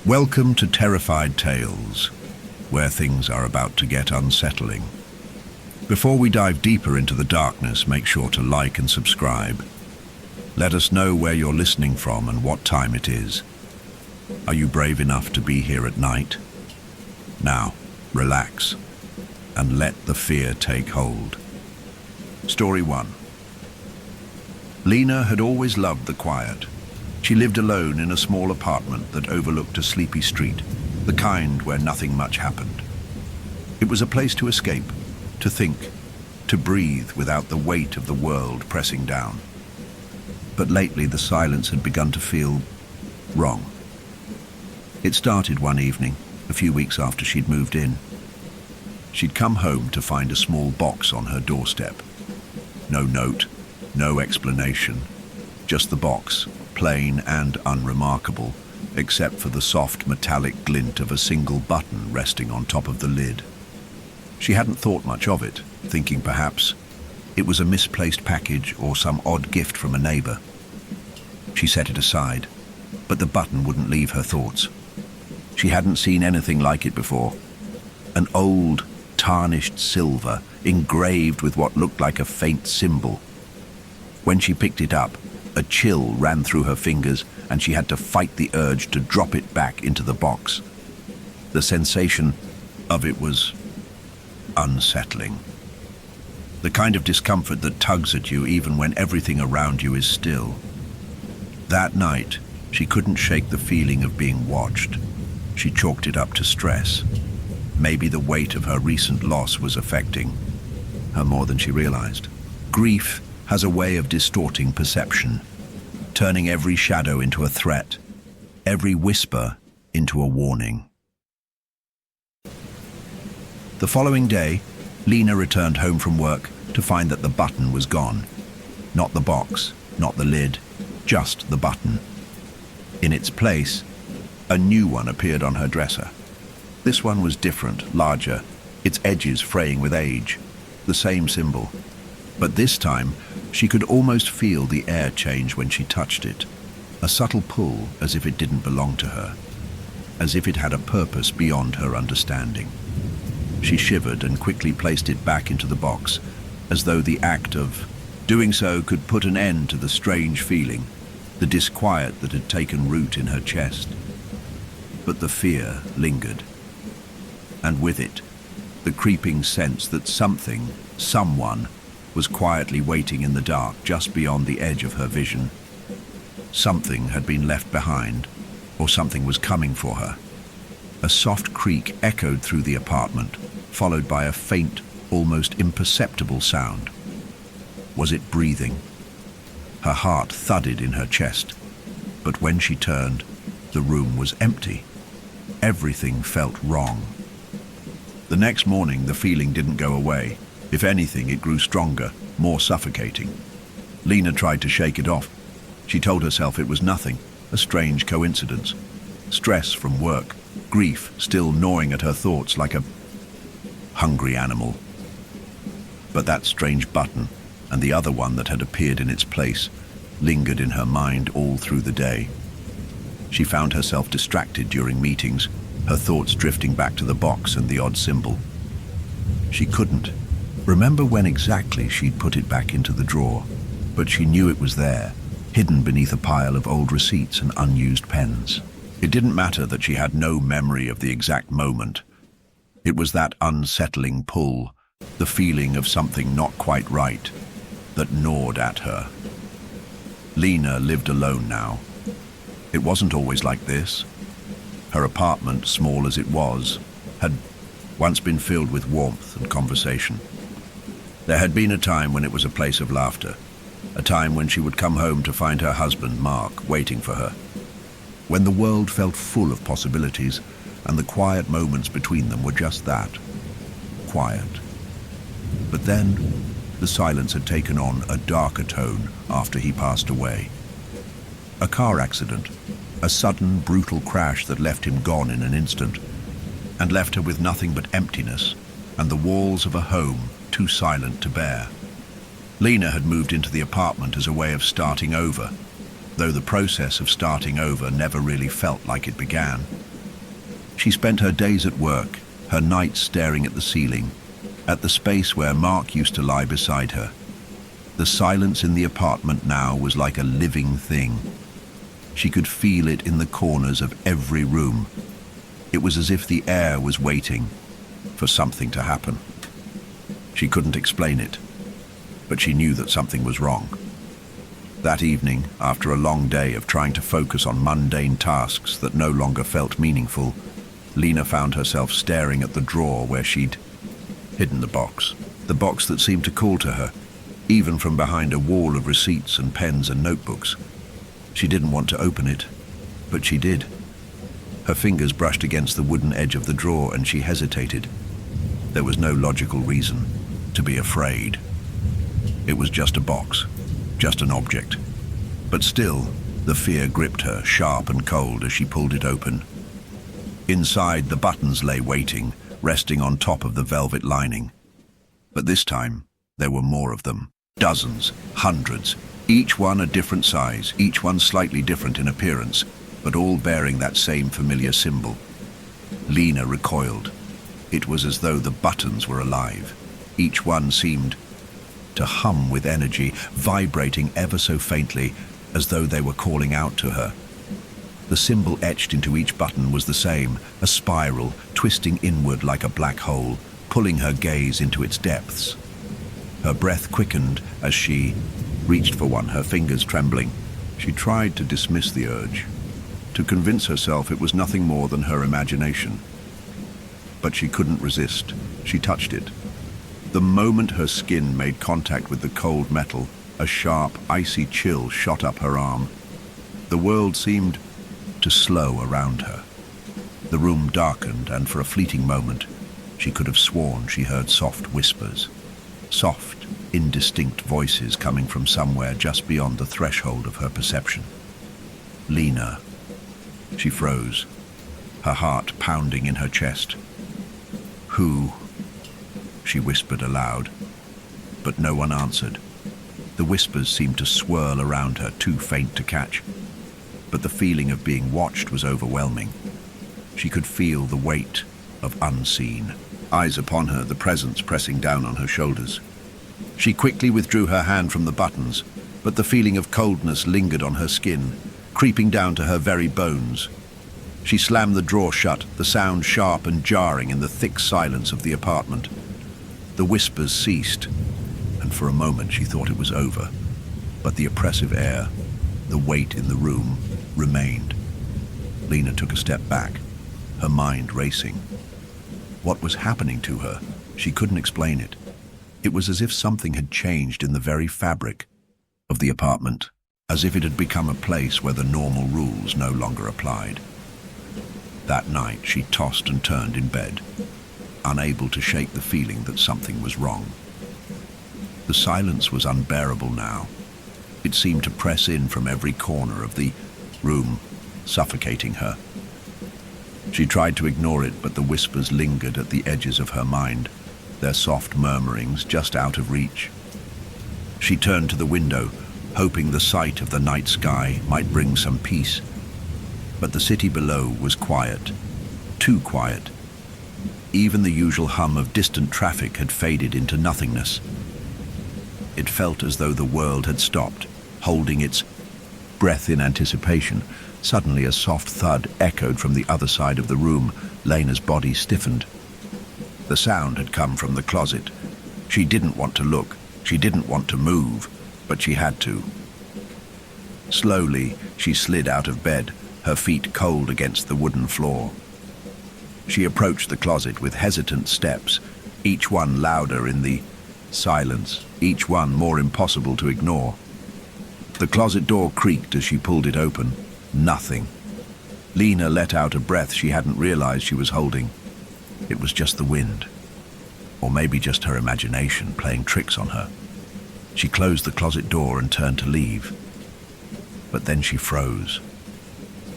Welcome to Terrified Tales, where things are about to get unsettling. Before we dive deeper into the darkness, make sure to like and subscribe. Let us know where you're listening from and what time it is. Are you brave enough to be here at night? Now, relax and let the fear take hold. Story 1. Lena had always loved the quiet. She lived alone in a small apartment that overlooked a sleepy street, the kind where nothing much happened. It was a place to escape, to think, to breathe without the weight of the world pressing down. But lately the silence had begun to feel wrong. It started one evening, a few weeks after she'd moved in. She'd come home to find a small box on her doorstep. No note, no explanation, just the box, plain and unremarkable, except for the soft metallic glint of a single button resting on top of the lid. She hadn't thought much of it, thinking perhaps it was a misplaced package or some odd gift from a neighbor. She set it aside, but the button wouldn't leave her thoughts. She hadn't seen anything like it before. An old, tarnished silver, engraved with what looked like a faint symbol. When she picked it up, a chill ran through her fingers and she had to fight the urge to drop it back into the box. The sensation of it was unsettling. The kind of discomfort that tugs at you even when everything around you is still. That night, she couldn't shake the feeling of being watched. She chalked it up to stress. Maybe the weight of her recent loss was affecting her more than she realized. Grief has a way of distorting perception, turning every shadow into a threat, every whisper into a warning. The following day, Lena returned home from work to find that the button was gone. Not the box, not the lid, just the button. In its place, a new one appeared on her dresser. This one was different, larger, its edges fraying with age, the same symbol. But this time, she could almost feel the air change when she touched it, a subtle pull as if it didn't belong to her, as if it had a purpose beyond her understanding. She shivered and quickly placed it back into the box, as though the act of doing so could put an end to the strange feeling, the disquiet that had taken root in her chest. But the fear lingered, and with it, the creeping sense that something, someone, was quietly waiting in the dark just beyond the edge of her vision. Something had been left behind, or something was coming for her. A soft creak echoed through the apartment, followed by a faint, almost imperceptible sound. Was it breathing? Her heart thudded in her chest, but when she turned, the room was empty. Everything felt wrong. The next morning, the feeling didn't go away. If anything, it grew stronger, more suffocating. Lena tried to shake it off. She told herself it was nothing, a strange coincidence. Stress from work, grief still gnawing at her thoughts like a hungry animal. But that strange button, and the other one that had appeared in its place, lingered in her mind all through the day. She found herself distracted during meetings, her thoughts drifting back to the box and the odd symbol. She couldn't remember when exactly she'd put it back into the drawer, but she knew it was there, hidden beneath a pile of old receipts and unused pens. It didn't matter that she had no memory of the exact moment. It was that unsettling pull, the feeling of something not quite right, that gnawed at her. Lena lived alone now. It wasn't always like this. Her apartment, small as it was, had once been filled with warmth and conversation. There had been a time when it was a place of laughter, a time when she would come home to find her husband, Mark, waiting for her, when the world felt full of possibilities and the quiet moments between them were just that, quiet. But then, the silence had taken on a darker tone after he passed away. A car accident, a sudden, brutal crash that left him gone in an instant, and left her with nothing but emptiness and the walls of a home too silent to bear. Lena had moved into the apartment as a way of starting over, though the process of starting over never really felt like it began. She spent her days at work, her nights staring at the ceiling, at the space where Mark used to lie beside her. The silence in the apartment now was like a living thing. She could feel it in the corners of every room. It was as if the air was waiting for something to happen. She couldn't explain it, but she knew that something was wrong. That evening, after a long day of trying to focus on mundane tasks that no longer felt meaningful, Lena found herself staring at the drawer where she'd hidden the box that seemed to call to her, even from behind a wall of receipts and pens and notebooks. She didn't want to open it, but she did. Her fingers brushed against the wooden edge of the drawer and she hesitated. There was no logical reason to be afraid. It was just a box, just an object. But still, the fear gripped her, sharp and cold, as she pulled it open. Inside, the buttons lay waiting, resting on top of the velvet lining. But this time, there were more of them. Dozens, hundreds, each one a different size, each one slightly different in appearance, but all bearing that same familiar symbol. Lena recoiled. It was as though the buttons were alive. Each one seemed to hum with energy, vibrating ever so faintly, as though they were calling out to her. The symbol etched into each button was the same, a spiral, twisting inward like a black hole, pulling her gaze into its depths. Her breath quickened as she reached for one, her fingers trembling. She tried to dismiss the urge, to convince herself it was nothing more than her imagination. But she couldn't resist. She touched it. The moment her skin made contact with the cold metal, a sharp, icy chill shot up her arm. The world seemed to slow around her. The room darkened, and for a fleeting moment, she could have sworn she heard soft whispers. Soft, indistinct voices coming from somewhere just beyond the threshold of her perception. Lena. She froze, her heart pounding in her chest. Who? She whispered aloud, but no one answered. The whispers seemed to swirl around her, too faint to catch, but the feeling of being watched was overwhelming. She could feel the weight of unseen. Eyes upon her, the presence pressing down on her shoulders. She quickly withdrew her hand from the buttons, but the feeling of coldness lingered on her skin, creeping down to her very bones. She slammed the drawer shut, the sound sharp and jarring in the thick silence of the apartment. The whispers ceased, and for a moment she thought it was over. But the oppressive air, the weight in the room, remained. Lena took a step back, her mind racing. What was happening to her? She couldn't explain it. It was as if something had changed in the very fabric of the apartment, as if it had become a place where the normal rules no longer applied. That night she tossed and turned in bed, unable to shake the feeling that something was wrong. The silence was unbearable now. It seemed to press in from every corner of the room, suffocating her. She tried to ignore it, but the whispers lingered at the edges of her mind, their soft murmurings just out of reach. She turned to the window, hoping the sight of the night sky might bring some peace. But the city below was quiet, too quiet. Even the usual hum of distant traffic had faded into nothingness. It felt as though the world had stopped, holding its breath in anticipation. Suddenly a soft thud echoed from the other side of the room. Lena's body stiffened. The sound had come from the closet. She didn't want to look, she didn't want to move, but she had to. Slowly, she slid out of bed, her feet cold against the wooden floor. She approached the closet with hesitant steps, each one louder in the silence, each one more impossible to ignore. The closet door creaked as she pulled it open. Nothing. Lena let out a breath she hadn't realized she was holding. It was just the wind, or maybe just her imagination playing tricks on her. She closed the closet door and turned to leave. But then she froze.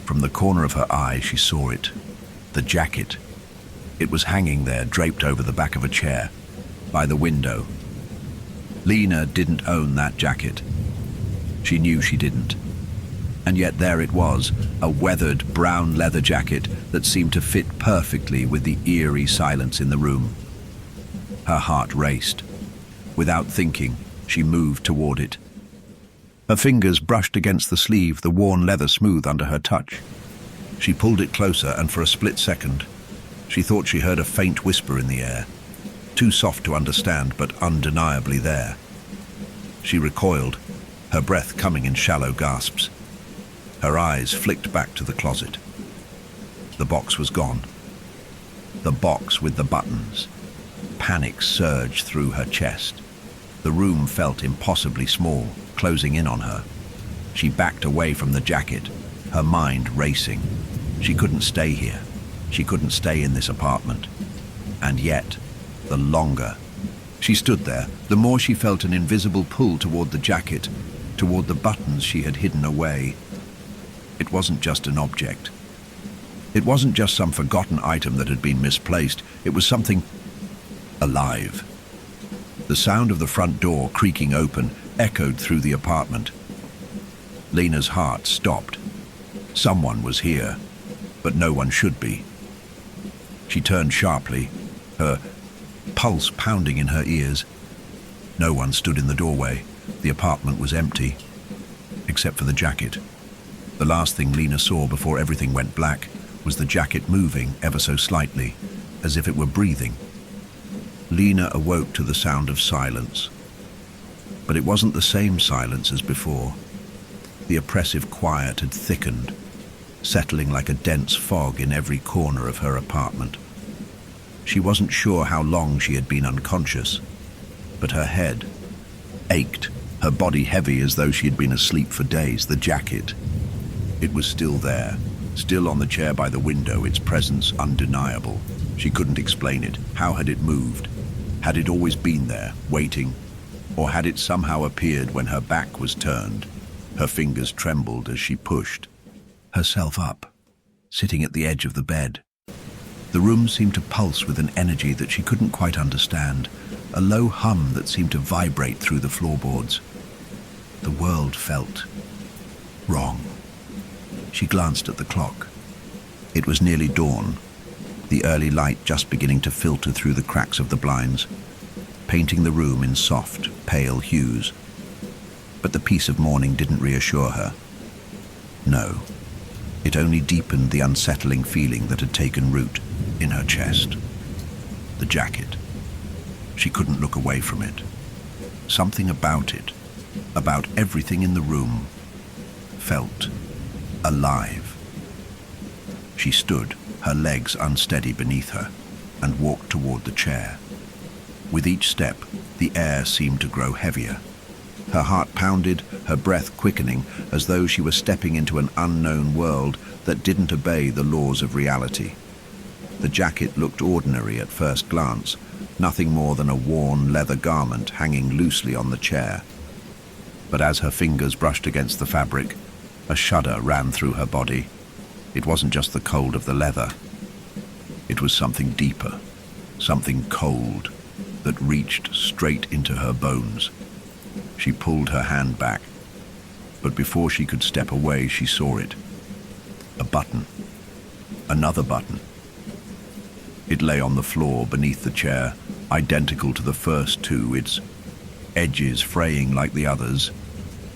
From the corner of her eye, she saw it. The jacket. It was hanging there, draped over the back of a chair, by the window. Lena didn't own that jacket. She knew she didn't. And yet there it was, a weathered brown leather jacket that seemed to fit perfectly with the eerie silence in the room. Her heart raced. Without thinking, she moved toward it. Her fingers brushed against the sleeve, the worn leather smooth under her touch. She pulled it closer, and for a split second, she thought she heard a faint whisper in the air, too soft to understand, but undeniably there. She recoiled, her breath coming in shallow gasps. Her eyes flicked back to the closet. The box was gone. The box with the buttons. Panic surged through her chest. The room felt impossibly small, closing in on her. She backed away from the jacket, her mind racing. She couldn't stay here. She couldn't stay in this apartment. And yet, the longer she stood there, the more she felt an invisible pull toward the jacket, toward the buttons she had hidden away. It wasn't just an object. It wasn't just some forgotten item that had been misplaced. It was something alive. The sound of the front door creaking open echoed through the apartment. Lena's heart stopped. Someone was here, but no one should be. She turned sharply, her pulse pounding in her ears. No one stood in the doorway. The apartment was empty, except for the jacket. The last thing Lena saw before everything went black was the jacket moving ever so slightly, as if it were breathing. Lena awoke to the sound of silence. But it wasn't the same silence as before. The oppressive quiet had thickened, settling like a dense fog in every corner of her apartment. She wasn't sure how long she had been unconscious, but her head ached, her body heavy as though she had been asleep for days. The jacket, it was still there, still on the chair by the window, its presence undeniable. She couldn't explain it. How had it moved? Had it always been there, waiting? Or had it somehow appeared when her back was turned? Her fingers trembled as she pushed herself up, sitting at the edge of the bed. The room seemed to pulse with an energy that she couldn't quite understand, a low hum that seemed to vibrate through the floorboards. The world felt wrong. She glanced at the clock. It was nearly dawn, the early light just beginning to filter through the cracks of the blinds, painting the room in soft, pale hues. But the peace of morning didn't reassure her. No, it only deepened the unsettling feeling that had taken root in her chest. The jacket. She couldn't look away from it. Something about it, about everything in the room, felt alive. She stood, her legs unsteady beneath her, and walked toward the chair. With each step, the air seemed to grow heavier. Her heart pounded, her breath quickening, as though she were stepping into an unknown world that didn't obey the laws of reality. The jacket looked ordinary at first glance, nothing more than a worn leather garment hanging loosely on the chair. But as her fingers brushed against the fabric, a shudder ran through her body. It wasn't just the cold of the leather. It was something deeper, something cold that reached straight into her bones. She pulled her hand back, but before she could step away, she saw it. A button. Another button. It lay on the floor beneath the chair, identical to the first two, its edges fraying like the others.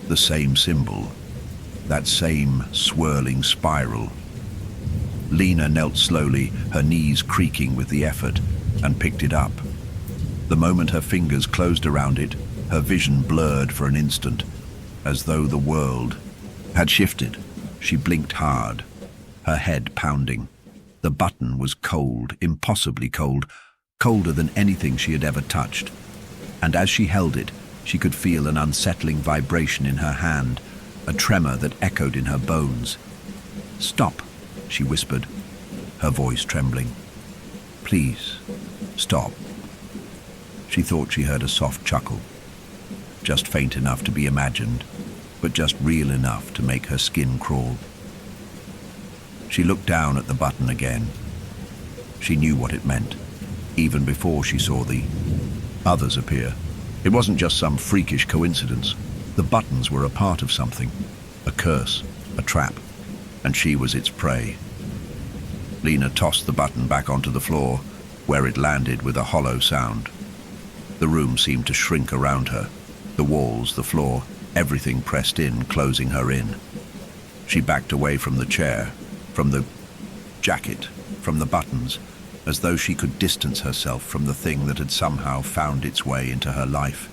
The same symbol, that same swirling spiral. Lena knelt slowly, her knees creaking with the effort, and picked it up. The moment her fingers closed around it, her vision blurred for an instant, as though the world had shifted. She blinked hard, her head pounding. The button was cold, impossibly cold, colder than anything she had ever touched. And as she held it, she could feel an unsettling vibration in her hand, a tremor that echoed in her bones. "Stop," she whispered, her voice trembling. "Please, stop." She thought she heard a soft chuckle, just faint enough to be imagined, but just real enough to make her skin crawl. She looked down at the button again. She knew what it meant, even before she saw the others appear. It wasn't just some freakish coincidence. The buttons were a part of something, a curse, a trap, and she was its prey. Lena tossed the button back onto the floor, where it landed with a hollow sound. The room seemed to shrink around her. The walls, the floor, everything pressed in, closing her in. She backed away from the chair, from the jacket, from the buttons, as though she could distance herself from the thing that had somehow found its way into her life.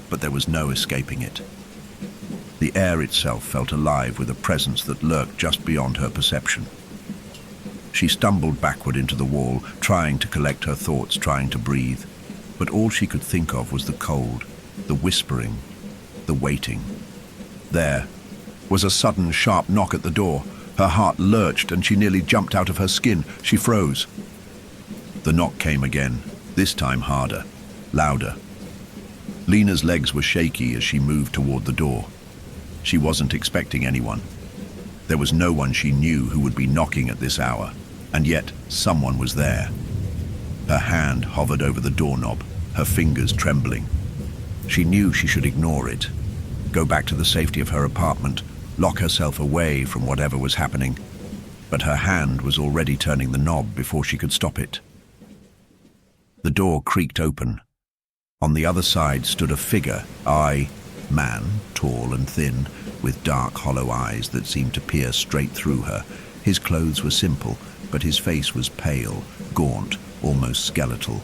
But there was no escaping it. The air itself felt alive with a presence that lurked just beyond her perception. She stumbled backward into the wall, trying to collect her thoughts, trying to breathe. But all she could think of was the cold, the whispering, the waiting. There was a sudden, sharp knock at the door. Her heart lurched and she nearly jumped out of her skin. She froze. The knock came again, this time harder, louder. Lena's legs were shaky as she moved toward the door. She wasn't expecting anyone. There was no one she knew who would be knocking at this hour, and yet someone was there. Her hand hovered over the doorknob, her fingers trembling. She knew she should ignore it, go back to the safety of her apartment, lock herself away from whatever was happening, but her hand was already turning the knob before she could stop it. The door creaked open. On the other side stood a figure, man, tall and thin, with dark, hollow eyes that seemed to peer straight through her. His clothes were simple, but his face was pale, gaunt, almost skeletal.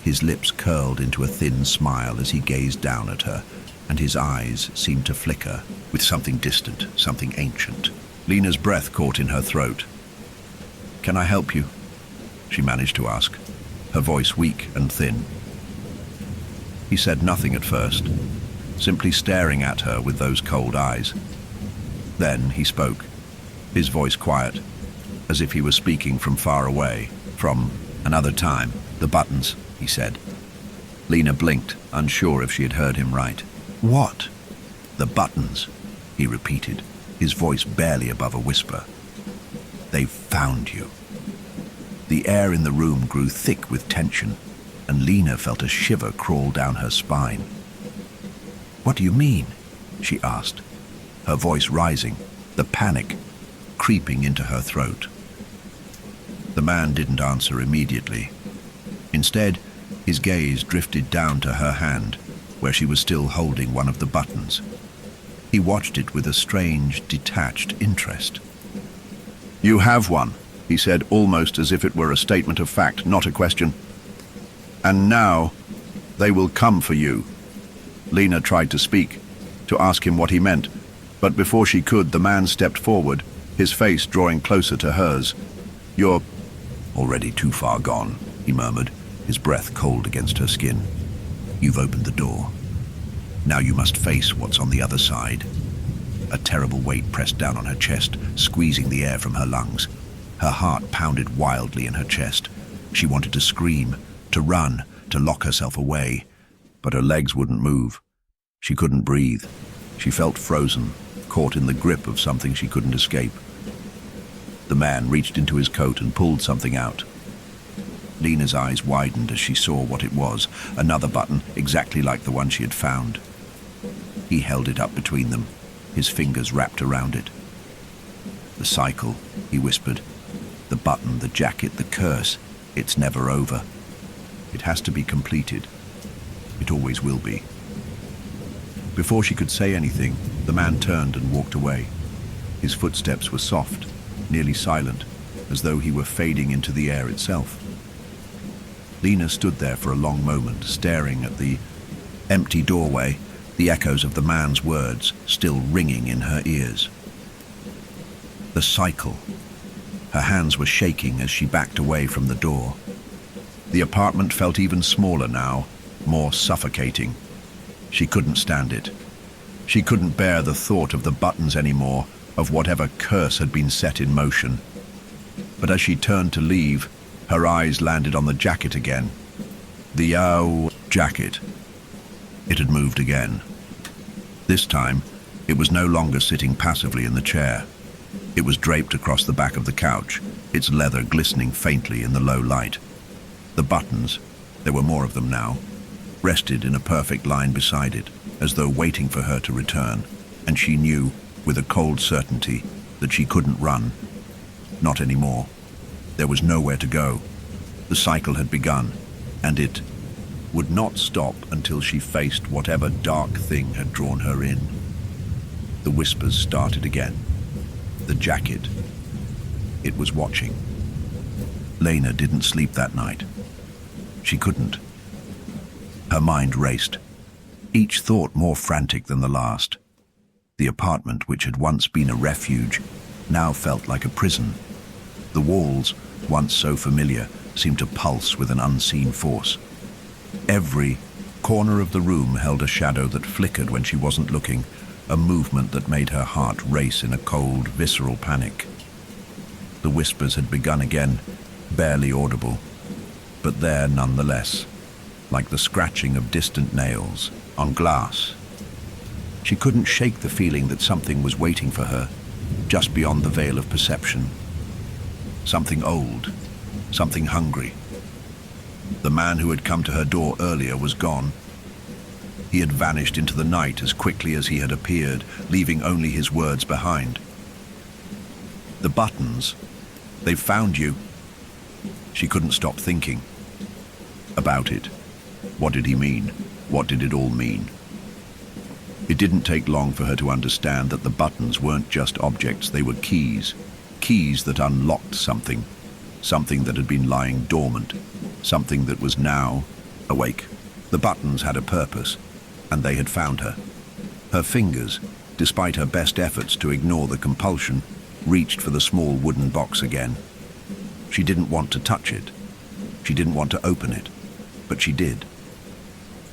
His lips curled into a thin smile as he gazed down at her, and his eyes seemed to flicker with something distant, something ancient. Lena's breath caught in her throat. "Can I help you?" she managed to ask, her voice weak and thin. He said nothing at first, simply staring at her with those cold eyes. Then he spoke, his voice quiet, as if he were speaking from far away, from another time. "The buttons," he said. Lena blinked, unsure if she had heard him right. "What?" "The buttons," he repeated, his voice barely above a whisper. "They've found you." The air in the room grew thick with tension, and Lena felt a shiver crawl down her spine. "What do you mean?" she asked, her voice rising, the panic creeping into her throat. The man didn't answer immediately. Instead, his gaze drifted down to her hand, where she was still holding one of the buttons. He watched it with a strange, detached interest. "You have one," he said, almost as if it were a statement of fact, not a question. "And now, they will come for you." Lena tried to speak, to ask him what he meant, but before she could, the man stepped forward, his face drawing closer to hers. "You're already too far gone," he murmured, his breath cold against her skin. "You've opened the door. Now you must face what's on the other side." A terrible weight pressed down on her chest, squeezing the air from her lungs. Her heart pounded wildly in her chest. She wanted to scream, to run, to lock herself away, but her legs wouldn't move. She couldn't breathe. She felt frozen, caught in the grip of something she couldn't escape. The man reached into his coat and pulled something out. Lena's eyes widened as she saw what it was, another button exactly like the one she had found. He held it up between them, his fingers wrapped around it. "The cycle," he whispered. "The button, the jacket, the curse. It's never over. It has to be completed. It always will be." Before she could say anything, the man turned and walked away. His footsteps were soft, nearly silent, as though he were fading into the air itself. Lena stood there for a long moment, staring at the empty doorway, the echoes of the man's words still ringing in her ears. The cycle. Her hands were shaking as she backed away from the door. The apartment felt even smaller now, more suffocating. She couldn't stand it. She couldn't bear the thought of the buttons anymore, of whatever curse had been set in motion. But as she turned to leave, her eyes landed on the jacket again. The jacket. It had moved again. This time, it was no longer sitting passively in the chair. It was draped across the back of the couch, its leather glistening faintly in the low light. The buttons, there were more of them now, rested in a perfect line beside it, as though waiting for her to return, and she knew with a cold certainty that she couldn't run. Not anymore. There was nowhere to go. The cycle had begun, and it would not stop until she faced whatever dark thing had drawn her in. The whispers started again. The jacket. It was watching. Lena didn't sleep that night. She couldn't. Her mind raced, each thought more frantic than the last. The apartment, which had once been a refuge, now felt like a prison. The walls, once so familiar, seemed to pulse with an unseen force. Every corner of the room held a shadow that flickered when she wasn't looking, a movement that made her heart race in a cold, visceral panic. The whispers had begun again, barely audible, but there nonetheless, like the scratching of distant nails on glass. She couldn't shake the feeling that something was waiting for her, just beyond the veil of perception. Something old, something hungry. The man who had come to her door earlier was gone. He had vanished into the night as quickly as he had appeared, leaving only his words behind. The buttons. They've found you. She couldn't stop thinking about it. What did he mean? What did it all mean? It didn't take long for her to understand that the buttons weren't just objects, they were keys. Keys that unlocked something. Something that had been lying dormant. Something that was now awake. The buttons had a purpose, and they had found her. Her fingers, despite her best efforts to ignore the compulsion, reached for the small wooden box again. She didn't want to touch it. She didn't want to open it, but she did.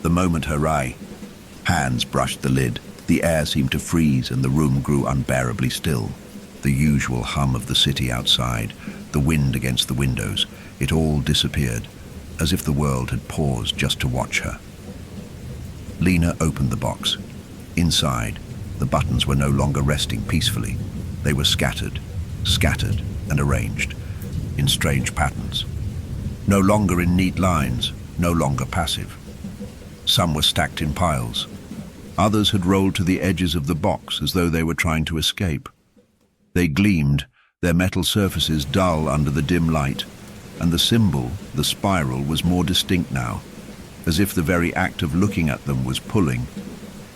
The moment her hands brushed the lid, the air seemed to freeze and the room grew unbearably still. The usual hum of the city outside, the wind against the windows, it all disappeared, as if the world had paused just to watch her. Lena opened the box. Inside, the buttons were no longer resting peacefully. They were scattered and arranged in strange patterns. No longer in neat lines, no longer passive. Some were stacked in piles. Others had rolled to the edges of the box as though they were trying to escape. They gleamed, their metal surfaces dull under the dim light, and the symbol, the spiral, was more distinct now, as if the very act of looking at them was pulling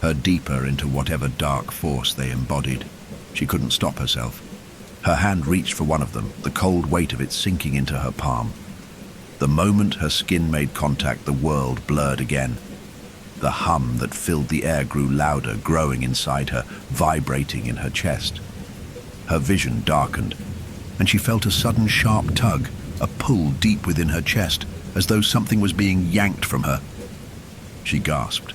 her deeper into whatever dark force they embodied. She couldn't stop herself. Her hand reached for one of them, the cold weight of it sinking into her palm. The moment her skin made contact, the world blurred again. The hum that filled the air grew louder, growing inside her, vibrating in her chest. Her vision darkened, and she felt a sudden sharp tug, a pull deep within her chest, as though something was being yanked from her. She gasped,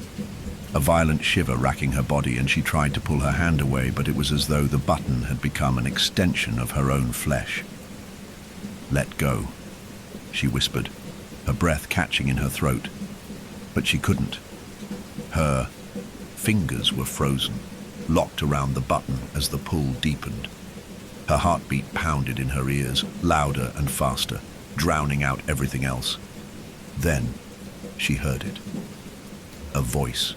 a violent shiver racking her body, and she tried to pull her hand away, but it was as though the button had become an extension of her own flesh. "Let go," she whispered, her breath catching in her throat. But she couldn't. Her fingers were frozen, locked around the button as the pull deepened. Her heartbeat pounded in her ears, louder and faster, drowning out everything else. Then she heard it. A voice.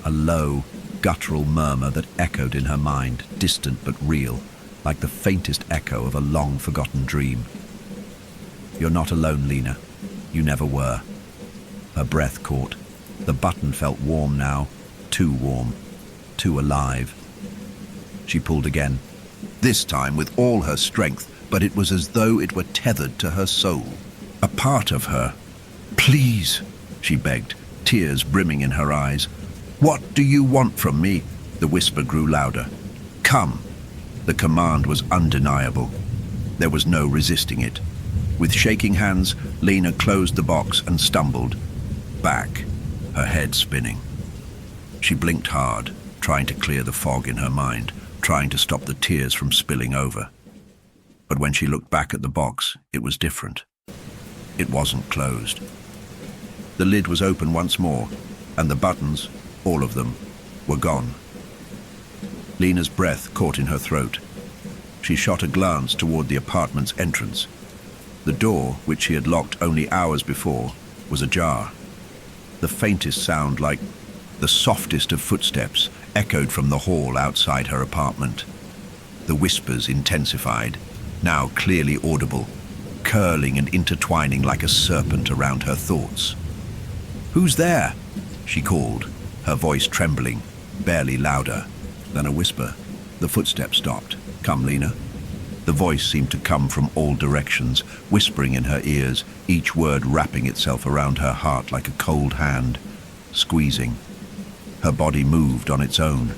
A low, guttural murmur that echoed in her mind, distant but real, like the faintest echo of a long-forgotten dream. "You're not alone, Lena. You never were." Her breath caught. The button felt warm now, too warm, too alive. She pulled again, this time with all her strength, but it was as though it were tethered to her soul. A part of her. "Please," she begged, tears brimming in her eyes. "What do you want from me?" The whisper grew louder. "Come." The command was undeniable. There was no resisting it. With shaking hands, Lena closed the box and stumbled back, her head spinning. She blinked hard, trying to clear the fog in her mind, trying to stop the tears from spilling over. But when she looked back at the box, it was different. It wasn't closed. The lid was open once more, and the buttons, all of them, were gone. Lena's breath caught in her throat. She shot a glance toward the apartment's entrance. The door, which she had locked only hours before, was ajar. The faintest sound, like the softest of footsteps, echoed from the hall outside her apartment. The whispers intensified, now clearly audible, curling and intertwining like a serpent around her thoughts. "Who's there?" she called, her voice trembling, barely louder than a whisper. The footsteps stopped. "Come, Lena." The voice seemed to come from all directions, whispering in her ears, each word wrapping itself around her heart like a cold hand, squeezing. Her body moved on its own.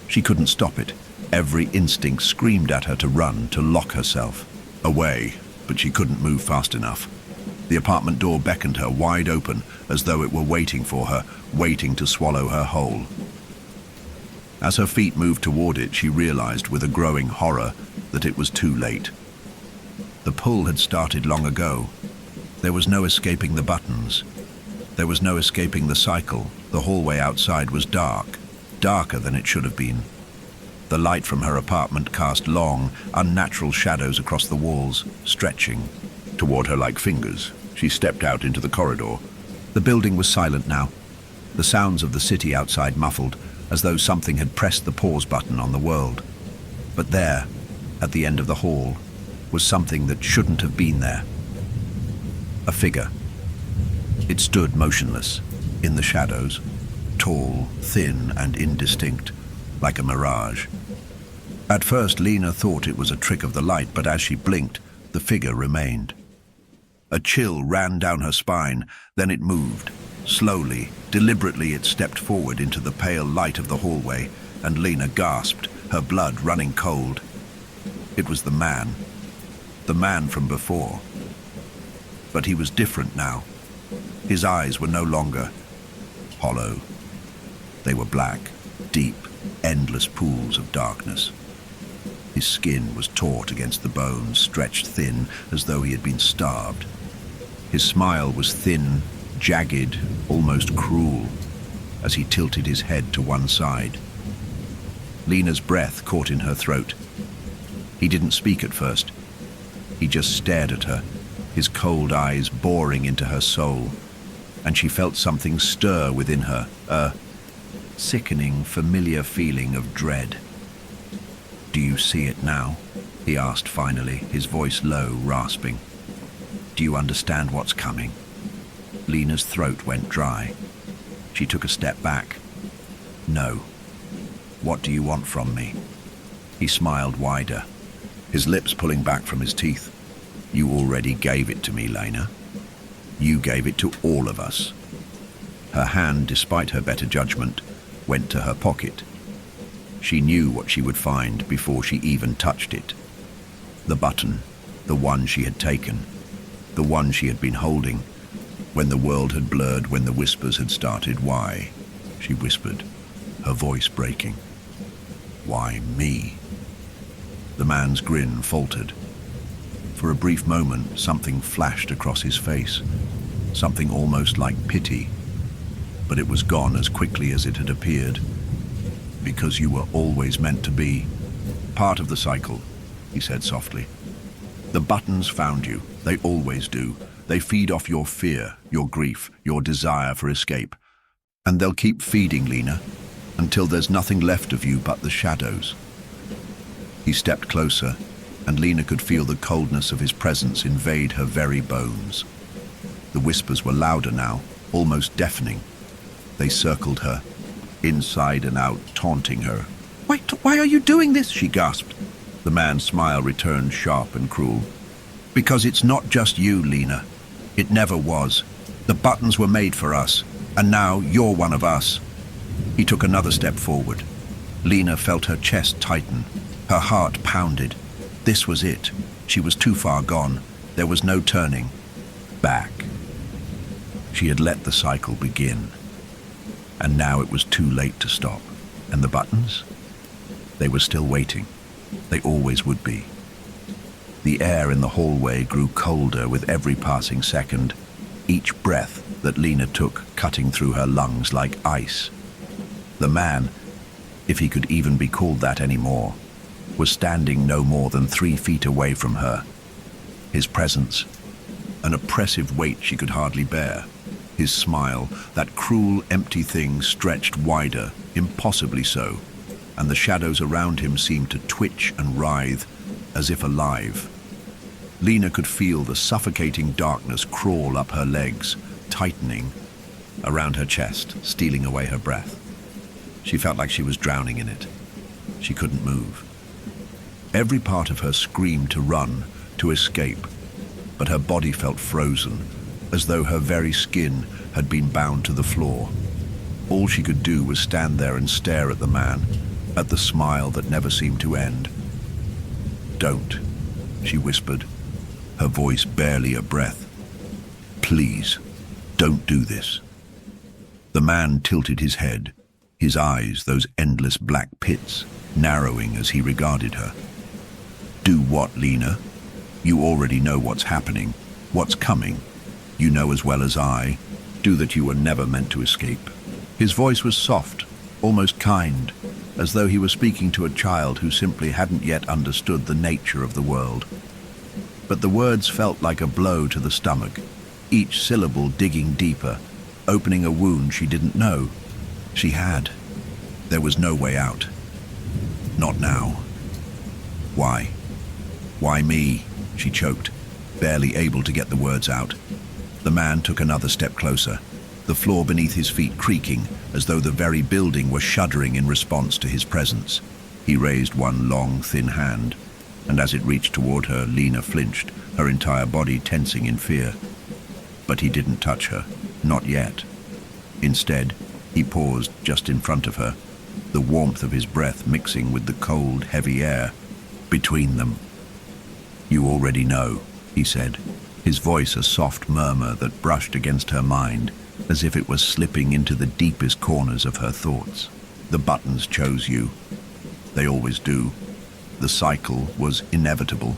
She couldn't stop it. Every instinct screamed at her to run, to lock herself away, but she couldn't move fast enough. The apartment door beckoned her wide open, as though it were waiting for her, waiting to swallow her whole. As her feet moved toward it, she realized with a growing horror that it was too late. The pull had started long ago. There was no escaping the buttons. There was no escaping the cycle. The hallway outside was dark, darker than it should have been. The light from her apartment cast long, unnatural shadows across the walls, stretching toward her like fingers. She stepped out into the corridor. The building was silent now. The sounds of the city outside muffled, as though something had pressed the pause button on the world. But there, at the end of the hall, was something that shouldn't have been there. A figure. It stood motionless, in the shadows, tall, thin, and indistinct, like a mirage. At first, Lena thought it was a trick of the light, but as she blinked, the figure remained. A chill ran down her spine, then it moved. Slowly, deliberately, it stepped forward into the pale light of the hallway, and Lena gasped, her blood running cold. It was the man from before. But he was different now. His eyes were no longer hollow. They were black, deep, endless pools of darkness. His skin was taut against the bones, stretched thin as though he had been starved. His smile was thin, jagged, almost cruel, as he tilted his head to one side. Lena's breath caught in her throat. He didn't speak at first. He just stared at her, his cold eyes boring into her soul, and she felt something stir within her, a sickening, familiar feeling of dread. "Do you see it now?" he asked finally, his voice low, rasping. "Do you understand what's coming?" Lena's throat went dry. She took a step back. "No. What do you want from me?" He smiled wider, his lips pulling back from his teeth. "You already gave it to me, Lena. You gave it to all of us." Her hand, despite her better judgment, went to her pocket. She knew what she would find before she even touched it. The button, the one she had taken, the one she had been holding, when the world had blurred, when the whispers had started. "Why?" she whispered, her voice breaking. "Why me?" The man's grin faltered. For a brief moment, something flashed across his face, something almost like pity, but it was gone as quickly as it had appeared. "Because you were always meant to be part of the cycle," he said softly. "The buttons found you. They always do. They feed off your fear, your grief, your desire for escape. And they'll keep feeding, Lena, until there's nothing left of you but the shadows." He stepped closer, and Lena could feel the coldness of his presence invade her very bones. The whispers were louder now, almost deafening. They circled her, inside and out, taunting her. Why are you doing this?" she gasped. The man's smile returned, sharp and cruel. "Because it's not just you, Lena. It never was. The buttons were made for us, and now you're one of us." He took another step forward. Lena felt her chest tighten. Her heart pounded. This was it. She was too far gone. There was no turning back. She had let the cycle begin, and now it was too late to stop. And the buttons? They were still waiting. They always would be. The air in the hallway grew colder with every passing second, each breath that Lena took cutting through her lungs like ice. The man, if he could even be called that anymore, was standing no more than 3 feet away from her. His presence, an oppressive weight she could hardly bear. His smile, that cruel, empty thing, stretched wider, impossibly so, and the shadows around him seemed to twitch and writhe, as if alive. Lena could feel the suffocating darkness crawl up her legs, tightening around her chest, stealing away her breath. She felt like she was drowning in it. She couldn't move. Every part of her screamed to run, to escape, but her body felt frozen, as though her very skin had been bound to the floor. All she could do was stand there and stare at the man, at the smile that never seemed to end. "Don't," she whispered, her voice barely a breath. "Please, don't do this." The man tilted his head, his eyes, those endless black pits, narrowing as he regarded her. "Do what, Lena? You already know what's happening, what's coming. You know as well as I. Do that you were never meant to escape." His voice was soft, almost kind, as though he were speaking to a child who simply hadn't yet understood the nature of the world. But the words felt like a blow to the stomach, each syllable digging deeper, opening a wound she didn't know she had. There was no way out. Not now. "Why? Why me?" she choked, barely able to get the words out. The man took another step closer, the floor beneath his feet creaking, as though the very building were shuddering in response to his presence. He raised one long, thin hand, and as it reached toward her, Lena flinched, her entire body tensing in fear. But he didn't touch her, not yet. Instead, he paused just in front of her, the warmth of his breath mixing with the cold, heavy air between them. "You already know," he said, his voice a soft murmur that brushed against her mind, as if it was slipping into the deepest corners of her thoughts. "The buttons chose you. They always do. The cycle was inevitable."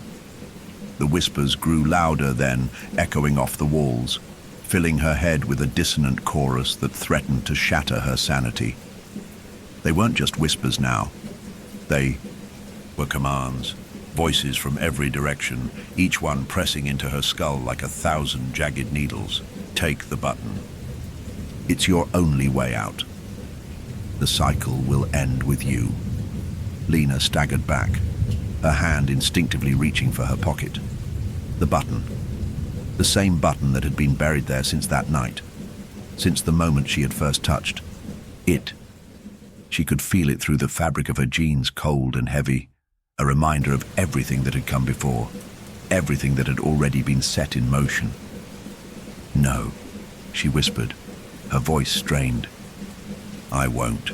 The whispers grew louder then, echoing off the walls, filling her head with a dissonant chorus that threatened to shatter her sanity. They weren't just whispers now. They were commands, voices from every direction, each one pressing into her skull like 1,000 jagged needles. "Take the button. It's your only way out. The cycle will end with you." Lena staggered back, her hand instinctively reaching for her pocket. The button. The same button that had been buried there since that night, since the moment she had first touched it. She could feel it through the fabric of her jeans, cold and heavy, a reminder of everything that had come before, everything that had already been set in motion. "No," she whispered, her voice strained. "I won't."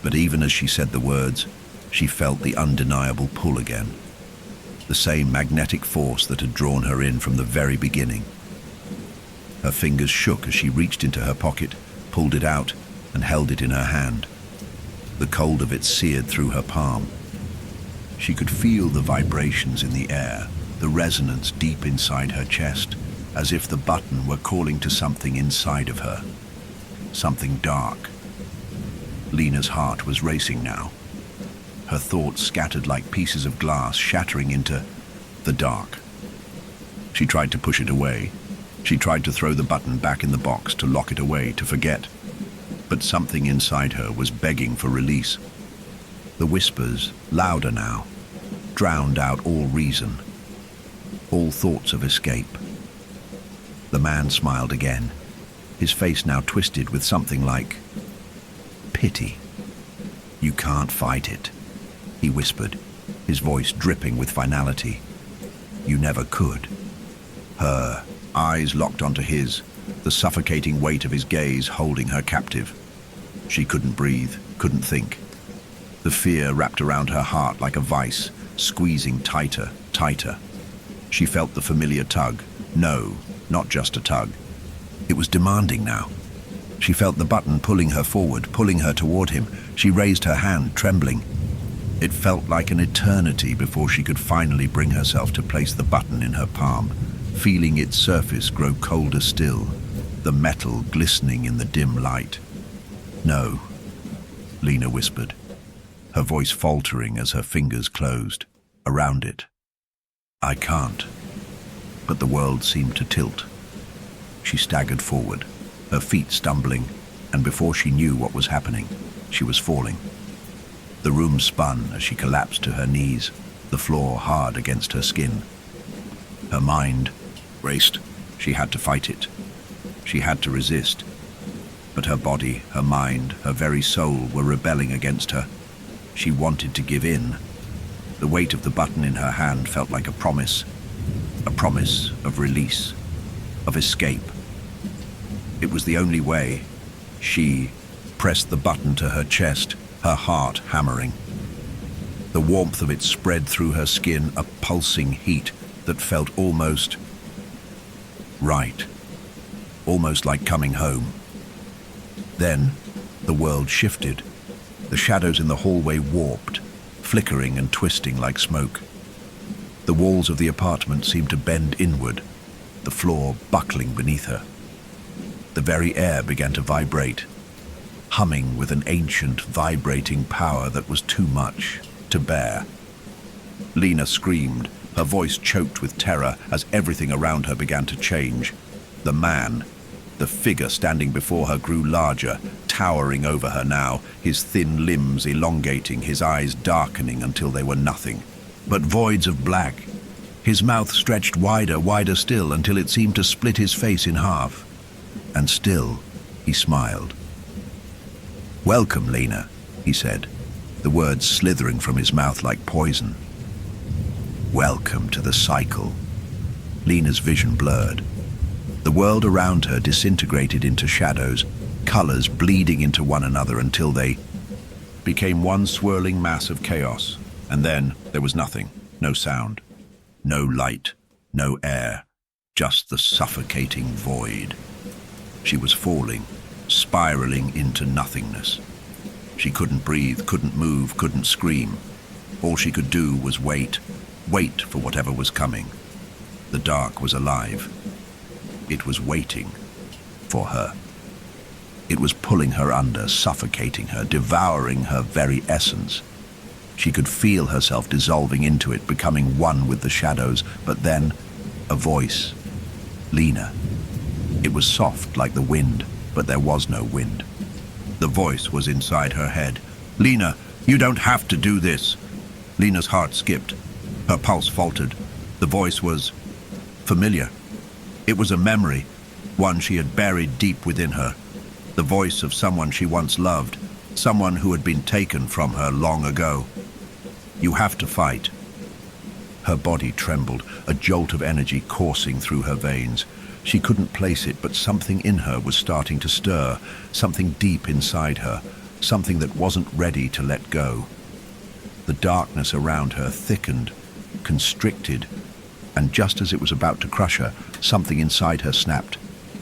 But even as she said the words, she felt the undeniable pull again, the same magnetic force that had drawn her in from the very beginning. Her fingers shook as she reached into her pocket, pulled it out, and held it in her hand. The cold of it seared through her palm. She could feel the vibrations in the air, the resonance deep inside her chest, as if the button were calling to something inside of her, something dark. Lena's heart was racing now, her thoughts scattered like pieces of glass shattering into the dark. She tried to push it away. She tried to throw the button back in the box, to lock it away, to forget. But something inside her was begging for release. The whispers, louder now, drowned out all reason, all thoughts of escape. The man smiled again, his face now twisted with something like pity. "You can't fight it," he whispered, his voice dripping with finality. "You never could." Her eyes locked onto his, the suffocating weight of his gaze holding her captive. She couldn't breathe, couldn't think. The fear wrapped around her heart like a vice, squeezing tighter, tighter. She felt the familiar tug. No, not just a tug. It was demanding now. She felt the button pulling her forward, pulling her toward him. She raised her hand, trembling. It felt like an eternity before she could finally bring herself to place the button in her palm, feeling its surface grow colder still, the metal glistening in the dim light. "No," Lena whispered, her voice faltering as her fingers closed around it. "I can't." But the world seemed to tilt. She staggered forward, her feet stumbling, and before she knew what was happening, she was falling. The room spun as she collapsed to her knees, the floor hard against her skin. Her mind raced. She had to fight it. She had to resist. But her body, her mind, her very soul were rebelling against her. She wanted to give in. The weight of the button in her hand felt like a promise of release, of escape. It was the only way. She pressed the button to her chest, her heart hammering. The warmth of it spread through her skin, a pulsing heat that felt almost right, almost like coming home. Then the world shifted. The shadows in the hallway warped, flickering and twisting like smoke. The walls of the apartment seemed to bend inward, the floor buckling beneath her. The very air began to vibrate, humming with an ancient, vibrating power that was too much to bear. Lena screamed, her voice choked with terror as everything around her began to change. The man, the figure standing before her, grew larger, towering over her now, his thin limbs elongating, his eyes darkening until they were nothing but voids of black. His mouth stretched wider, wider still, until it seemed to split his face in half. And still, he smiled. "Welcome, Lena," he said, the words slithering from his mouth like poison. "Welcome to the cycle." Lena's vision blurred. The world around her disintegrated into shadows, colors bleeding into one another until they became one swirling mass of chaos. And then there was nothing, no sound, no light, no air, just the suffocating void. She was falling, spiraling into nothingness. She couldn't breathe, couldn't move, couldn't scream. All she could do was wait for whatever was coming. The dark was alive. It was waiting for her. It was pulling her under, suffocating her, devouring her very essence. She could feel herself dissolving into it, becoming one with the shadows, but then a voice. Lena. It was soft like the wind, but there was no wind. The voice was inside her head. "Lena, you don't have to do this." Lena's heart skipped. Her pulse faltered. The voice was familiar. It was a memory, one she had buried deep within her. The voice of someone she once loved, someone who had been taken from her long ago. "You have to fight." Her body trembled, a jolt of energy coursing through her veins. She couldn't place it, but something in her was starting to stir, something deep inside her, something that wasn't ready to let go. The darkness around her thickened, constricted, and just as it was about to crush her, something inside her snapped.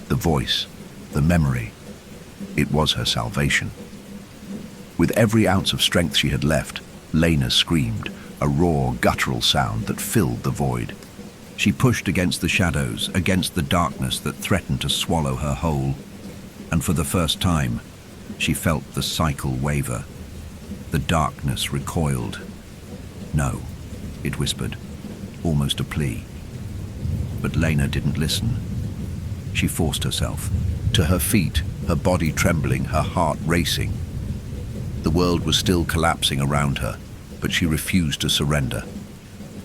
The voice, the memory. It was her salvation. With every ounce of strength she had left, Lena screamed, a raw, guttural sound that filled the void. She pushed against the shadows, against the darkness that threatened to swallow her whole. And for the first time, she felt the cycle waver. The darkness recoiled. "No," it whispered, almost a plea. But Lena didn't listen. She forced herself to her feet, her body trembling, her heart racing. The world was still collapsing around her, but she refused to surrender.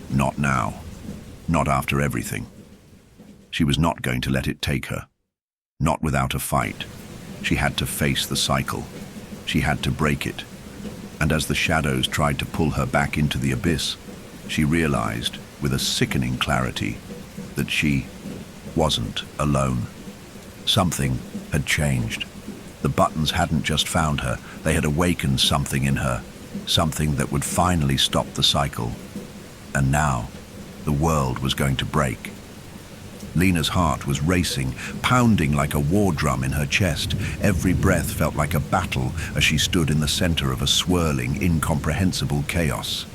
Not now. Not after everything. She was not going to let it take her. Not without a fight. She had to face the cycle. She had to break it. And as the shadows tried to pull her back into the abyss, she realized, with a sickening clarity, that she wasn't alone. Something had changed. The buttons hadn't just found her, they had awakened something in her, something that would finally stop the cycle. And now, the world was going to break. Lena's heart was racing, pounding like a war drum in her chest. Every breath felt like a battle as she stood in the center of a swirling, incomprehensible chaos.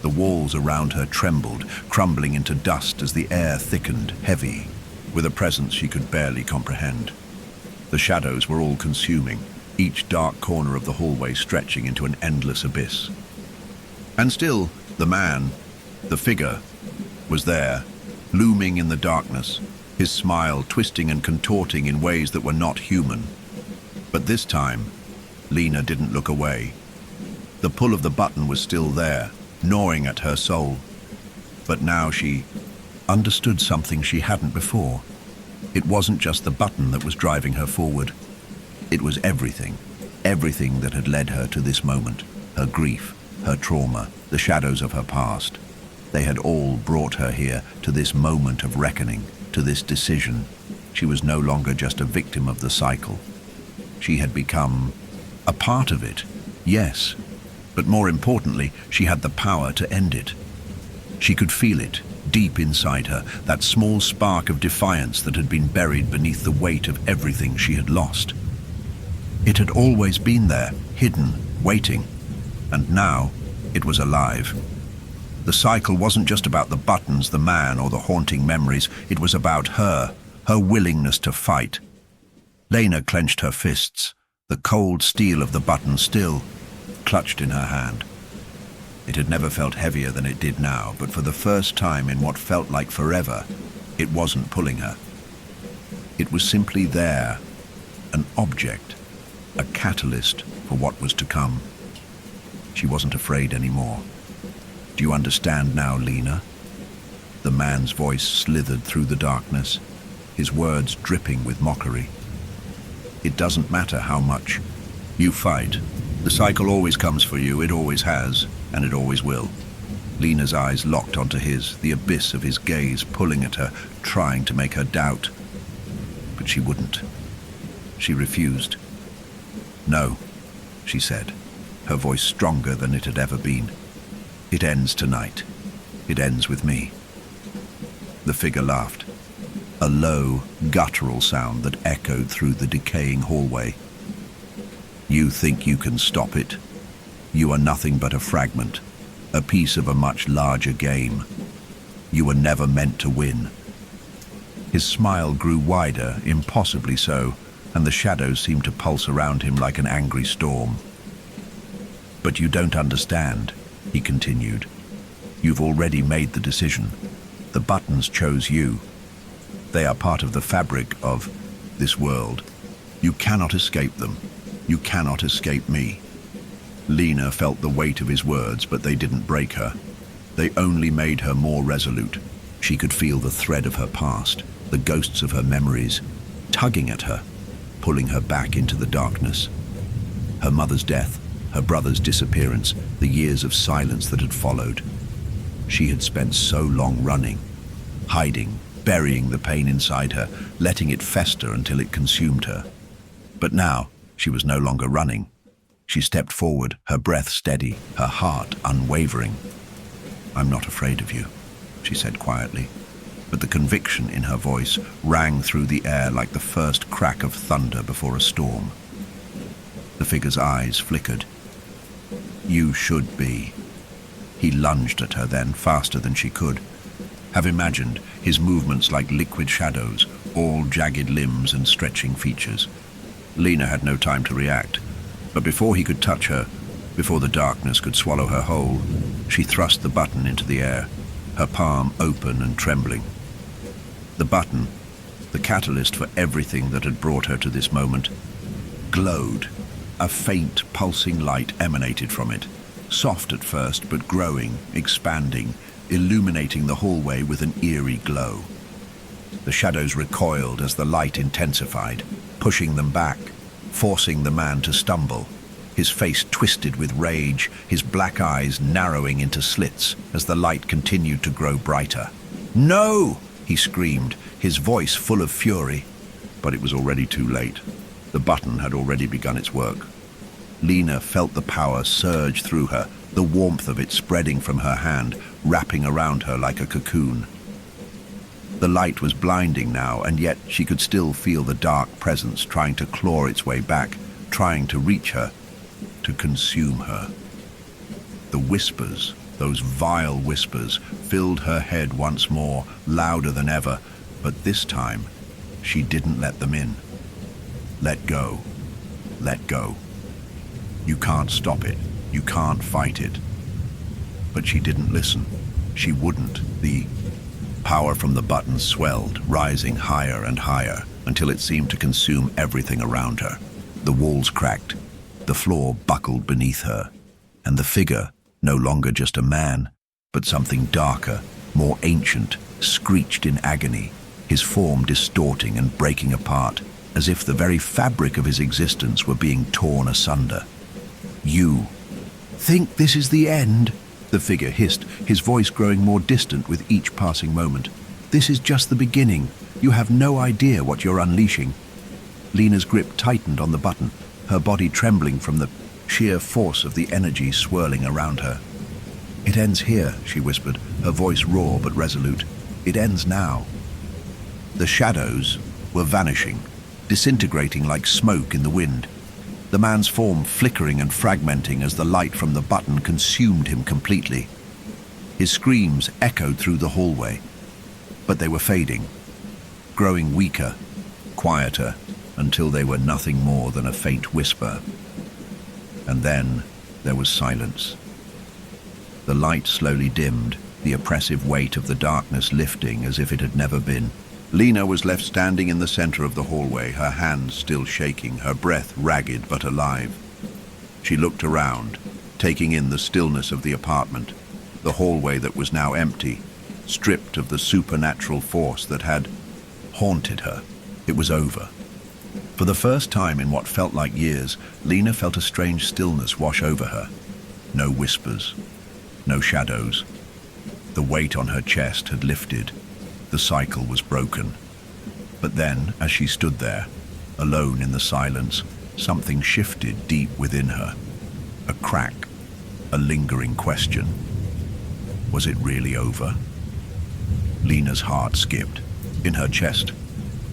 The walls around her trembled, crumbling into dust as the air thickened, heavy, with a presence she could barely comprehend. The shadows were all consuming, each dark corner of the hallway stretching into an endless abyss. And still, the man, the figure, was there, looming in the darkness, his smile twisting and contorting in ways that were not human. But this time, Lena didn't look away. The pull of the button was still there, gnawing at her soul. But now she understood something she hadn't before. It wasn't just the button that was driving her forward. It was everything that had led her to this moment. Her grief, her trauma, the shadows of her past. They had all brought her here, to this moment of reckoning, to this decision. She was no longer just a victim of the cycle. She had become a part of it, yes, but more importantly, she had the power to end it. She could feel it, deep inside her, that small spark of defiance that had been buried beneath the weight of everything she had lost. It had always been there, hidden, waiting, and now it was alive. The cycle wasn't just about the buttons, the man, or the haunting memories. It was about her willingness to fight. Lena clenched her fists, the cold steel of the button still clutched in her hand. It had never felt heavier than it did now, but for the first time in what felt like forever, it wasn't pulling her. It was simply there, an object, a catalyst for what was to come. She wasn't afraid anymore. "Do you understand now, Lena?" The man's voice slithered through the darkness, his words dripping with mockery. "It doesn't matter how much you fight. The cycle always comes for you, it always has, and it always will." Lena's eyes locked onto his, the abyss of his gaze pulling at her, trying to make her doubt. But she wouldn't. She refused. "No," she said, her voice stronger than it had ever been. "It ends tonight. It ends with me." The figure laughed, a low, guttural sound that echoed through the decaying hallway. "You think you can stop it? You are nothing but a fragment, a piece of a much larger game. You were never meant to win." His smile grew wider, impossibly so, and the shadows seemed to pulse around him like an angry storm. "But you don't understand," he continued. "You've already made the decision. The buttons chose you. They are part of the fabric of this world. You cannot escape them. You cannot escape me." Lena felt the weight of his words, but they didn't break her. They only made her more resolute. She could feel the thread of her past, the ghosts of her memories, tugging at her, pulling her back into the darkness. Her mother's death, her brother's disappearance, the years of silence that had followed. She had spent so long running, hiding, burying the pain inside her, letting it fester until it consumed her. But now, she was no longer running. She stepped forward, her breath steady, her heart unwavering. "I'm not afraid of you," she said quietly, but the conviction in her voice rang through the air like the first crack of thunder before a storm. The figure's eyes flickered. "You should be." He lunged at her then, faster than she could have imagined, his movements like liquid shadows, all jagged limbs and stretching features. Lena had no time to react, but before he could touch her, before the darkness could swallow her whole, she thrust the button into the air, her palm open and trembling. The button, the catalyst for everything that had brought her to this moment, glowed. A faint, pulsing light emanated from it, soft at first but growing, expanding, illuminating the hallway with an eerie glow. The shadows recoiled as the light intensified, pushing them back, forcing the man to stumble, his face twisted with rage, his black eyes narrowing into slits as the light continued to grow brighter. "No!" he screamed, his voice full of fury. But it was already too late. The button had already begun its work. Lena felt the power surge through her, the warmth of it spreading from her hand, wrapping around her like a cocoon. The light was blinding now, and yet she could still feel the dark presence trying to claw its way back, trying to reach her, to consume her. The whispers, those vile whispers, filled her head once more, louder than ever, but this time she didn't let them in. Let go. Let go. You can't stop it. You can't fight it. But she didn't listen. She wouldn't. The power from the button swelled, rising higher and higher, until it seemed to consume everything around her. The walls cracked, the floor buckled beneath her, and the figure, no longer just a man, but something darker, more ancient, screeched in agony, his form distorting and breaking apart, as if the very fabric of his existence were being torn asunder. "You think this is the end?" the figure hissed, his voice growing more distant with each passing moment. "This is just the beginning. You have no idea what you're unleashing." Lena's grip tightened on the button, her body trembling from the sheer force of the energy swirling around her. "It ends here," she whispered, her voice raw but resolute. "It ends now." The shadows were vanishing, disintegrating like smoke in the wind, the man's form flickering and fragmenting as the light from the button consumed him completely. His screams echoed through the hallway, but they were fading, growing weaker, quieter, until they were nothing more than a faint whisper. And then there was silence. The light slowly dimmed, the oppressive weight of the darkness lifting as if it had never been. Lena was left standing in the center of the hallway, her hands still shaking, her breath ragged but alive. She looked around, taking in the stillness of the apartment, the hallway that was now empty, stripped of the supernatural force that had haunted her. It was over. For the first time in what felt like years, Lena felt a strange stillness wash over her. No whispers, no shadows. The weight on her chest had lifted. The cycle was broken. But then, as she stood there, alone in the silence, something shifted deep within her. A crack, a lingering question. Was it really over? Lena's heart skipped. In her chest,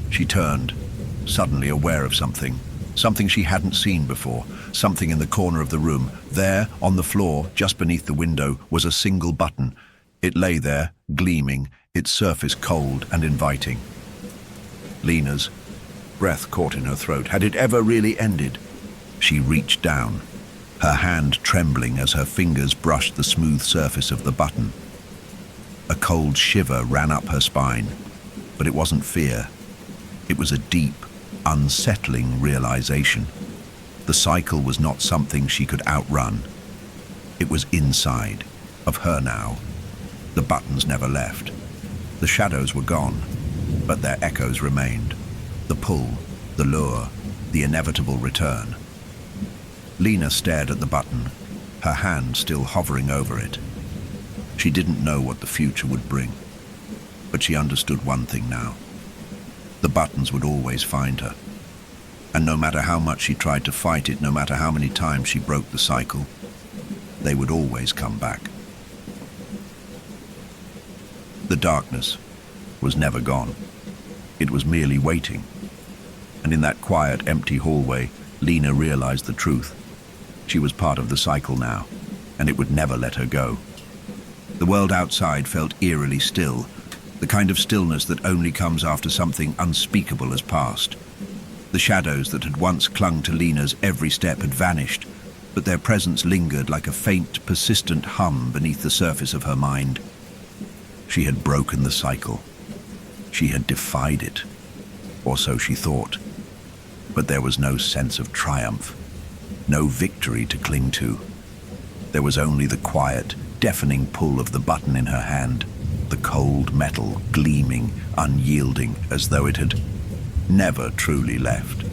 she turned, suddenly aware of something she hadn't seen before, something in the corner of the room. There, on the floor, just beneath the window, was a single button. It lay there, gleaming, its surface cold and inviting. Lena's breath caught in her throat. Had it ever really ended? She reached down, her hand trembling as her fingers brushed the smooth surface of the button. A cold shiver ran up her spine, but it wasn't fear. It was a deep, unsettling realization. The cycle was not something she could outrun. It was inside of her now. The buttons never left. The shadows were gone, but their echoes remained. The pull, the lure, the inevitable return. Lena stared at the button, her hand still hovering over it. She didn't know what the future would bring, but she understood one thing now. The buttons would always find her. And no matter how much she tried to fight it, no matter how many times she broke the cycle, they would always come back. The darkness was never gone. It was merely waiting. And in that quiet, empty hallway, Lena realized the truth. She was part of the cycle now, and it would never let her go. The world outside felt eerily still, the kind of stillness that only comes after something unspeakable has passed. The shadows that had once clung to Lena's every step had vanished, but their presence lingered like a faint, persistent hum beneath the surface of her mind. She had broken the cycle. She had defied it, or so she thought. But there was no sense of triumph, no victory to cling to. There was only the quiet, deafening pull of the button in her hand, the cold metal gleaming, unyielding, as though it had never truly left.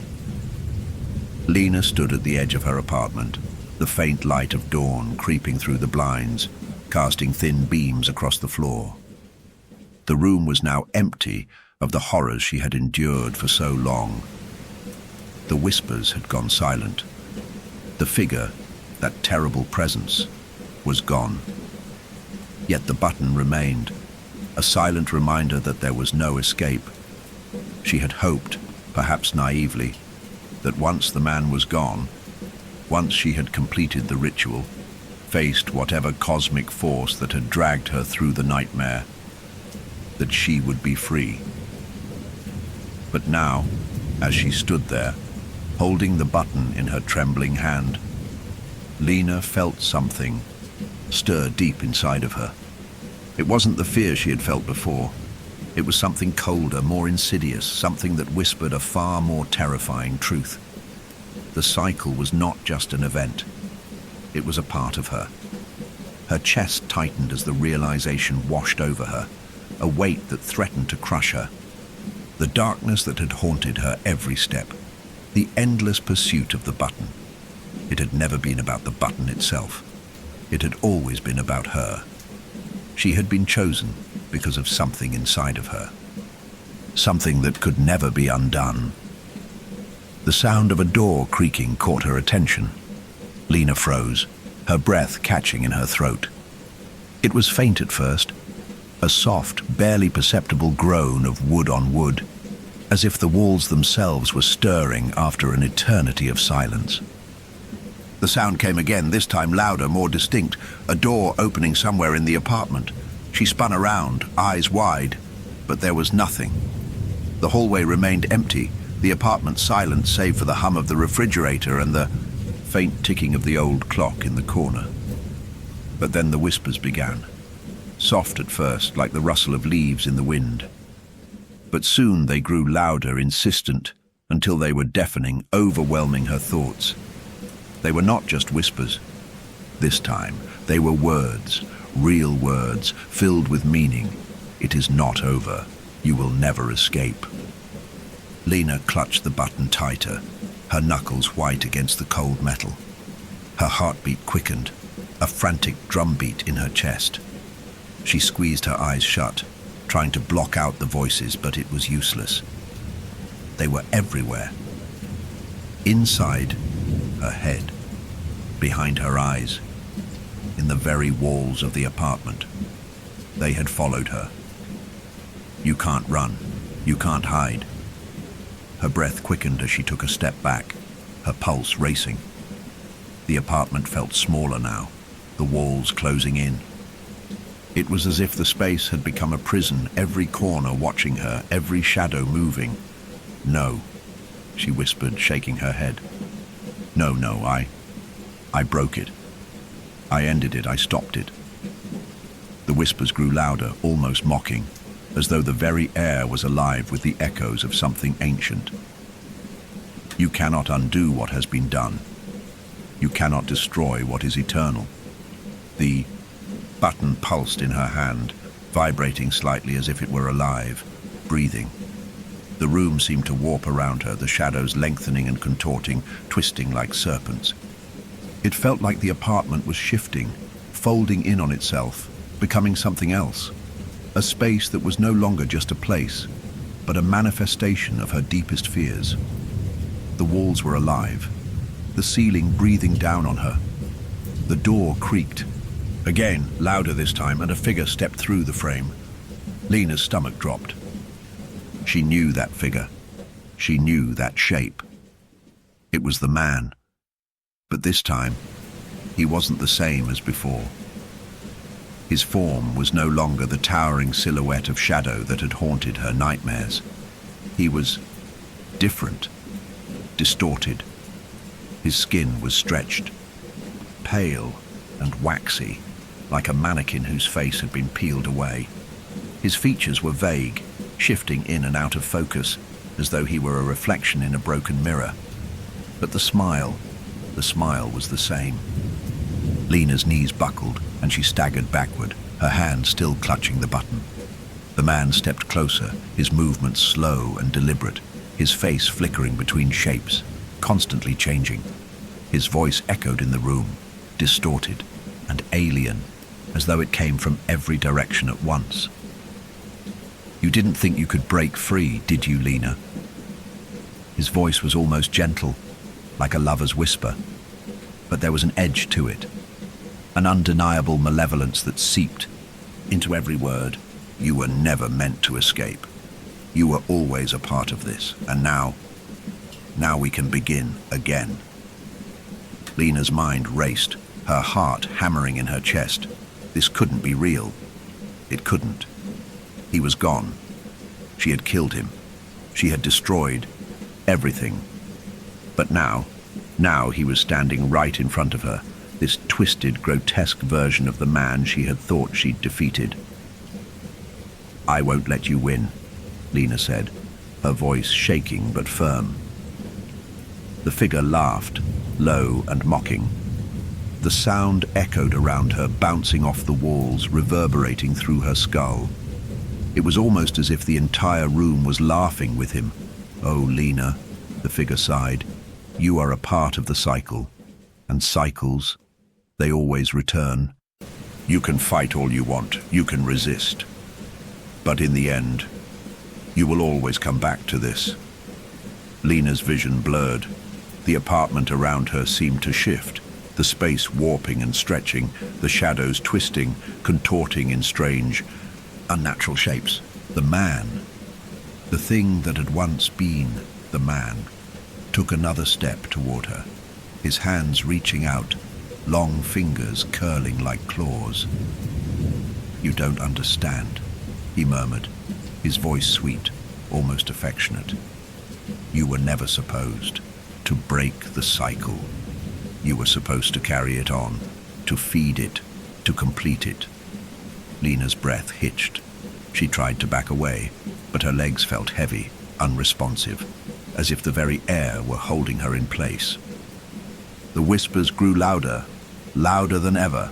Lena stood at the edge of her apartment, the faint light of dawn creeping through the blinds, casting thin beams across the floor. The room was now empty of the horrors she had endured for so long. The whispers had gone silent. The figure, that terrible presence, was gone. Yet the button remained, a silent reminder that there was no escape. She had hoped, perhaps naively, that once the man was gone, once she had completed the ritual, faced whatever cosmic force that had dragged her through the nightmare, that she would be free. But now, as she stood there, holding the button in her trembling hand, Lena felt something stir deep inside of her. It wasn't the fear she had felt before. It was something colder, more insidious, something that whispered a far more terrifying truth. The cycle was not just an event. It was a part of her. Her chest tightened as the realization washed over her, a weight that threatened to crush her. The darkness that had haunted her every step, the endless pursuit of the button. It had never been about the button itself. It had always been about her. She had been chosen because of something inside of her. Something that could never be undone. The sound of a door creaking caught her attention. Lena froze, her breath catching in her throat. It was faint at first, a soft, barely perceptible groan of wood on wood, as if the walls themselves were stirring after an eternity of silence. The sound came again, this time louder, more distinct, a door opening somewhere in the apartment. She spun around, eyes wide, but there was nothing. The hallway remained empty, the apartment silent save for the hum of the refrigerator and the faint ticking of the old clock in the corner. But then the whispers began, soft at first, like the rustle of leaves in the wind. But soon they grew louder, insistent, until they were deafening, overwhelming her thoughts. They were not just whispers. This time, they were words, real words, filled with meaning. It is not over. You will never escape. Lena clutched the button tighter, her knuckles white against the cold metal. Her heartbeat quickened, a frantic drumbeat in her chest. She squeezed her eyes shut, trying to block out the voices, but it was useless. They were everywhere. Inside her head, behind her eyes, in the very walls of the apartment. They had followed her. You can't run. You can't hide. Her breath quickened as she took a step back, her pulse racing. The apartment felt smaller now, the walls closing in. It was as if the space had become a prison, every corner watching her, every shadow moving. No, she whispered, shaking her head. No, I broke it. I ended it, I stopped it. The whispers grew louder, almost mocking, as though the very air was alive with the echoes of something ancient. You cannot undo what has been done. You cannot destroy what is eternal. The button pulsed in her hand, vibrating slightly as if it were alive, breathing. The room seemed to warp around her, the shadows lengthening and contorting, twisting like serpents. It felt like the apartment was shifting, folding in on itself, becoming something else. A space that was no longer just a place, but a manifestation of her deepest fears. The walls were alive, the ceiling breathing down on her. The door creaked. Again, louder this time, and a figure stepped through the frame. Lena's stomach dropped. She knew that figure. She knew that shape. It was the man. But this time, he wasn't the same as before. His form was no longer the towering silhouette of shadow that had haunted her nightmares. He was different, distorted. His skin was stretched, pale and waxy, like a mannequin whose face had been peeled away. His features were vague, shifting in and out of focus, as though he were a reflection in a broken mirror. But the smile was the same. Lena's knees buckled, and she staggered backward, her hand still clutching the button. The man stepped closer, his movements slow and deliberate, his face flickering between shapes, constantly changing. His voice echoed in the room, distorted and alien, as though it came from every direction at once. You didn't think you could break free, did you, Lena? His voice was almost gentle, like a lover's whisper, but there was an edge to it, an undeniable malevolence that seeped into every word. You were never meant to escape. You were always a part of this, and now we can begin again. Lena's mind raced, her heart hammering in her chest. This couldn't be real. It couldn't. He was gone. She had killed him. She had destroyed everything. But now he was standing right in front of her, this twisted, grotesque version of the man she had thought she'd defeated. I won't let you win, Lena said, her voice shaking but firm. The figure laughed, low and mocking. The sound echoed around her, bouncing off the walls, reverberating through her skull. It was almost as if the entire room was laughing with him. "Oh, Lena," the figure sighed, "you are a part of the cycle. And cycles, they always return. You can fight all you want, you can resist. But in the end, you will always come back to this." Lena's vision blurred. The apartment around her seemed to shift, the space warping and stretching, the shadows twisting, contorting in strange, unnatural shapes. The man, the thing that had once been the man, took another step toward her, his hands reaching out, long fingers curling like claws. "You don't understand," he murmured, his voice sweet, almost affectionate. "You were never supposed to break the cycle. You were supposed to carry it on, to feed it, to complete it." Lena's breath hitched. She tried to back away, but her legs felt heavy, unresponsive, as if the very air were holding her in place. The whispers grew louder, louder than ever,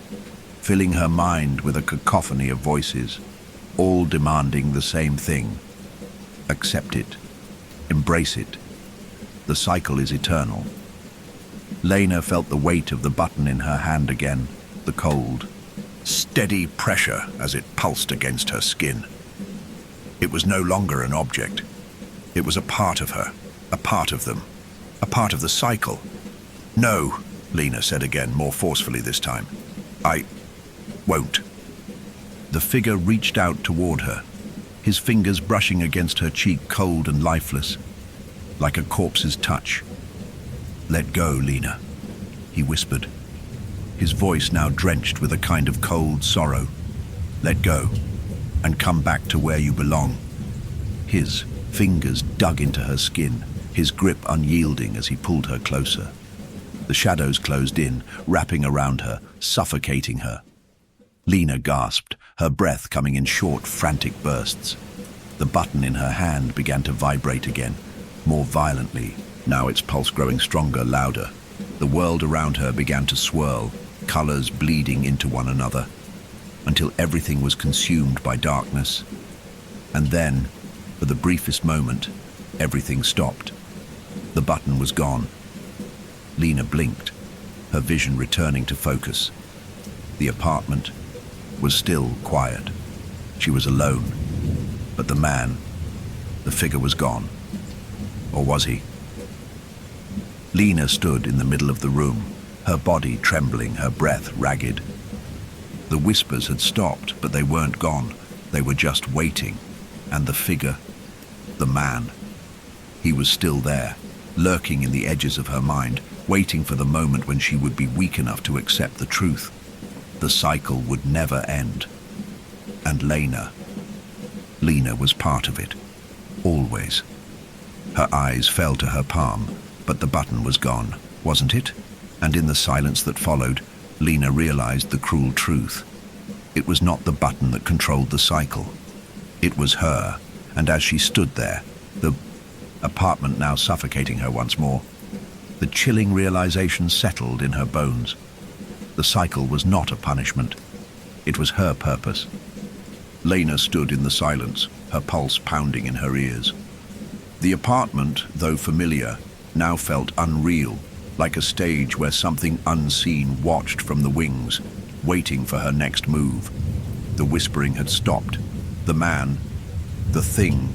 filling her mind with a cacophony of voices, all demanding the same thing. Accept it. Embrace it. The cycle is eternal. Lena felt the weight of the button in her hand again, the cold, steady pressure as it pulsed against her skin. It was no longer an object. It was a part of her, a part of them, a part of the cycle. "No," Lena said again, more forcefully this time. "I won't." The figure reached out toward her, his fingers brushing against her cheek, cold and lifeless, like a corpse's touch. "Let go, Lena," he whispered, his voice now drenched with a kind of cold sorrow. "Let go, and come back to where you belong." His fingers dug into her skin, his grip unyielding as he pulled her closer. The shadows closed in, wrapping around her, suffocating her. Lena gasped, her breath coming in short, frantic bursts. The button in her hand began to vibrate again, more violently, now its pulse growing stronger, louder. The world around her began to swirl, colors bleeding into one another, until everything was consumed by darkness. And then, for the briefest moment, everything stopped. The button was gone. Lena blinked, her vision returning to focus. The apartment was still quiet. She was alone. But the man, the figure was gone. Or was he? Lena stood in the middle of the room, her body trembling, her breath ragged. The whispers had stopped, but they weren't gone. They were just waiting. And the figure, the man, he was still there, lurking in the edges of her mind, waiting for the moment when she would be weak enough to accept the truth. The cycle would never end. And Lena was part of it, always. Her eyes fell to her palm, but the button was gone, wasn't it? And in the silence that followed, Lena realized the cruel truth. It was not the button that controlled the cycle. It was her, and as she stood there, the apartment now suffocating her once more, the chilling realization settled in her bones. The cycle was not a punishment. It was her purpose. Lena stood in the silence, her pulse pounding in her ears. The apartment, though familiar, now felt unreal, like a stage where something unseen watched from the wings, waiting for her next move. The whispering had stopped. The man, the thing,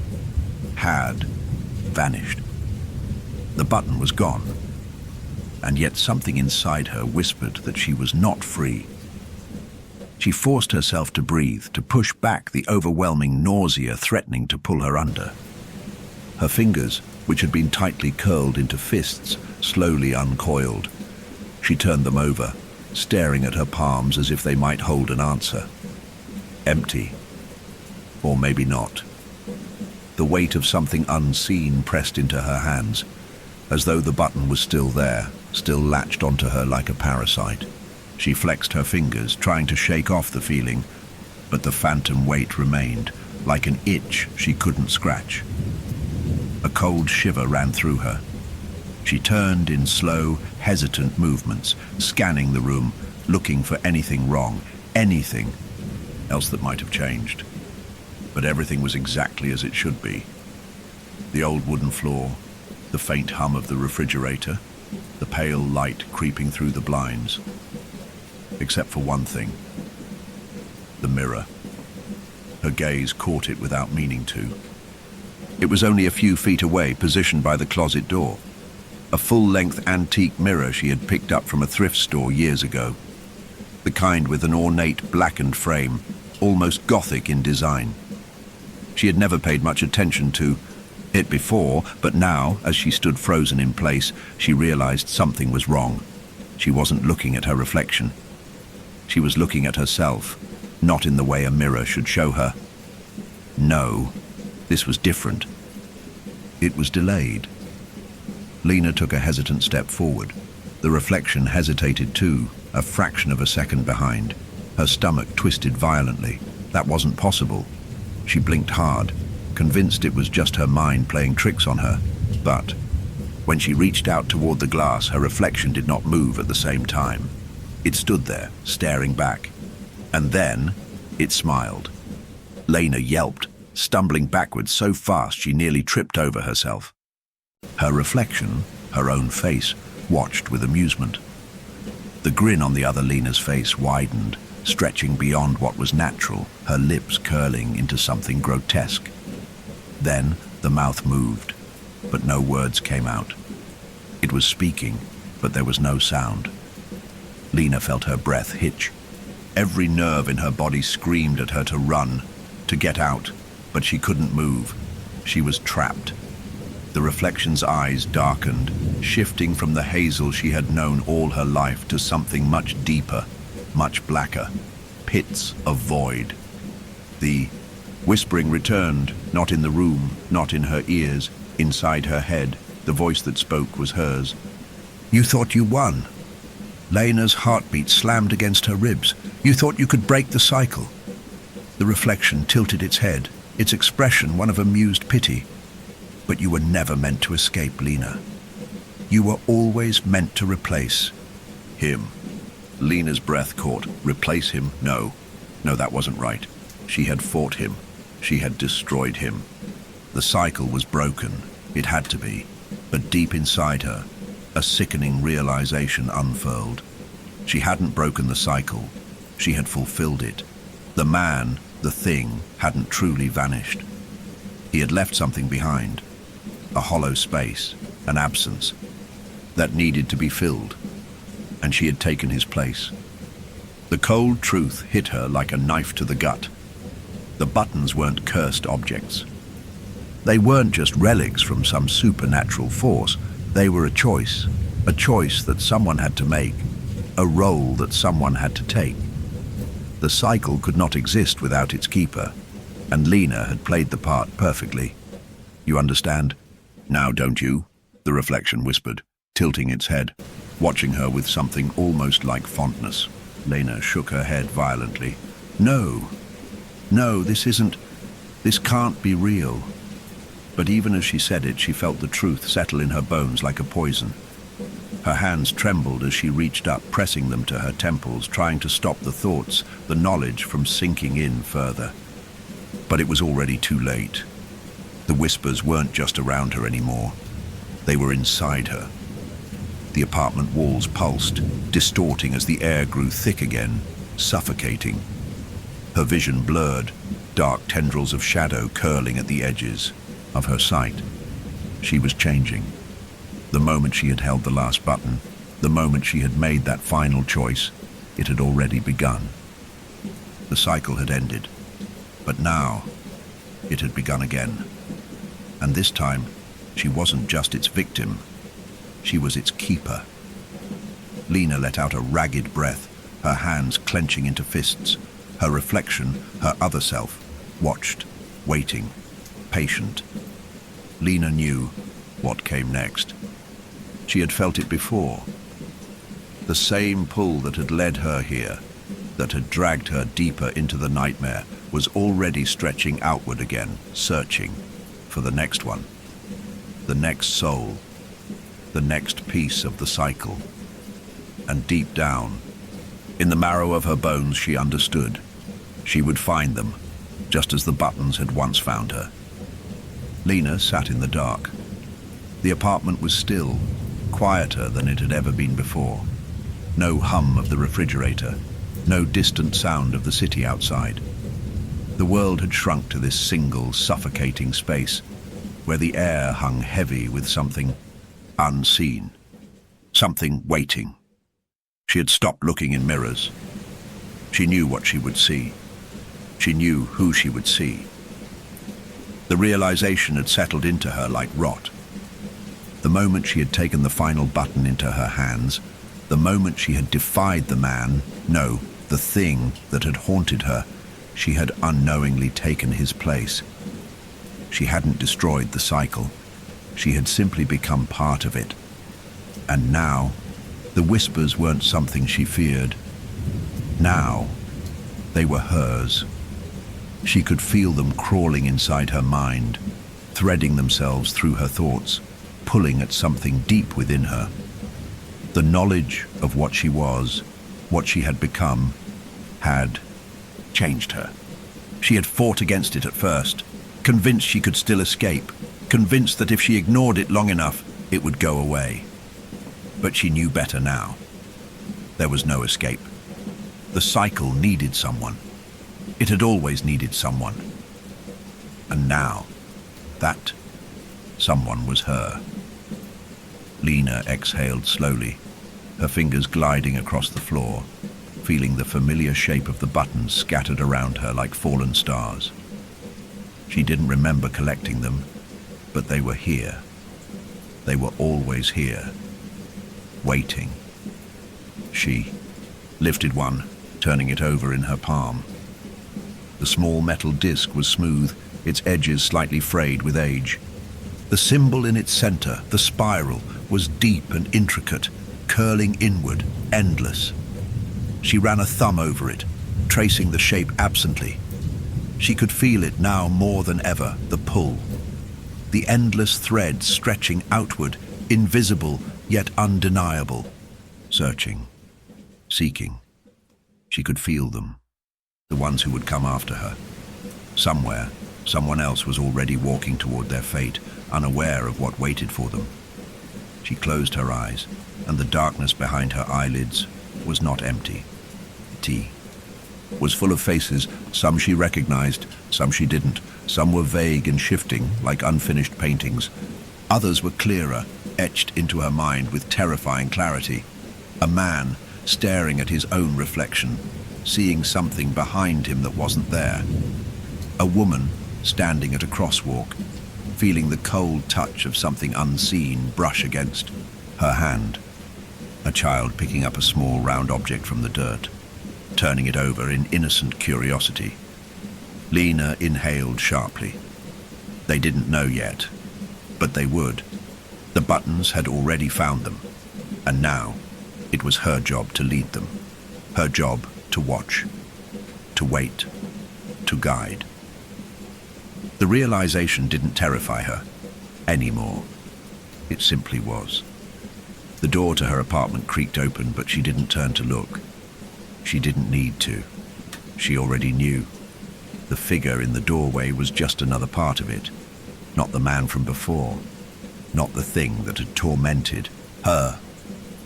had vanished. The button was gone. And yet something inside her whispered that she was not free. She forced herself to breathe, to push back the overwhelming nausea threatening to pull her under. Her fingers, which had been tightly curled into fists, slowly uncoiled. She turned them over, staring at her palms as if they might hold an answer. Empty. Or maybe not. The weight of something unseen pressed into her hands, as though the button was still there, still latched onto her like a parasite. She flexed her fingers, trying to shake off the feeling, but the phantom weight remained, like an itch she couldn't scratch. A cold shiver ran through her. She turned in slow, hesitant movements, scanning the room, looking for anything wrong, anything else that might have changed. But everything was exactly as it should be. The old wooden floor, the faint hum of the refrigerator, the pale light creeping through the blinds. Except for one thing. The mirror. Her gaze caught it without meaning to. It was only a few feet away, positioned by the closet door. A full-length antique mirror she had picked up from a thrift store years ago. The kind with an ornate blackened frame, almost gothic in design. She had never paid much attention to it before, but now, as she stood frozen in place, she realized something was wrong. She wasn't looking at her reflection. She was looking at herself, not in the way a mirror should show her. No, this was different. It was delayed. Lena took a hesitant step forward. The reflection hesitated too, a fraction of a second behind. Her stomach twisted violently. That wasn't possible. She blinked hard, convinced it was just her mind playing tricks on her. But when she reached out toward the glass, her reflection did not move at the same time. It stood there, staring back. And then it smiled. Lena yelped, stumbling backwards so fast she nearly tripped over herself. Her reflection, her own face, watched with amusement. The grin on the other Lena's face widened, stretching beyond what was natural, her lips curling into something grotesque. Then the mouth moved, but no words came out. It was speaking, but there was no sound. Lena felt her breath hitch. Every nerve in her body screamed at her to run, to get out, but she couldn't move. She was trapped. The reflection's eyes darkened, shifting from the hazel she had known all her life to something much deeper, much blacker. Pits of void. The whispering returned, not in the room, not in her ears, inside her head. The voice that spoke was hers. "You thought you won." Lena's heartbeat slammed against her ribs. "You thought you could break the cycle." The reflection tilted its head, its expression one of amused pity. "But you were never meant to escape, Lena. You were always meant to replace him." Lena's breath caught. Replace him? No, that wasn't right. She had fought him. She had destroyed him. The cycle was broken. It had to be. But deep inside her, a sickening realization unfurled. She hadn't broken the cycle. She had fulfilled it. The man, the thing, hadn't truly vanished. He had left something behind. A hollow space, an absence, that needed to be filled. And she had taken his place. The cold truth hit her like a knife to the gut. The buttons weren't cursed objects. They weren't just relics from some supernatural force. They were a choice that someone had to make, a role that someone had to take. The cycle could not exist without its keeper, and Lena had played the part perfectly. "You understand? Now don't you?" the reflection whispered, tilting its head, watching her with something almost like fondness. Lena shook her head violently. No, this can't be real." But even as she said it, she felt the truth settle in her bones like a poison. Her hands trembled as she reached up, pressing them to her temples, trying to stop the thoughts, the knowledge from sinking in further. But it was already too late. The whispers weren't just around her anymore. They were inside her. The apartment walls pulsed, distorting as the air grew thick again, suffocating. Her vision blurred, dark tendrils of shadow curling at the edges of her sight. She was changing. The moment she had held the last button, the moment she had made that final choice, it had already begun. The cycle had ended, but now it had begun again. And this time, she wasn't just its victim, she was its keeper. Lena let out a ragged breath, her hands clenching into fists. Her reflection, her other self, watched, waiting, patient. Lena knew what came next. She had felt it before. The same pull that had led her here, that had dragged her deeper into the nightmare, was already stretching outward again, searching for the next one, the next soul. the next piece of the cycle. And deep down, in the marrow of her bones, she understood. She would find them, just as the buttons had once found her. Lena sat in the dark. The apartment was still, quieter than it had ever been before. No hum of the refrigerator, no distant sound of the city outside. The world had shrunk to this single, suffocating space, where the air hung heavy with something unseen, something waiting. She had stopped looking in mirrors. She knew what she would see. She knew who she would see. The realization had settled into her like rot. The moment she had taken the final button into her hands, the moment she had defied the man, no, the thing that had haunted her, she had unknowingly taken his place. She hadn't destroyed the cycle. She had simply become part of it. And now, the whispers weren't something she feared. Now, they were hers. She could feel them crawling inside her mind, threading themselves through her thoughts, pulling at something deep within her. The knowledge of what she was, what she had become, had changed her. She had fought against it at first, convinced she could still escape, convinced that if she ignored it long enough, it would go away. But she knew better now. There was no escape. The cycle needed someone. It had always needed someone. And now, that someone was her. Lena exhaled slowly, her fingers gliding across the floor, feeling the familiar shape of the buttons scattered around her like fallen stars. She didn't remember collecting them, but they were here. They were always here, waiting. She lifted one, turning it over in her palm. The small metal disc was smooth, its edges slightly frayed with age. The symbol in its center, the spiral, was deep and intricate, curling inward, endless. She ran a thumb over it, tracing the shape absently. She could feel it now more than ever, the pull. The endless thread stretching outward, invisible yet undeniable. Searching, seeking. She could feel them, the ones who would come after her. Somewhere, someone else was already walking toward their fate, unaware of what waited for them. She closed her eyes, and the darkness behind her eyelids was not empty. It was full of faces, some she recognized, some she didn't. Some were vague and shifting, like unfinished paintings. Others were clearer, etched into her mind with terrifying clarity. A man staring at his own reflection, seeing something behind him that wasn't there. A woman standing at a crosswalk, feeling the cold touch of something unseen brush against her hand. A child picking up a small round object from the dirt, turning it over in innocent curiosity. Lena inhaled sharply. They didn't know yet, but they would. The buttons had already found them, and now it was her job to lead them, her job to watch, to wait, to guide. The realization didn't terrify her anymore. It simply was. The door to her apartment creaked open, but she didn't turn to look. She didn't need to. She already knew. The figure in the doorway was just another part of it, not the man from before, not the thing that had tormented her.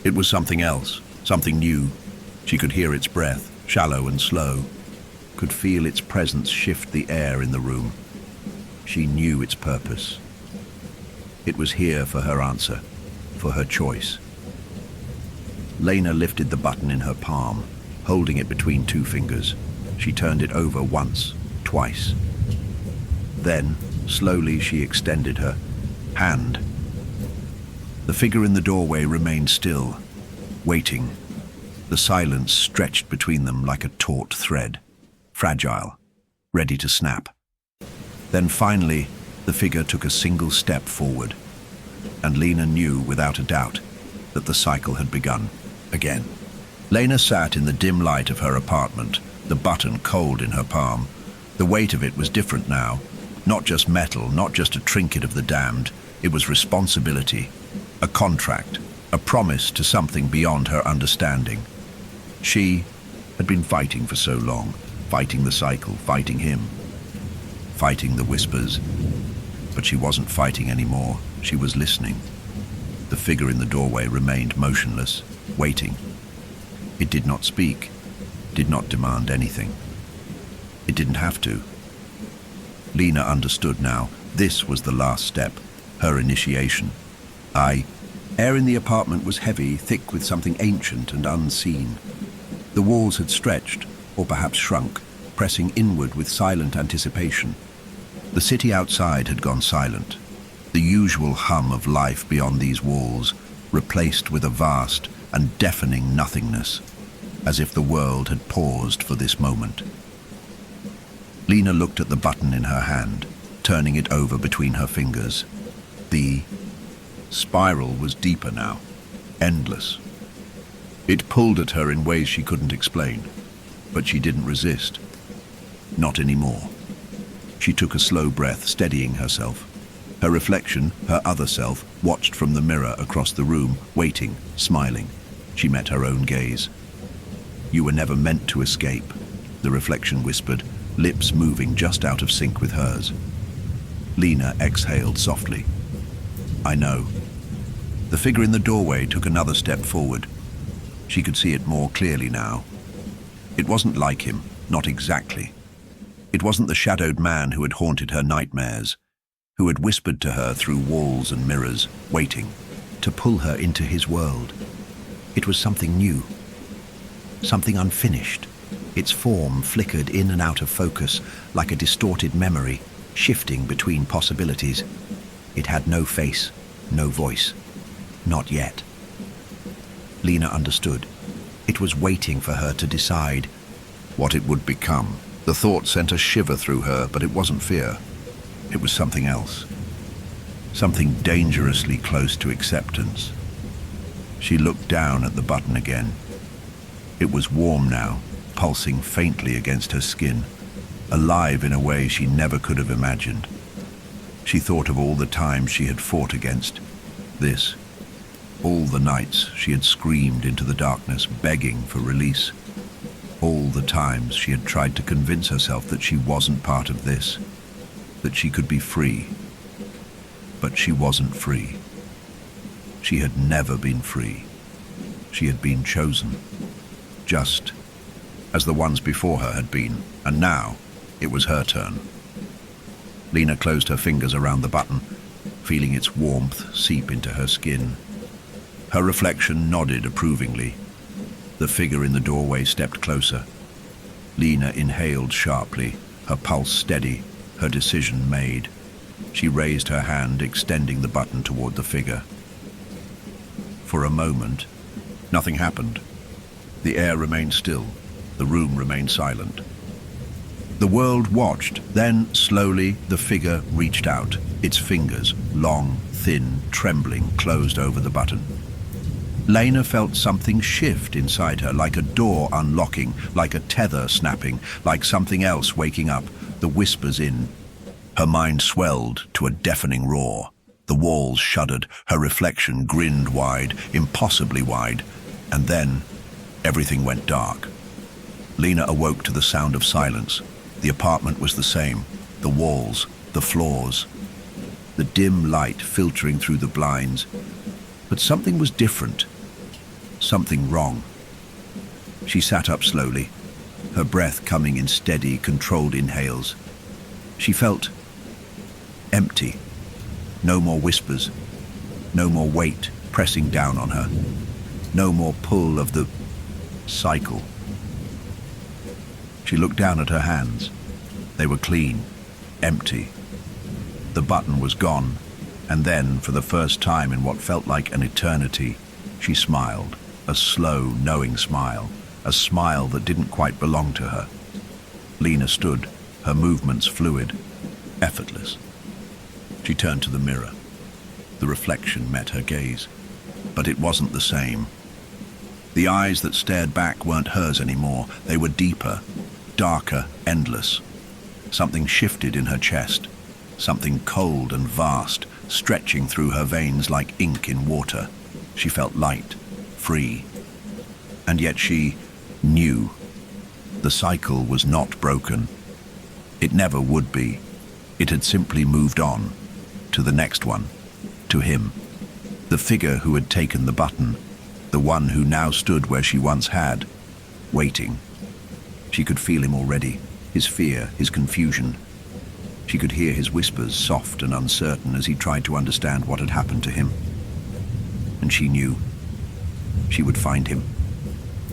It was something else, something new. She could hear its breath, shallow and slow, could feel its presence shift the air in the room. She knew its purpose. It was here for her answer, for her choice. Lena lifted the button in her palm, holding it between two fingers. She turned it over once, twice. Then, slowly, she extended her hand. The figure in the doorway remained still, waiting. The silence stretched between them like a taut thread, fragile, ready to snap. Then finally, the figure took a single step forward, and Lena knew without a doubt that the cycle had begun again. Lena sat in the dim light of her apartment, the button cold in her palm. The weight of it was different now. Not just metal, not just a trinket of the damned. It was responsibility. A contract, a promise to something beyond her understanding. She had been fighting for so long, fighting the cycle, fighting him, fighting the whispers. But she wasn't fighting anymore. She was listening. The figure in the doorway remained motionless, waiting. It did not speak, did not demand anything. It didn't have to. Lena understood now. This was the last step, her initiation. Air in the apartment was heavy, thick with something ancient and unseen. The walls had stretched, or perhaps shrunk, pressing inward with silent anticipation. The city outside had gone silent. The usual hum of life beyond these walls, replaced with a vast and deafening nothingness, as if the world had paused for this moment. Lena looked at the button in her hand, turning it over between her fingers. The spiral was deeper now, endless. It pulled at her in ways she couldn't explain, but she didn't resist. Not anymore. She took a slow breath, steadying herself. Her reflection, her other self, watched from the mirror across the room, waiting, smiling. She met her own gaze. "You were never meant to escape," the reflection whispered, lips moving just out of sync with hers. Lena exhaled softly. "I know." The figure in the doorway took another step forward. She could see it more clearly now. It wasn't like him, not exactly. It wasn't the shadowed man who had haunted her nightmares, who had whispered to her through walls and mirrors, waiting to pull her into his world. It was something new, something unfinished. Its form flickered in and out of focus like a distorted memory, shifting between possibilities. It had no face, no voice. Not yet. Lena understood. It was waiting for her to decide what it would become. The thought sent a shiver through her, but it wasn't fear. It was something else. Something dangerously close to acceptance. She looked down at the button again. It was warm now, pulsing faintly against her skin, alive in a way she never could have imagined. She thought of all the times she had fought against this, all the nights she had screamed into the darkness, begging for release, all the times she had tried to convince herself that she wasn't part of this, that she could be free. But she wasn't free. She had never been free. She had been chosen, just as the ones before her had been, and now it was her turn. Lena closed her fingers around the button, feeling its warmth seep into her skin. Her reflection nodded approvingly. The figure in the doorway stepped closer. Lena inhaled sharply, her pulse steady, her decision made. She raised her hand, extending the button toward the figure. For a moment, nothing happened. The air remained still. The room remained silent. The world watched. Then, slowly, the figure reached out. Its fingers, long, thin, trembling, closed over the button. Lena felt something shift inside her, like a door unlocking, like a tether snapping, like something else waking up, the whispers in. Her mind swelled to a deafening roar. The walls shuddered, her reflection grinned wide, impossibly wide, and then everything went dark. Lena awoke to the sound of silence. The apartment was the same, the walls, the floors, the dim light filtering through the blinds. But something was different, something wrong. She sat up slowly, her breath coming in steady, controlled inhales. She felt empty. No more whispers, no more weight pressing down on her, no more pull of the cycle. She looked down at her hands. They were clean, empty. The button was gone, and then, for the first time in what felt like an eternity, she smiled, a slow, knowing smile, a smile that didn't quite belong to her. Lena stood, her movements fluid, effortless. She turned to the mirror. The reflection met her gaze, but it wasn't the same. The eyes that stared back weren't hers anymore. They were deeper, darker, endless. Something shifted in her chest, something cold and vast, stretching through her veins like ink in water. She felt light, free. And yet she knew the cycle was not broken. It never would be. It had simply moved on to the next one, to him, the figure who had taken the button, the one who now stood where she once had, waiting. She could feel him already, his fear, his confusion. She could hear his whispers, soft and uncertain, as he tried to understand what had happened to him. And she knew she would find him,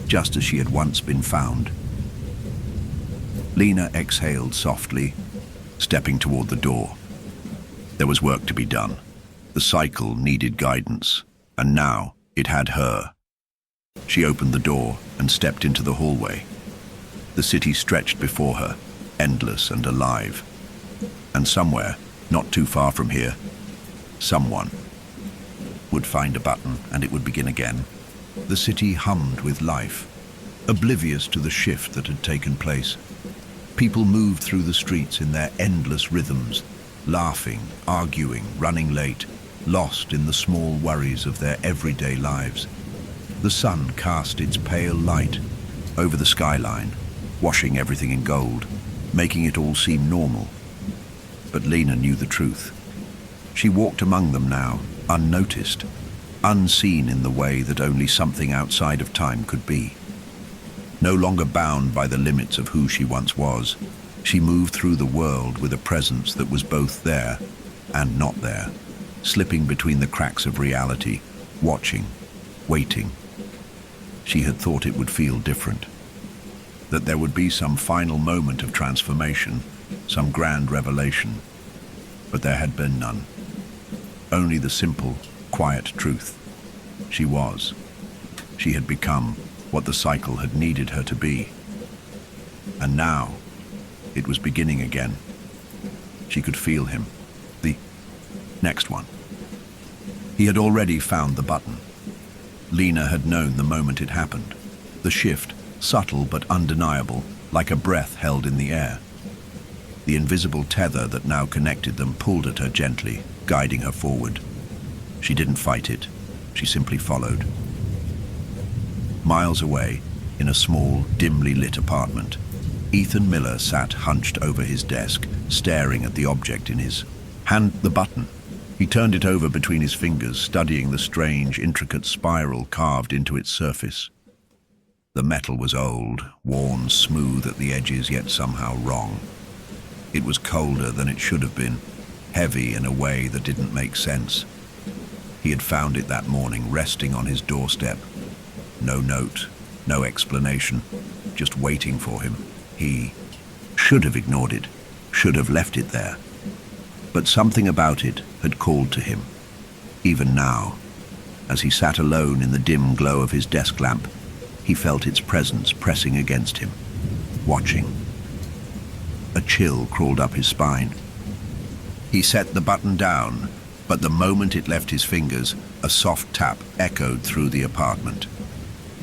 just as she had once been found. Lena exhaled softly, stepping toward the door. There was work to be done. The cycle needed guidance, and now it had her. She opened the door and stepped into the hallway. The city stretched before her, endless and alive. And somewhere, not too far from here, someone would find a button and it would begin again. The city hummed with life, oblivious to the shift that had taken place. People moved through the streets in their endless rhythms, laughing, arguing, running late, lost in the small worries of their everyday lives. The sun cast its pale light over the skyline, washing everything in gold, making it all seem normal. But Lena knew the truth. She walked among them now, unnoticed, unseen in the way that only something outside of time could be. No longer bound by the limits of who she once was, she moved through the world with a presence that was both there and not there, slipping between the cracks of reality, watching, waiting. She had thought it would feel different, that there would be some final moment of transformation, some grand revelation. But there had been none. Only the simple, quiet truth. She was. She had become what the cycle had needed her to be. And now, it was beginning again. She could feel him. The next one. He had already found the button. Lena had known the moment it happened. The shift, subtle but undeniable, like a breath held in the air. The invisible tether that now connected them pulled at her gently, guiding her forward. She didn't fight it. She simply followed. Miles away, in a small, dimly lit apartment, Ethan Miller sat hunched over his desk, staring at the object in his hand, the button. He turned it over between his fingers, studying the strange, intricate spiral carved into its surface. The metal was old, worn smooth at the edges, yet somehow wrong. It was colder than it should have been, heavy in a way that didn't make sense. He had found it that morning, resting on his doorstep. No note, no explanation, just waiting for him. He should have ignored it, should have left it there. But something about it had called to him. Even now, as he sat alone in the dim glow of his desk lamp, he felt its presence pressing against him, watching. A chill crawled up his spine. He set the button down, but the moment it left his fingers, a soft tap echoed through the apartment.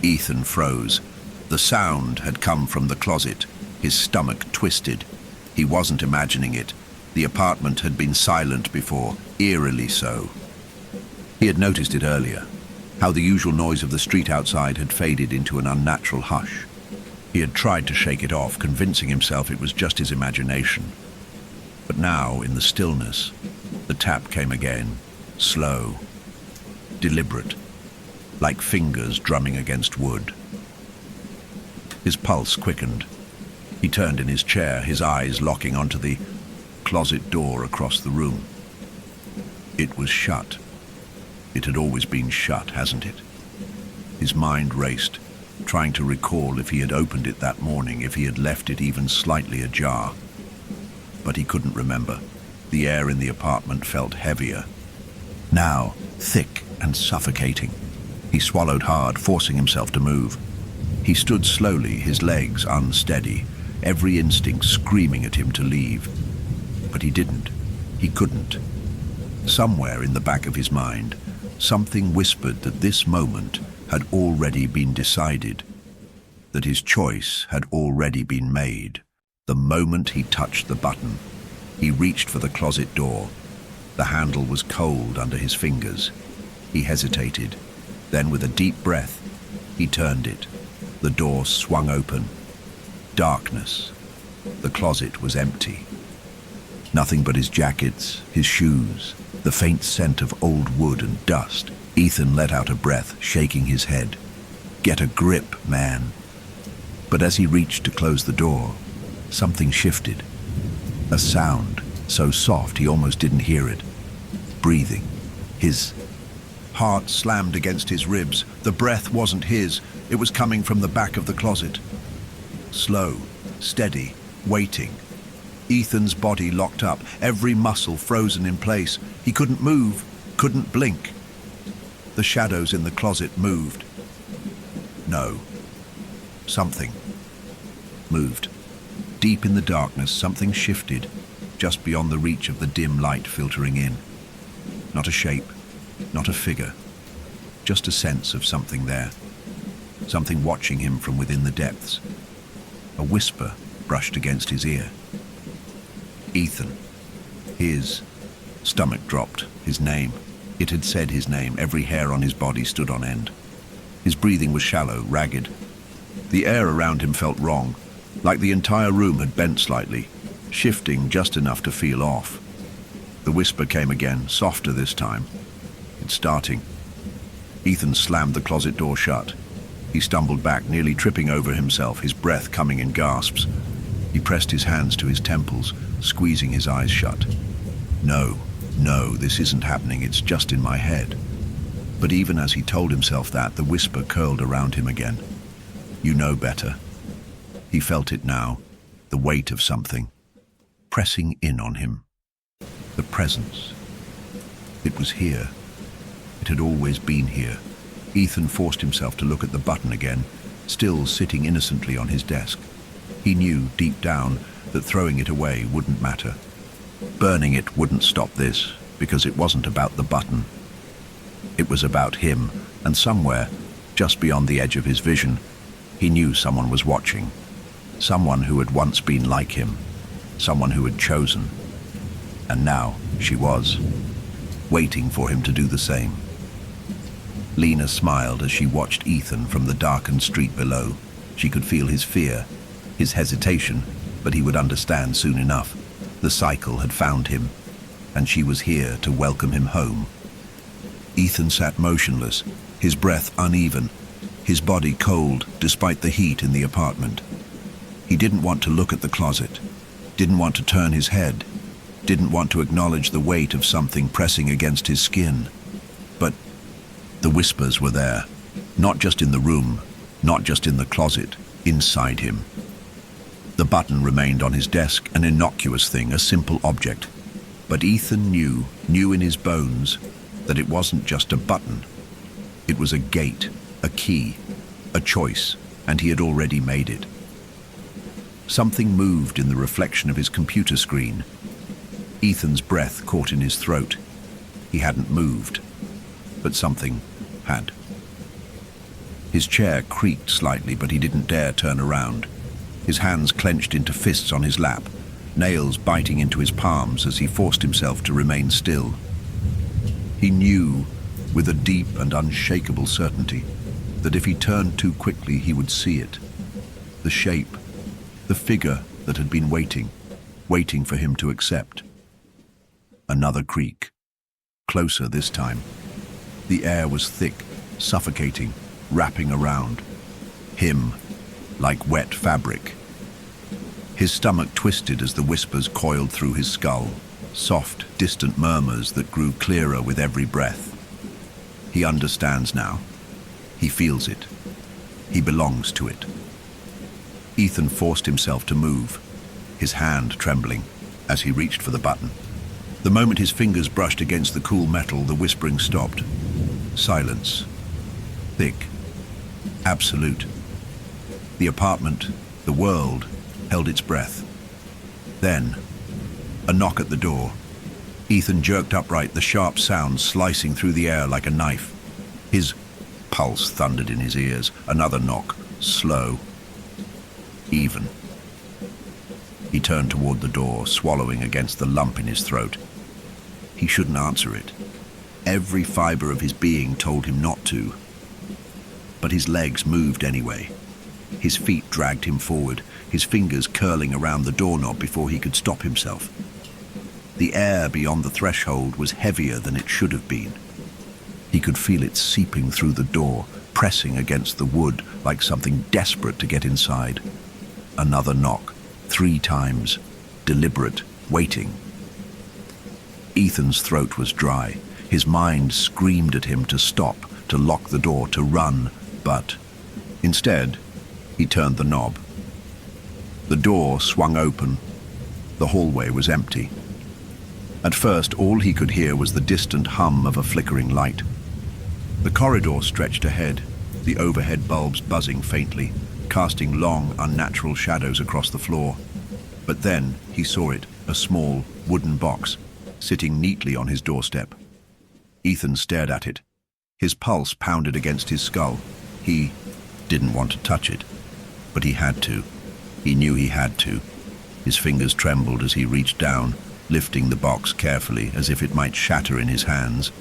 Ethan froze. The sound had come from the closet. His stomach twisted. He wasn't imagining it. The apartment had been silent before, eerily so. He had noticed it earlier, how the usual noise of the street outside had faded into an unnatural hush. He had tried to shake it off, convincing himself it was just his imagination. But now, in the stillness, the tap came again, slow, deliberate, like fingers drumming against wood. His pulse quickened. He turned in his chair, his eyes locking onto the closet door across the room. It was shut. It had always been shut, hasn't it? His mind raced, trying to recall if he had opened it that morning, if he had left it even slightly ajar. But he couldn't remember. The air in the apartment felt heavier. Now, thick and suffocating. He swallowed hard, forcing himself to move. He stood slowly, his legs unsteady, every instinct screaming at him to leave. But he didn't. He couldn't. Somewhere in the back of his mind, something whispered that this moment had already been decided, that his choice had already been made. The moment he touched the button, he reached for the closet door. The handle was cold under his fingers. He hesitated. Then, with a deep breath, he turned it. The door swung open. Darkness. The closet was empty. Nothing but his jackets, his shoes, the faint scent of old wood and dust. Ethan let out a breath, shaking his head. Get a grip, man. But as he reached to close the door, something shifted. A sound, so soft he almost didn't hear it. Breathing. His heart slammed against his ribs. The breath wasn't his. It was coming from the back of the closet. Slow, steady, waiting. Ethan's body locked up, every muscle frozen in place. He couldn't move, couldn't blink. The shadows in the closet moved. No. Something moved. Deep in the darkness, something shifted, just beyond the reach of the dim light filtering in. Not a shape, not a figure, just a sense of something there. Something watching him from within the depths. A whisper brushed against his ear. Ethan. His stomach dropped. His name. It had said his name. Every hair on his body stood on end. His breathing was shallow, ragged. The air around him felt wrong, like the entire room had bent slightly, shifting just enough to feel off. The whisper came again, softer this time. It's starting. Ethan slammed the closet door shut. He stumbled back, nearly tripping over himself, his breath coming in gasps. He pressed his hands to his temples, squeezing his eyes shut. No, this isn't happening, it's just in my head. But even as he told himself that, the whisper curled around him again. You know better. He felt it now, the weight of something, pressing in on him. The presence. It was here. It had always been here. Ethan forced himself to look at the button again, still sitting innocently on his desk. He knew, deep down, that throwing it away wouldn't matter. Burning it wouldn't stop this, because it wasn't about the button. It was about him, and somewhere, just beyond the edge of his vision, he knew someone was watching. Someone who had once been like him. Someone who had chosen. And now she was, waiting for him to do the same. Lena smiled as she watched Ethan from the darkened street below. She could feel his fear, his hesitation, but he would understand soon enough. The cycle had found him, and she was here to welcome him home. Ethan sat motionless, his breath uneven, his body cold despite the heat in the apartment. He didn't want to look at the closet, didn't want to turn his head, didn't want to acknowledge the weight of something pressing against his skin. But the whispers were there, not just in the room, not just in the closet, inside him. The button remained on his desk, an innocuous thing, a simple object. But Ethan knew in his bones, that it wasn't just a button. It was a gate, a key, a choice, and he had already made it. Something moved in the reflection of his computer screen. Ethan's breath caught in his throat. He hadn't moved, but something had. His chair creaked slightly, but he didn't dare turn around. His hands clenched into fists on his lap, nails biting into his palms as he forced himself to remain still. He knew, with a deep and unshakable certainty, that if he turned too quickly he would see it. The shape, the figure that had been waiting for him to accept. Another creak. Closer this time. The air was thick, suffocating, wrapping around. Him, like wet fabric. His stomach twisted as the whispers coiled through his skull, soft, distant murmurs that grew clearer with every breath. He understands now. He feels it. He belongs to it. Ethan forced himself to move, his hand trembling as he reached for the button. The moment his fingers brushed against the cool metal, the whispering stopped. Silence. Thick. Absolute. The apartment, the world, held its breath. Then, a knock at the door. Ethan jerked upright, the sharp sound slicing through the air like a knife. His pulse thundered in his ears. Another knock, slow, even. He turned toward the door, swallowing against the lump in his throat. He shouldn't answer it. Every fiber of his being told him not to. But his legs moved anyway. His feet dragged him forward, his fingers curling around the doorknob before he could stop himself. The air beyond the threshold was heavier than it should have been. He could feel it seeping through the door, pressing against the wood like something desperate to get inside. Another knock, 3 times, deliberate, waiting. Ethan's throat was dry. His mind screamed at him to stop, to lock the door, to run, but instead, he turned the knob. The door swung open. The hallway was empty. At first, all he could hear was the distant hum of a flickering light. The corridor stretched ahead, the overhead bulbs buzzing faintly, casting long, unnatural shadows across the floor. But then he saw it, a small, wooden box, sitting neatly on his doorstep. Ethan stared at it. His pulse pounded against his skull. He didn't want to touch it, but he had to. He knew he had to. His fingers trembled as he reached down, lifting the box carefully as if it might shatter in his hands.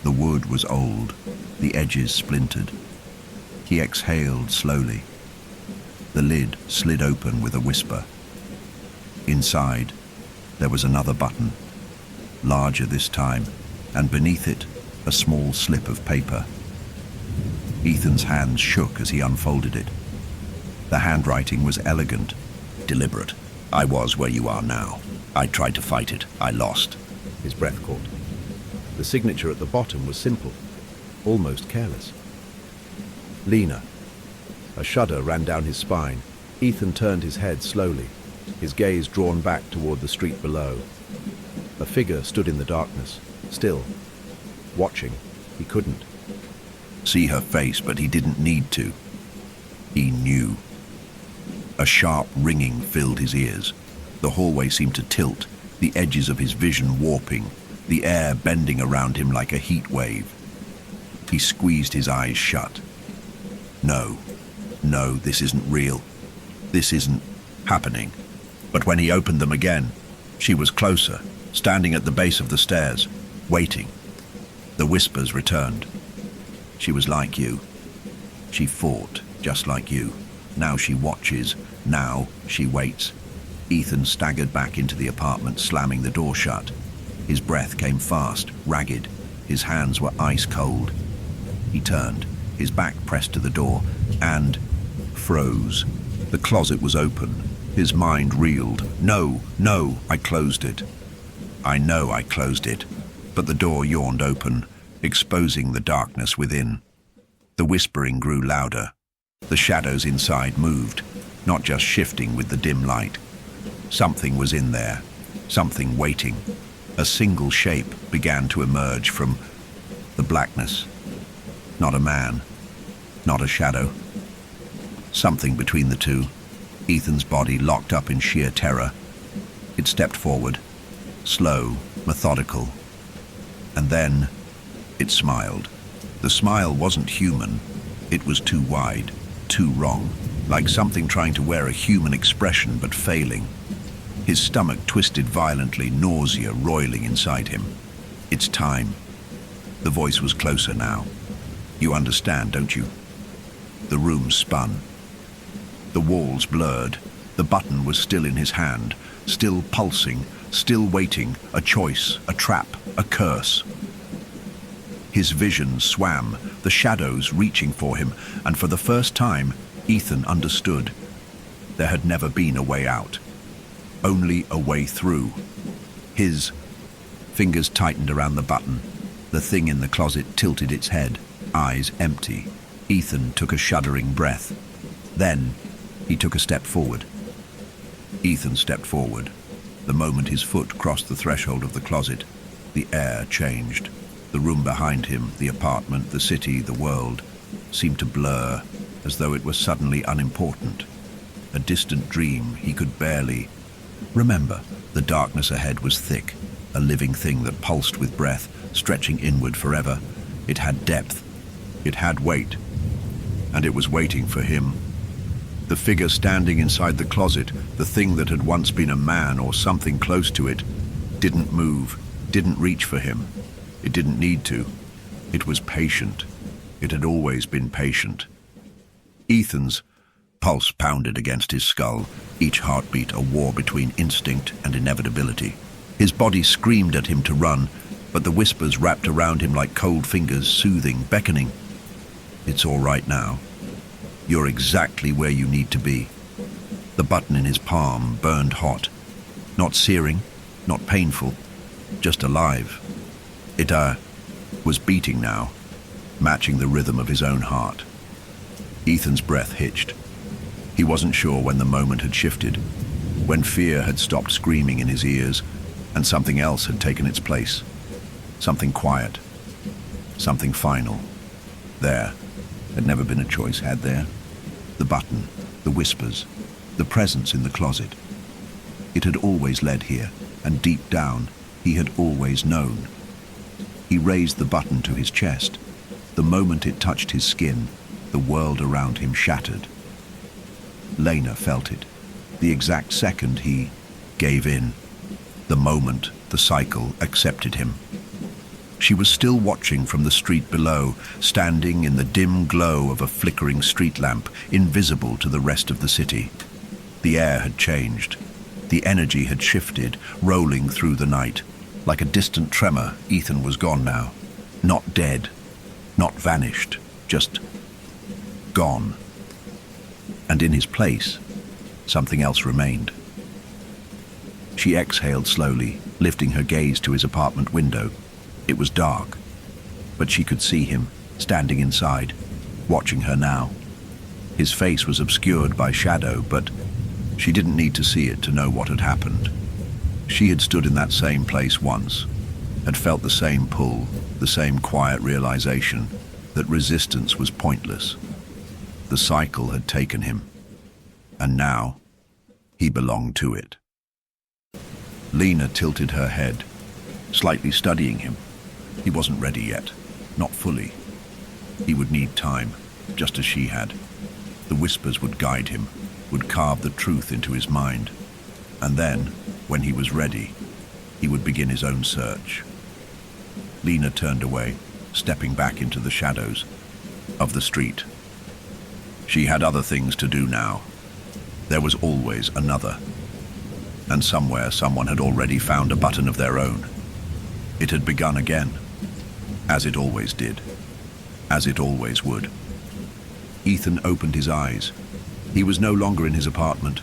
The wood was old, the edges splintered. He exhaled slowly. The lid slid open with a whisper. Inside, there was another button, larger this time, and beneath it, a small slip of paper. Ethan's hands shook as he unfolded it. The handwriting was elegant, deliberate. "I was where you are now. I tried to fight it. I lost." His breath caught. The signature at the bottom was simple, almost careless. Lena. A shudder ran down his spine. Ethan turned his head slowly, his gaze drawn back toward the street below. A figure stood in the darkness, still. Watching, he couldn't see her face, but he didn't need to. He knew. A sharp ringing filled his ears. The hallway seemed to tilt, the edges of his vision warping, the air bending around him like a heat wave. He squeezed his eyes shut. No, this isn't real. This isn't happening. But when he opened them again, she was closer, standing at the base of the stairs, waiting. The whispers returned. She was like you. She fought just like you. Now she watches. Now she waits. Ethan staggered back into the apartment, slamming the door shut. His breath came fast, ragged. His hands were ice cold. He turned, his back pressed to the door, and froze. The closet was open. His mind reeled. No, I closed it. I know I closed it. But the door yawned open, exposing the darkness within. The whispering grew louder. The shadows inside moved, not just shifting with the dim light. Something was in there, something waiting. A single shape began to emerge from the blackness. Not a man, not a shadow. Something between the two. Ethan's body locked up in sheer terror. It stepped forward, slow, methodical. And then it smiled. The smile wasn't human. It was too wide, too wrong, like something trying to wear a human expression but failing. His stomach twisted violently, nausea roiling inside him. It's time. The voice was closer now. You understand, don't you? The room spun. The walls blurred. The button was still in his hand, still pulsing, still waiting, a choice, a trap, a curse. His vision swam, the shadows reaching for him, and for the first time, Ethan understood. There had never been a way out, only a way through. His fingers tightened around the button. The thing in the closet tilted its head, eyes empty. Ethan took a shuddering breath. Then he took a step forward. Ethan stepped forward. The moment his foot crossed the threshold of the closet, the air changed. The room behind him, the apartment, the city, the world, seemed to blur, as though it was suddenly unimportant. A distant dream he could barely remember. The darkness ahead was thick, a living thing that pulsed with breath, stretching inward forever. It had depth. It had weight. And it was waiting for him. The figure standing inside the closet, the thing that had once been a man or something close to it, didn't move. didn't reach for him. It didn't need to. It was patient. It had always been patient. Ethan's pulse pounded against his skull, each heartbeat a war between instinct and inevitability. His body screamed at him to run, but the whispers wrapped around him like cold fingers, soothing, beckoning. It's all right now. You're exactly where you need to be. The button in his palm burned hot. Not searing, not painful, just alive. It was beating now, matching the rhythm of his own heart. Ethan's breath hitched. He wasn't sure when the moment had shifted, when fear had stopped screaming in his ears and something else had taken its place. Something quiet, something final. There had never been a choice, had there? The button, the whispers, the presence in the closet. It had always led here, and deep down, he had always known. He raised the button to his chest. The moment it touched his skin, the world around him shattered. Lena felt it. The exact second he gave in. The moment the cycle accepted him. She was still watching from the street below, standing in the dim glow of a flickering street lamp, invisible to the rest of the city. The air had changed. The energy had shifted, rolling through the night. Like a distant tremor, Ethan was gone now. Not dead, not vanished, just gone. And in his place, something else remained. She exhaled slowly, lifting her gaze to his apartment window. It was dark, but she could see him, standing inside, watching her now. His face was obscured by shadow, but she didn't need to see it to know what had happened. She had stood in that same place once, had felt the same pull, the same quiet realization that resistance was pointless. The cycle had taken him, and now he belonged to it. Lena tilted her head, slightly studying him. He wasn't ready yet, not fully. He would need time, just as she had. The whispers would guide him, would carve the truth into his mind. And then, when he was ready, he would begin his own search. Lena turned away, stepping back into the shadows of the street. She had other things to do now. There was always another. And somewhere someone had already found a button of their own. It had begun again, as it always did, as it always would. Ethan opened his eyes. He was no longer in his apartment.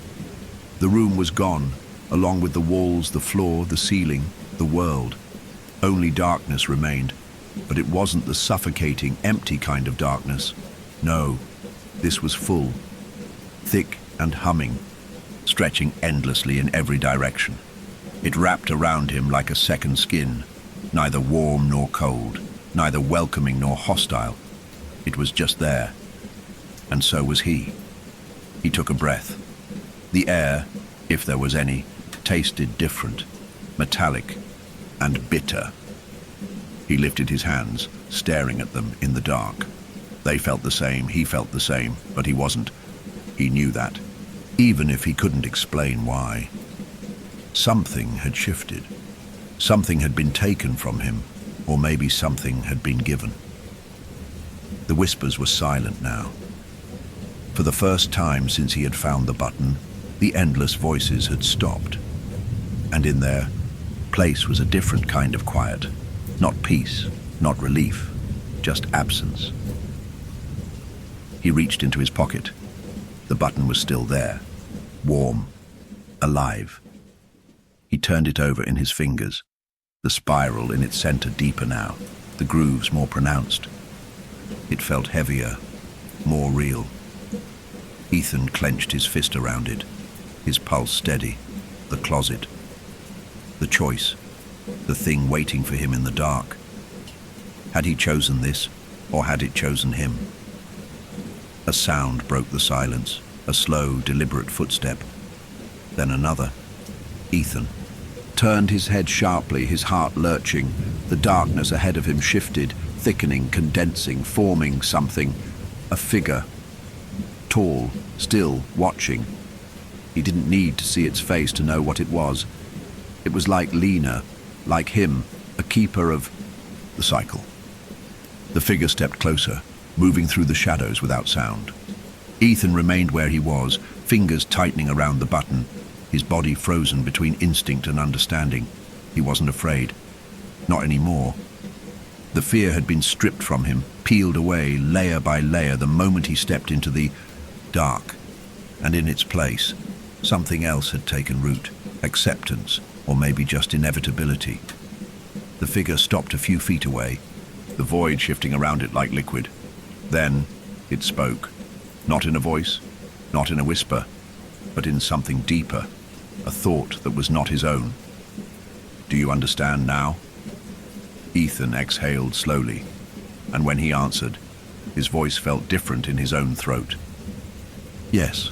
The room was gone, along with the walls, the floor, the ceiling, the world. Only darkness remained, but it wasn't the suffocating, empty kind of darkness. No, this was full, thick and humming, stretching endlessly in every direction. It wrapped around him like a second skin, neither warm nor cold, neither welcoming nor hostile. It was just there, and so was he. He took a breath. The air, if there was any, tasted different, metallic and bitter. He lifted his hands, staring at them in the dark. They felt the same, he felt the same, but he wasn't. He knew that, even if he couldn't explain why. Something had shifted. Something had been taken from him, or maybe something had been given. The whispers were silent now. For the first time since he had found the button, the endless voices had stopped. And in their place was a different kind of quiet. Not peace, not relief, just absence. He reached into his pocket. The button was still there, warm, alive. He turned it over in his fingers, the spiral in its center deeper now, the grooves more pronounced. It felt heavier, more real. Ethan clenched his fist around it, his pulse steady. The closet, the choice, the thing waiting for him in the dark. Had he chosen this, or had it chosen him? A sound broke the silence, a slow, deliberate footstep. Then another. Ethan turned his head sharply, his heart lurching. The darkness ahead of him shifted, thickening, condensing, forming something. A figure. Tall, still, watching. He didn't need to see its face to know what it was. It was like Lena, like him, a keeper of the cycle. The figure stepped closer, moving through the shadows without sound. Ethan remained where he was, fingers tightening around the button, his body frozen between instinct and understanding. He wasn't afraid. Not anymore. The fear had been stripped from him, peeled away layer by layer the moment he stepped into the dark. And in its place, something else had taken root, acceptance, or maybe just inevitability. The figure stopped a few feet away, the void shifting around it like liquid. Then it spoke, not in a voice, not in a whisper, but in something deeper, a thought that was not his own. "Do you understand now?" Ethan exhaled slowly, and when he answered, his voice felt different in his own throat. "Yes."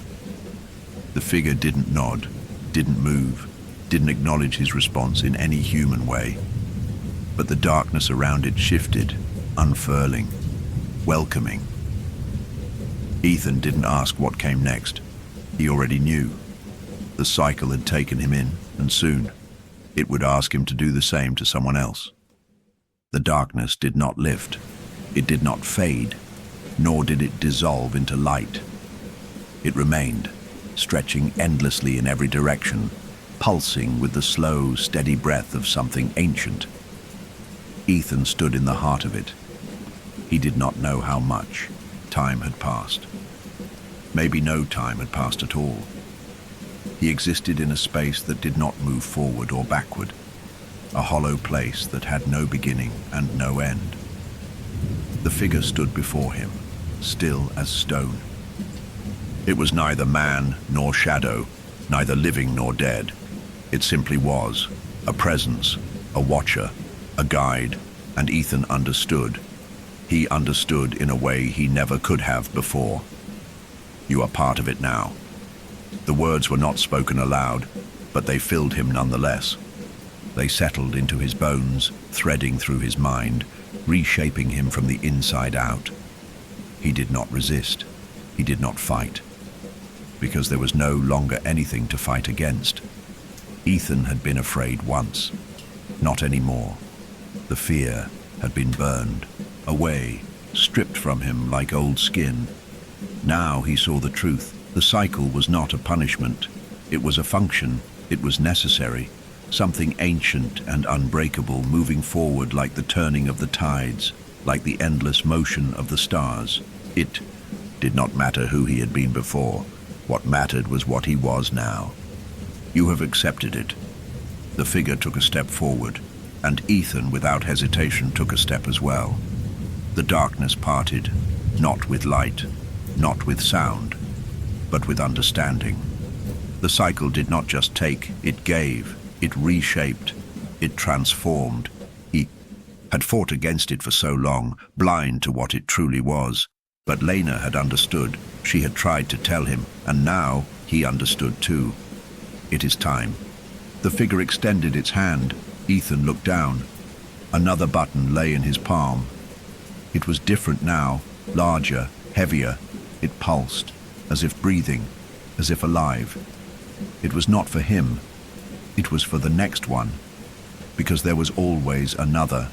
The figure didn't nod, didn't move, didn't acknowledge his response in any human way. But the darkness around it shifted, unfurling, welcoming. Ethan didn't ask what came next. He already knew. The cycle had taken him in, and soon it would ask him to do the same to someone else. The darkness did not lift. It did not fade, nor did it dissolve into light. It remained, stretching endlessly in every direction, pulsing with the slow, steady breath of something ancient. Ethan stood in the heart of it. He did not know how much time had passed. Maybe no time had passed at all. He existed in a space that did not move forward or backward, a hollow place that had no beginning and no end. The figure stood before him, still as stone. It was neither man nor shadow, neither living nor dead. It simply was, a presence, a watcher, a guide, and Ethan understood. He understood in a way he never could have before. "You are part of it now." The words were not spoken aloud, but they filled him nonetheless. They settled into his bones, threading through his mind, reshaping him from the inside out. He did not resist. He did not fight, because there was no longer anything to fight against. Ethan had been afraid once, not anymore. The fear had been burned away, stripped from him like old skin. Now he saw the truth. The cycle was not a punishment. It was a function. It was necessary. Something ancient and unbreakable, moving forward like the turning of the tides, like the endless motion of the stars. It did not matter who he had been before. What mattered was what he was now. "You have accepted it." The figure took a step forward, and Ethan, without hesitation, took a step as well. The darkness parted, not with light, not with sound, but with understanding. The cycle did not just take, it gave, it reshaped, it transformed. He had fought against it for so long, blind to what it truly was. But Lena had understood. She had tried to tell him, and now he understood too. "It is time." The figure extended its hand. Ethan looked down. Another button lay in his palm. It was different now, larger, heavier. It pulsed, as if breathing, as if alive. It was not for him. It was for the next one, because there was always another.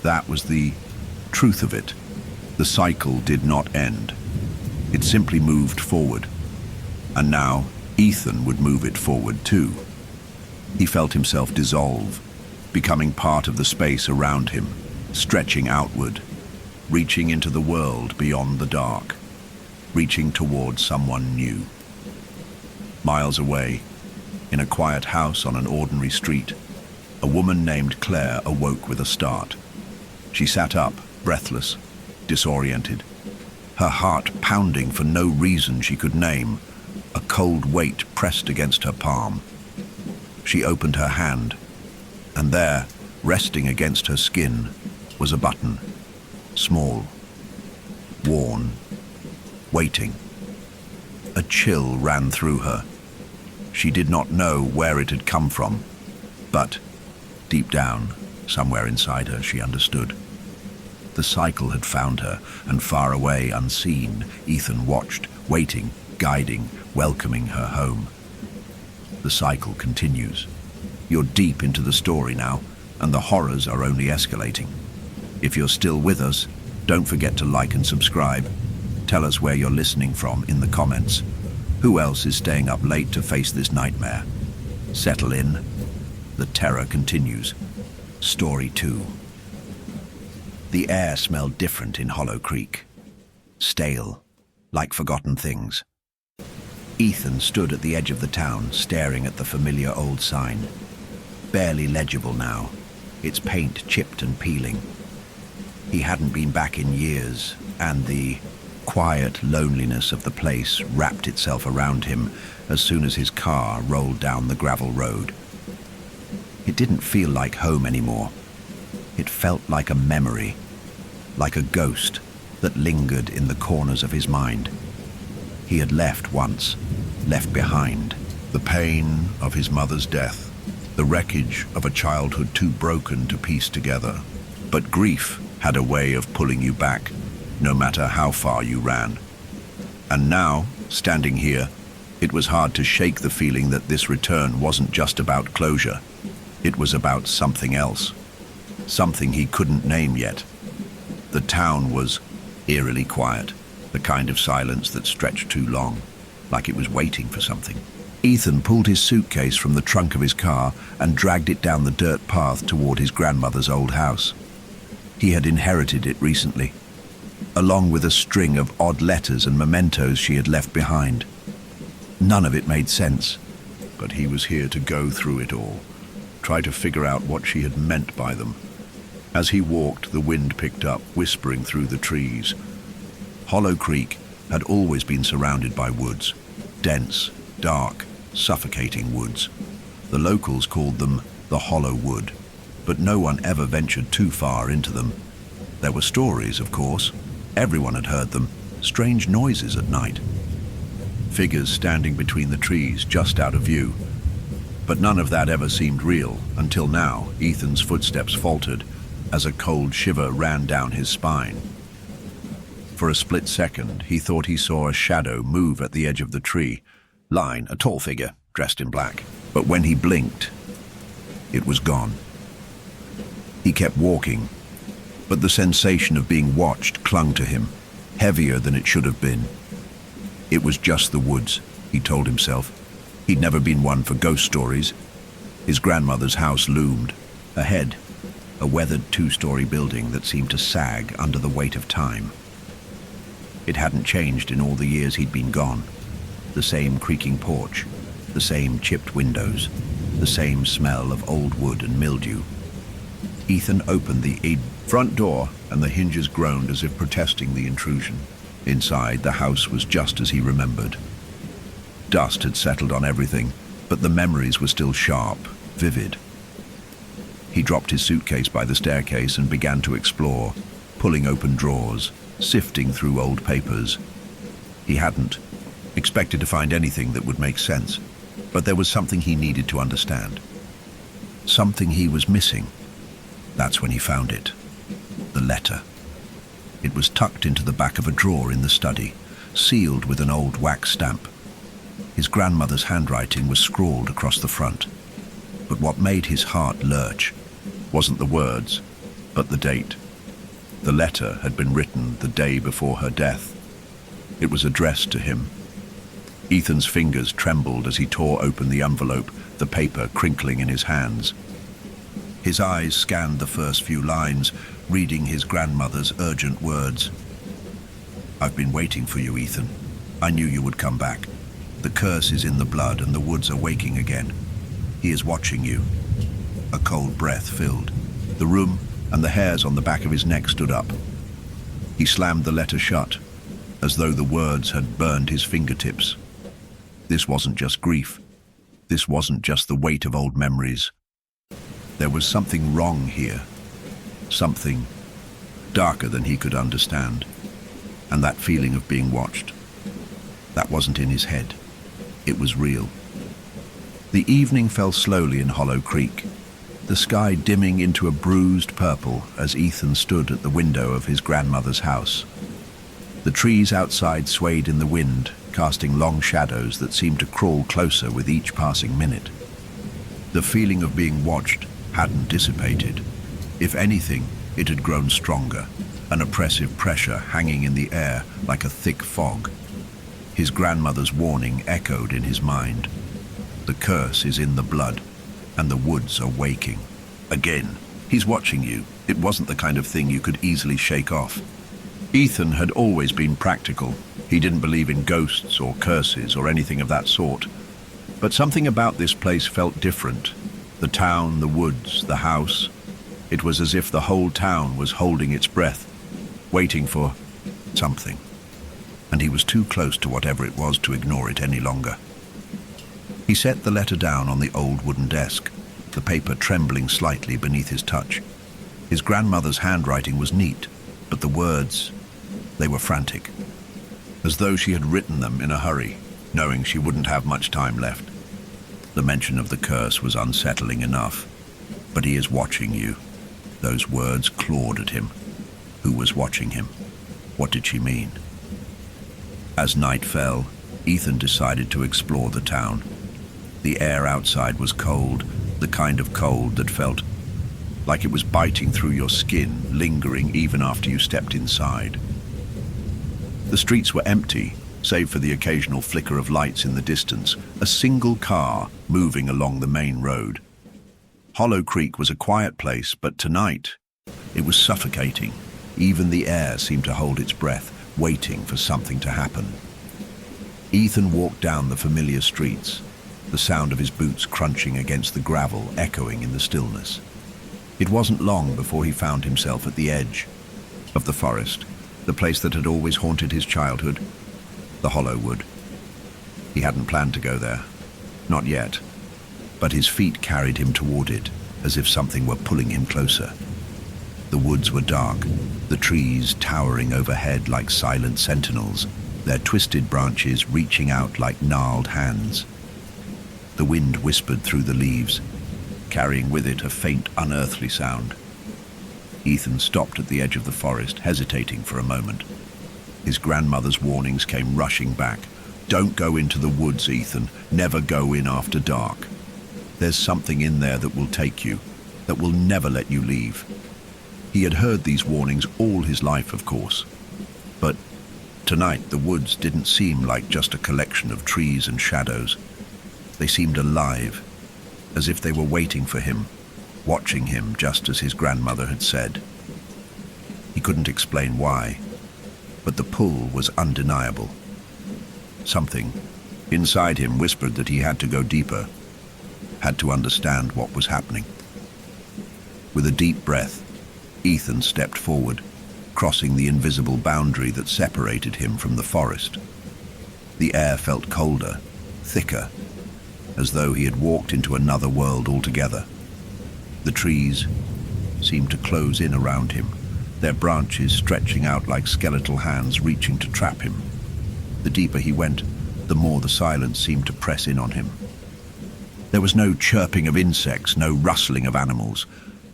That was the truth of it. The cycle did not end. It simply moved forward. And now Ethan would move it forward too. He felt himself dissolve, becoming part of the space around him, stretching outward, reaching into the world beyond the dark, reaching toward someone new. Miles away, in a quiet house on an ordinary street, a woman named Claire awoke with a start. She sat up, breathless, disoriented, her heart pounding for no reason she could name. A cold weight pressed against her palm. She opened her hand, and there, resting against her skin, was a button, small, worn, waiting. A chill ran through her. She did not know where it had come from, but deep down, somewhere inside her, she understood. The cycle had found her, and far away, unseen, Ethan watched, waiting, guiding, welcoming her home. The cycle continues. You're deep into the story now, and the horrors are only escalating. If you're still with us, don't forget to like and subscribe. Tell us where you're listening from in the comments. Who else is staying up late to face this nightmare? Settle in. The terror continues. Story 2. The air smelled different in Hollow Creek. Stale, like forgotten things. Ethan stood at the edge of the town, staring at the familiar old sign. Barely legible now, its paint chipped and peeling. He hadn't been back in years, and the quiet loneliness of the place wrapped itself around him as soon as his car rolled down the gravel road. It didn't feel like home anymore. It felt like a memory, like a ghost that lingered in the corners of his mind. He had left once, left behind. The pain of his mother's death, the wreckage of a childhood too broken to piece together. But grief had a way of pulling you back, no matter how far you ran. And now, standing here, it was hard to shake the feeling that this return wasn't just about closure. It was about something else, something he couldn't name yet. The town was eerily quiet, the kind of silence that stretched too long, like it was waiting for something. Ethan pulled his suitcase from the trunk of his car and dragged it down the dirt path toward his grandmother's old house. He had inherited it recently, along with a string of odd letters and mementos she had left behind. None of it made sense, but he was here to go through it all, try to figure out what she had meant by them. As he walked, the wind picked up, whispering through the trees. Hollow Creek had always been surrounded by woods, dense, dark, suffocating woods. The locals called them the Hollow Wood, but no one ever ventured too far into them. There were stories, of course. Everyone had heard them, strange noises at night. Figures standing between the trees just out of view. But none of that ever seemed real until now. Ethan's footsteps faltered as a cold shiver ran down his spine. For a split second, he thought he saw a shadow move at the edge of the tree line, a tall figure dressed in black. But when he blinked, it was gone. He kept walking, but the sensation of being watched clung to him, heavier than it should have been. It was just the woods, he told himself. He'd never been one for ghost stories. His grandmother's house loomed ahead, a weathered two-story building that seemed to sag under the weight of time. It hadn't changed in all the years he'd been gone. The same creaking porch, the same chipped windows, the same smell of old wood and mildew. Ethan opened the front door, and the hinges groaned as if protesting the intrusion. Inside, the house was just as he remembered. Dust had settled on everything, but the memories were still sharp, vivid. He dropped his suitcase by the staircase and began to explore, pulling open drawers, sifting through old papers. He hadn't expected to find anything that would make sense, but there was something he needed to understand. Something he was missing. That's when he found it. The letter. It was tucked into the back of a drawer in the study, sealed with an old wax stamp. His grandmother's handwriting was scrawled across the front. But what made his heart lurch wasn't the words, but the date. The letter had been written the day before her death. It was addressed to him. Ethan's fingers trembled as he tore open the envelope, the paper crinkling in his hands. His eyes scanned the first few lines, reading his grandmother's urgent words. "I've been waiting for you, Ethan. I knew you would come back. The curse is in the blood and the woods are waking again. He is watching you." A cold breath filled the room, and the hairs on the back of his neck stood up. He slammed the letter shut, as though the words had burned his fingertips. This wasn't just grief. This wasn't just the weight of old memories. There was something wrong here. Something darker than he could understand. And that feeling of being watched, that wasn't in his head. It was real. The evening fell slowly in Hollow Creek, the sky dimming into a bruised purple as Ethan stood at the window of his grandmother's house. The trees outside swayed in the wind, casting long shadows that seemed to crawl closer with each passing minute. The feeling of being watched hadn't dissipated. If anything, it had grown stronger, an oppressive pressure hanging in the air like a thick fog. His grandmother's warning echoed in his mind. The curse is in the blood, and the woods are waking. Again, he's watching you. It wasn't the kind of thing you could easily shake off. Ethan had always been practical. He didn't believe in ghosts or curses or anything of that sort. But something about this place felt different. The town, the woods, the house. It was as if the whole town was holding its breath, waiting for something. And he was too close to whatever it was to ignore it any longer. He set the letter down on the old wooden desk, the paper trembling slightly beneath his touch. His grandmother's handwriting was neat, but the words, they were frantic, as though she had written them in a hurry, knowing she wouldn't have much time left. The mention of the curse was unsettling enough. But he is watching you. Those words clawed at him. Who was watching him? What did she mean? As night fell, Ethan decided to explore the town. The air outside was cold, the kind of cold that felt like it was biting through your skin, lingering even after you stepped inside. The streets were empty, save for the occasional flicker of lights in the distance, a single car moving along the main road. Hollow Creek was a quiet place, but tonight it was suffocating. Even the air seemed to hold its breath, waiting for something to happen. Ethan walked down the familiar streets, the sound of his boots crunching against the gravel echoing in the stillness. It wasn't long before he found himself at the edge of the forest, the place that had always haunted his childhood, the Hollow Wood. He hadn't planned to go there, not yet, but his feet carried him toward it, as if something were pulling him closer. The woods were dark, the trees towering overhead like silent sentinels, their twisted branches reaching out like gnarled hands. The wind whispered through the leaves, carrying with it a faint, unearthly sound. Ethan stopped at the edge of the forest, hesitating for a moment. His grandmother's warnings came rushing back. Don't go into the woods, Ethan. Never go in after dark. There's something in there that will take you, that will never let you leave. He had heard these warnings all his life, of course. But tonight the woods didn't seem like just a collection of trees and shadows. They seemed alive, as if they were waiting for him, watching him just as his grandmother had said. He couldn't explain why, but the pull was undeniable. Something inside him whispered that he had to go deeper, had to understand what was happening. With a deep breath, Ethan stepped forward, crossing the invisible boundary that separated him from the forest. The air felt colder, thicker, as though he had walked into another world altogether. The trees seemed to close in around him, their branches stretching out like skeletal hands reaching to trap him. The deeper he went, the more the silence seemed to press in on him. There was no chirping of insects, no rustling of animals.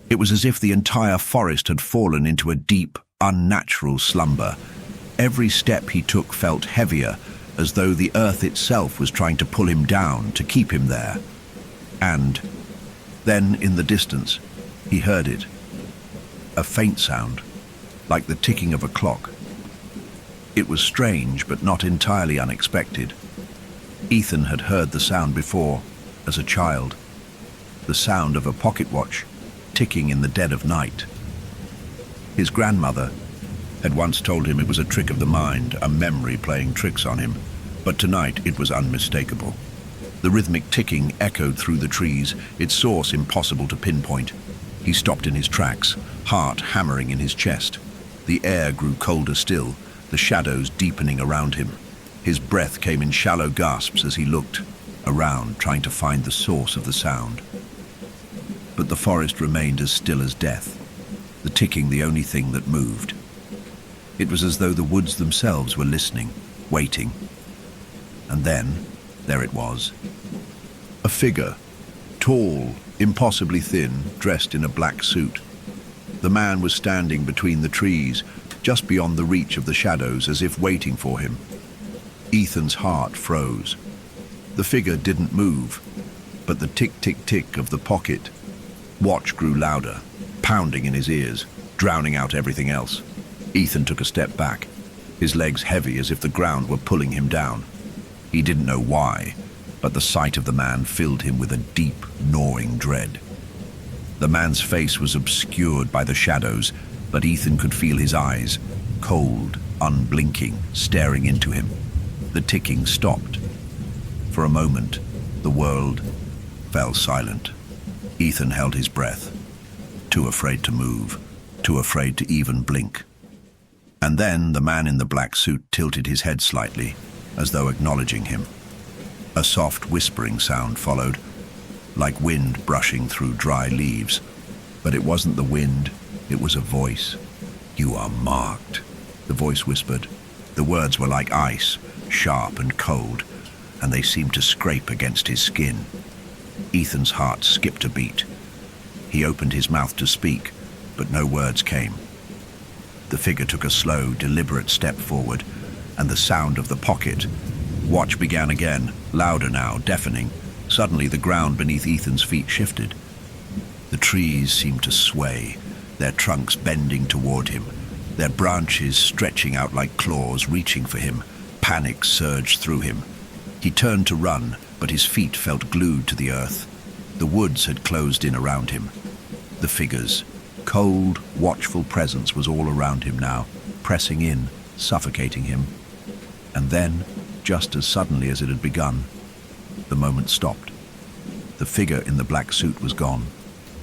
It was as if the entire forest had fallen into a deep, unnatural slumber. Every step he took felt heavier, as though the earth itself was trying to pull him down, to keep him there. And then, in the distance, he heard it. A faint sound, like the ticking of a clock. It was strange, but not entirely unexpected. Ethan had heard the sound before, as a child. The sound of a pocket watch, ticking in the dead of night. His grandmother had once told him it was a trick of the mind, a memory playing tricks on him, but tonight it was unmistakable. The rhythmic ticking echoed through the trees, its source impossible to pinpoint. He stopped in his tracks, heart hammering in his chest. The air grew colder still, the shadows deepening around him. His breath came in shallow gasps as he looked around, trying to find the source of the sound. But the forest remained as still as death, the ticking the only thing that moved. It was as though the woods themselves were listening, waiting. And then, there it was. A figure, tall, impossibly thin, dressed in a black suit. The man was standing between the trees, just beyond the reach of the shadows, as if waiting for him. Ethan's heart froze. The figure didn't move, but the tick-tick-tick of the pocket Watch grew louder, pounding in his ears, drowning out everything else. Ethan took a step back, his legs heavy as if the ground were pulling him down. He didn't know why, but the sight of the man filled him with a deep, gnawing dread. The man's face was obscured by the shadows, but Ethan could feel his eyes, cold, unblinking, staring into him. The ticking stopped. For a moment, the world fell silent. Ethan held his breath, too afraid to move, too afraid to even blink. And then the man in the black suit tilted his head slightly, as though acknowledging him. A soft whispering sound followed, like wind brushing through dry leaves. But it wasn't the wind, it was a voice. "You are marked," the voice whispered. The words were like ice, sharp and cold, and they seemed to scrape against his skin. Ethan's heart skipped a beat. He opened his mouth to speak, but no words came. The figure took a slow, deliberate step forward, and the sound of the pocket watch began again, louder now, deafening. Suddenly the ground beneath Ethan's feet shifted. The trees seemed to sway, their trunks bending toward him, their branches stretching out like claws, reaching for him. Panic surged through him. He turned to run, but his feet felt glued to the earth. The woods had closed in around him. The figure's cold, watchful presence was all around him now, pressing in, suffocating him. And then, just as suddenly as it had begun, the moment stopped. The figure in the black suit was gone,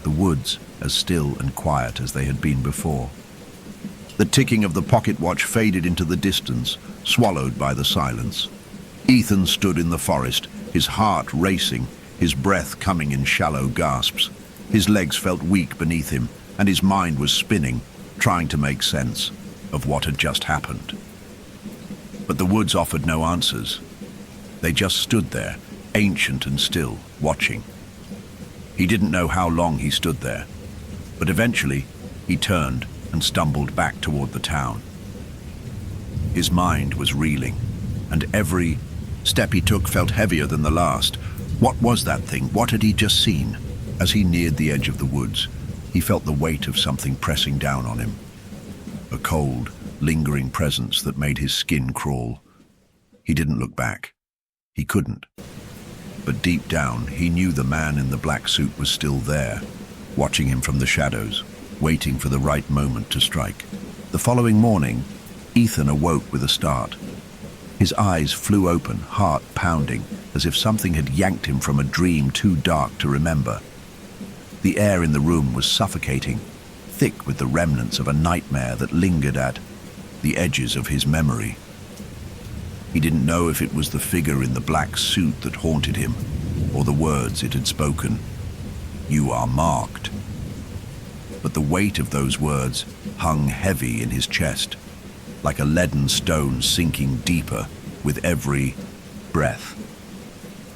the woods as still and quiet as they had been before. The ticking of the pocket watch faded into the distance, swallowed by the silence. Ethan stood in the forest, his heart racing, his breath coming in shallow gasps. His legs felt weak beneath him, and his mind was spinning, trying to make sense of what had just happened. But the woods offered no answers. They just stood there, ancient and still, watching. He didn't know how long he stood there, but eventually he turned and stumbled back toward the town. His mind was reeling, and every step he took felt heavier than the last. What was that thing? What had he just seen? As he neared the edge of the woods, he felt the weight of something pressing down on him. A cold, lingering presence that made his skin crawl. He didn't look back. He couldn't. But deep down, he knew the man in the black suit was still there, watching him from the shadows, waiting for the right moment to strike. The following morning, Ethan awoke with a start. His eyes flew open, heart pounding, as if something had yanked him from a dream too dark to remember. The air in the room was suffocating, thick with the remnants of a nightmare that lingered at the edges of his memory. He didn't know if it was the figure in the black suit that haunted him, or the words it had spoken. "You are marked." But the weight of those words hung heavy in his chest, like a leaden stone sinking deeper with every breath.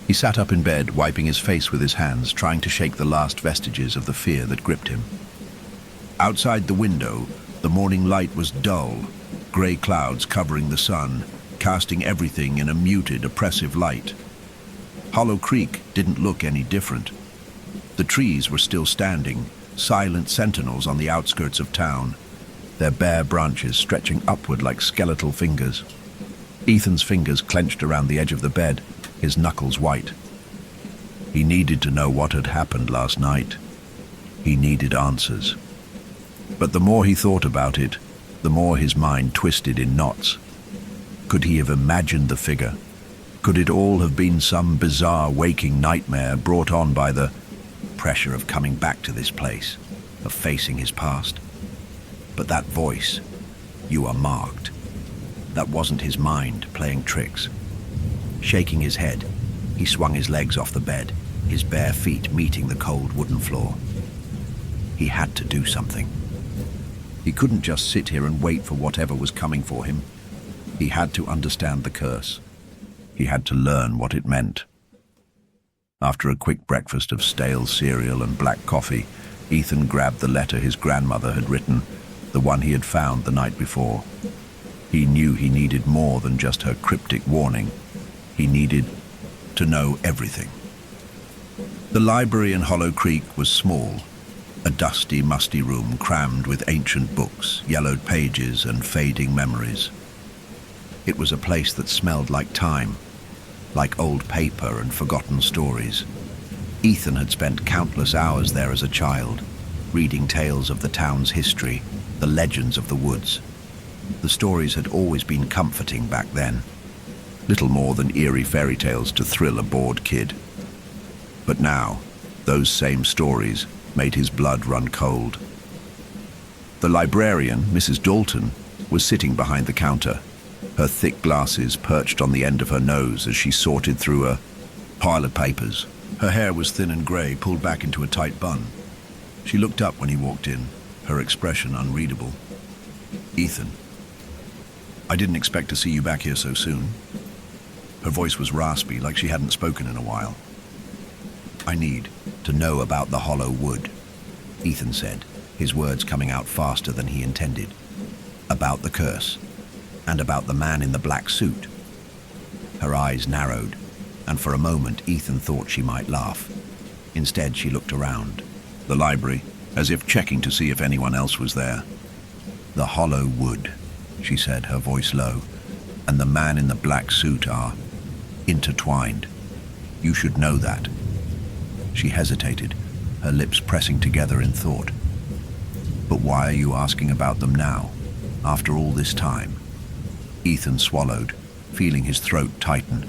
He sat up in bed, wiping his face with his hands, trying to shake the last vestiges of the fear that gripped him. Outside the window, the morning light was dull, grey clouds covering the sun, casting everything in a muted, oppressive light. Hollow Creek didn't look any different. The trees were still standing, silent sentinels on the outskirts of town, their bare branches stretching upward like skeletal fingers. Ethan's fingers clenched around the edge of the bed, his knuckles white. He needed to know what had happened last night. He needed answers. But the more he thought about it, the more his mind twisted in knots. Could he have imagined the figure? Could it all have been some bizarre waking nightmare brought on by the pressure of coming back to this place, of facing his past? But that voice, "You are marked," that wasn't his mind playing tricks. Shaking his head, he swung his legs off the bed, his bare feet meeting the cold wooden floor. He had to do something. He couldn't just sit here and wait for whatever was coming for him. He had to understand the curse. He had to learn what it meant. After a quick breakfast of stale cereal and black coffee, Ethan grabbed the letter his grandmother had written, the one he had found the night before. He knew he needed more than just her cryptic warning. He needed to know everything. The library in Hollow Creek was small, A dusty, musty room crammed with ancient books, yellowed pages, and fading memories. It was a place that smelled like time, like old paper and forgotten stories. Ethan had spent countless hours there as a child, reading tales of the town's history, the legends of the woods. The stories had always been comforting back then, little more than eerie fairy tales to thrill a bored kid. But now, those same stories made his blood run cold. The librarian, Mrs. Dalton, was sitting behind the counter, her thick glasses perched on the end of her nose as she sorted through a pile of papers. Her hair was thin and grey, pulled back into a tight bun. She looked up when he walked in, her expression unreadable. "Ethan, I didn't expect to see you back here so soon." Her voice was raspy, like she hadn't spoken in a while. "I need to know about the hollow wood," Ethan said, his words coming out faster than he intended. "About the curse, and about the man in the black suit." Her eyes narrowed, and for a moment Ethan thought she might laugh. Instead, she looked around the library, as if checking to see if anyone else was there. "The hollow wood," she said, her voice low, "and the man in the black suit are intertwined. You should know that." She hesitated, her lips pressing together in thought. "But why are you asking about them now, after all this time?" Ethan swallowed, feeling his throat tighten.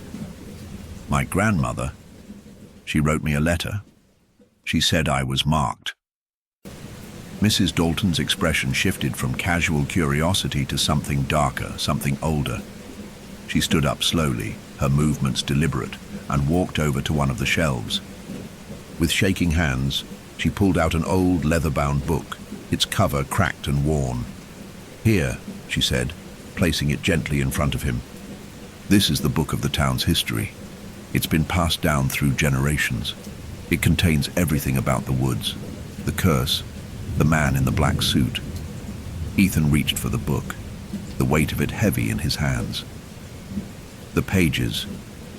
"My grandmother, she wrote me a letter. She said I was marked." Mrs. Dalton's expression shifted from casual curiosity to something darker, something older. She stood up slowly, her movements deliberate, and walked over to one of the shelves. With shaking hands, she pulled out an old leather-bound book, its cover cracked and worn. "Here," she said, placing it gently in front of him. "This is the book of the town's history. It's been passed down through generations. It contains everything about the woods, the curse, the man in the black suit." Ethan reached for the book, the weight of it heavy in his hands. The pages,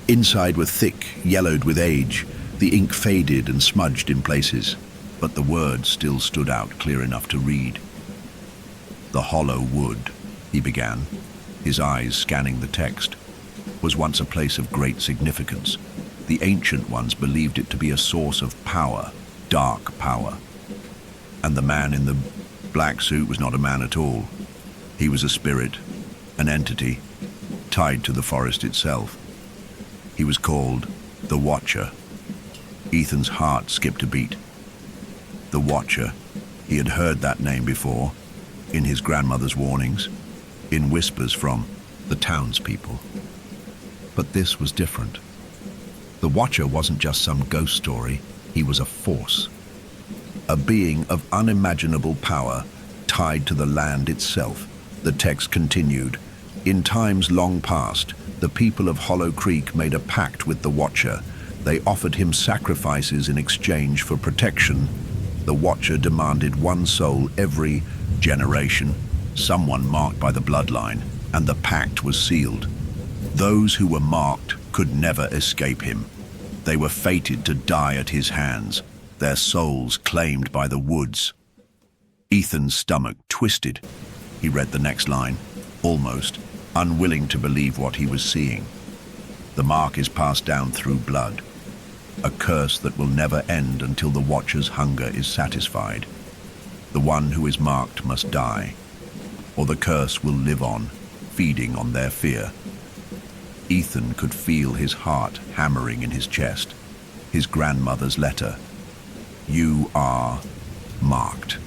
inside were thick, yellowed with age. The ink faded and smudged in places, but the words still stood out clear enough to read. "The hollow wood," he began, his eyes scanning the text, "was once a place of great significance. The ancient ones believed it to be a source of power, dark power. And the man in the black suit was not a man at all. He was a spirit, an entity, tied to the forest itself. He was called the Watcher." Ethan's heart skipped a beat. The Watcher. He had heard that name before, in his grandmother's warnings, in whispers from the townspeople. But this was different. The Watcher wasn't just some ghost story, he was a force. A being of unimaginable power, tied to the land itself. The text continued. "In times long past, the people of Hollow Creek made a pact with the Watcher. They offered him sacrifices in exchange for protection. The Watcher demanded one soul every generation, someone marked by the bloodline, and the pact was sealed. Those who were marked could never escape him. They were fated to die at his hands, their souls claimed by the woods." Ethan's stomach twisted. He read the next line, almost unwilling to believe what he was seeing. "The mark is passed down through blood, a curse that will never end until the Watcher's hunger is satisfied. The one who is marked must die, or the curse will live on, feeding on their fear." Ethan could feel his heart hammering in his chest. His grandmother's letter. "You are marked."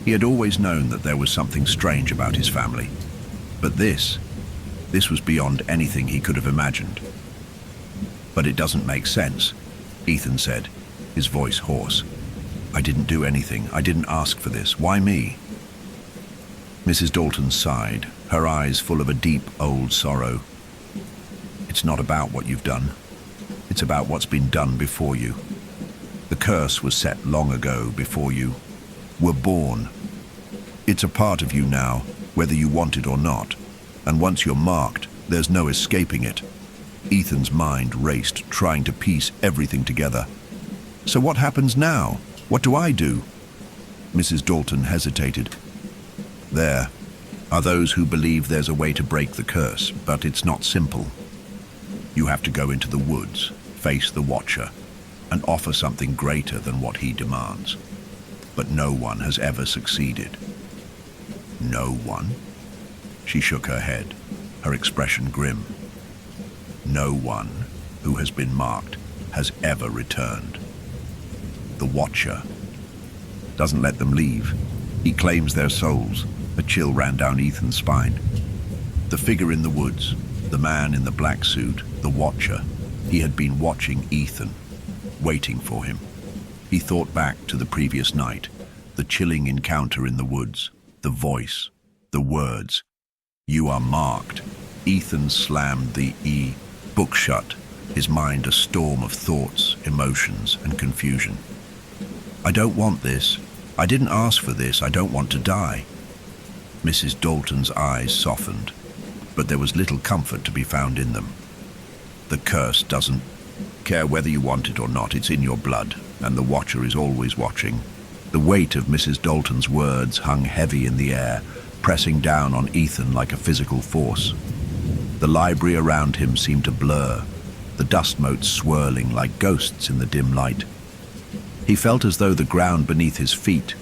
He had always known that there was something strange about his family, but this was beyond anything he could have imagined. "But it doesn't make sense," Ethan said, his voice hoarse. "I didn't do anything. I didn't ask for this. Why me?" Mrs. Dalton sighed, her eyes full of a deep, old sorrow. "It's not about what you've done. It's about what's been done before you. The curse was set long ago, before you were born. It's a part of you now, whether you want it or not. And once you're marked, there's no escaping it." Ethan's mind raced, trying to piece everything together. "So what happens now?" What do I do? Mrs. Dalton hesitated. There are those who believe there's a way to break the curse, but it's not simple. You have to go into the woods, face the Watcher, and offer something greater than what he demands. But no one has ever succeeded. No one? She shook her head, her expression grim. No one who has been marked has ever returned. The Watcher doesn't let them leave. He claims their souls. A chill ran down Ethan's spine. The figure in the woods, the man in the black suit, the Watcher, he had been watching Ethan, waiting for him. He thought back to the previous night, the chilling encounter in the woods, the voice, the words. You are marked. Ethan slammed the book shut, his mind a storm of thoughts, emotions, and confusion. I don't want this. I didn't ask for this. I don't want to die. Mrs. Dalton's eyes softened, but there was little comfort to be found in them. The curse doesn't care whether you want it or not. It's in your blood, and the Watcher is always watching. The weight of Mrs. Dalton's words hung heavy in the air, pressing down on Ethan like a physical force. The library around him seemed to blur, the dust motes swirling like ghosts in the dim light. He felt as though the ground beneath his feet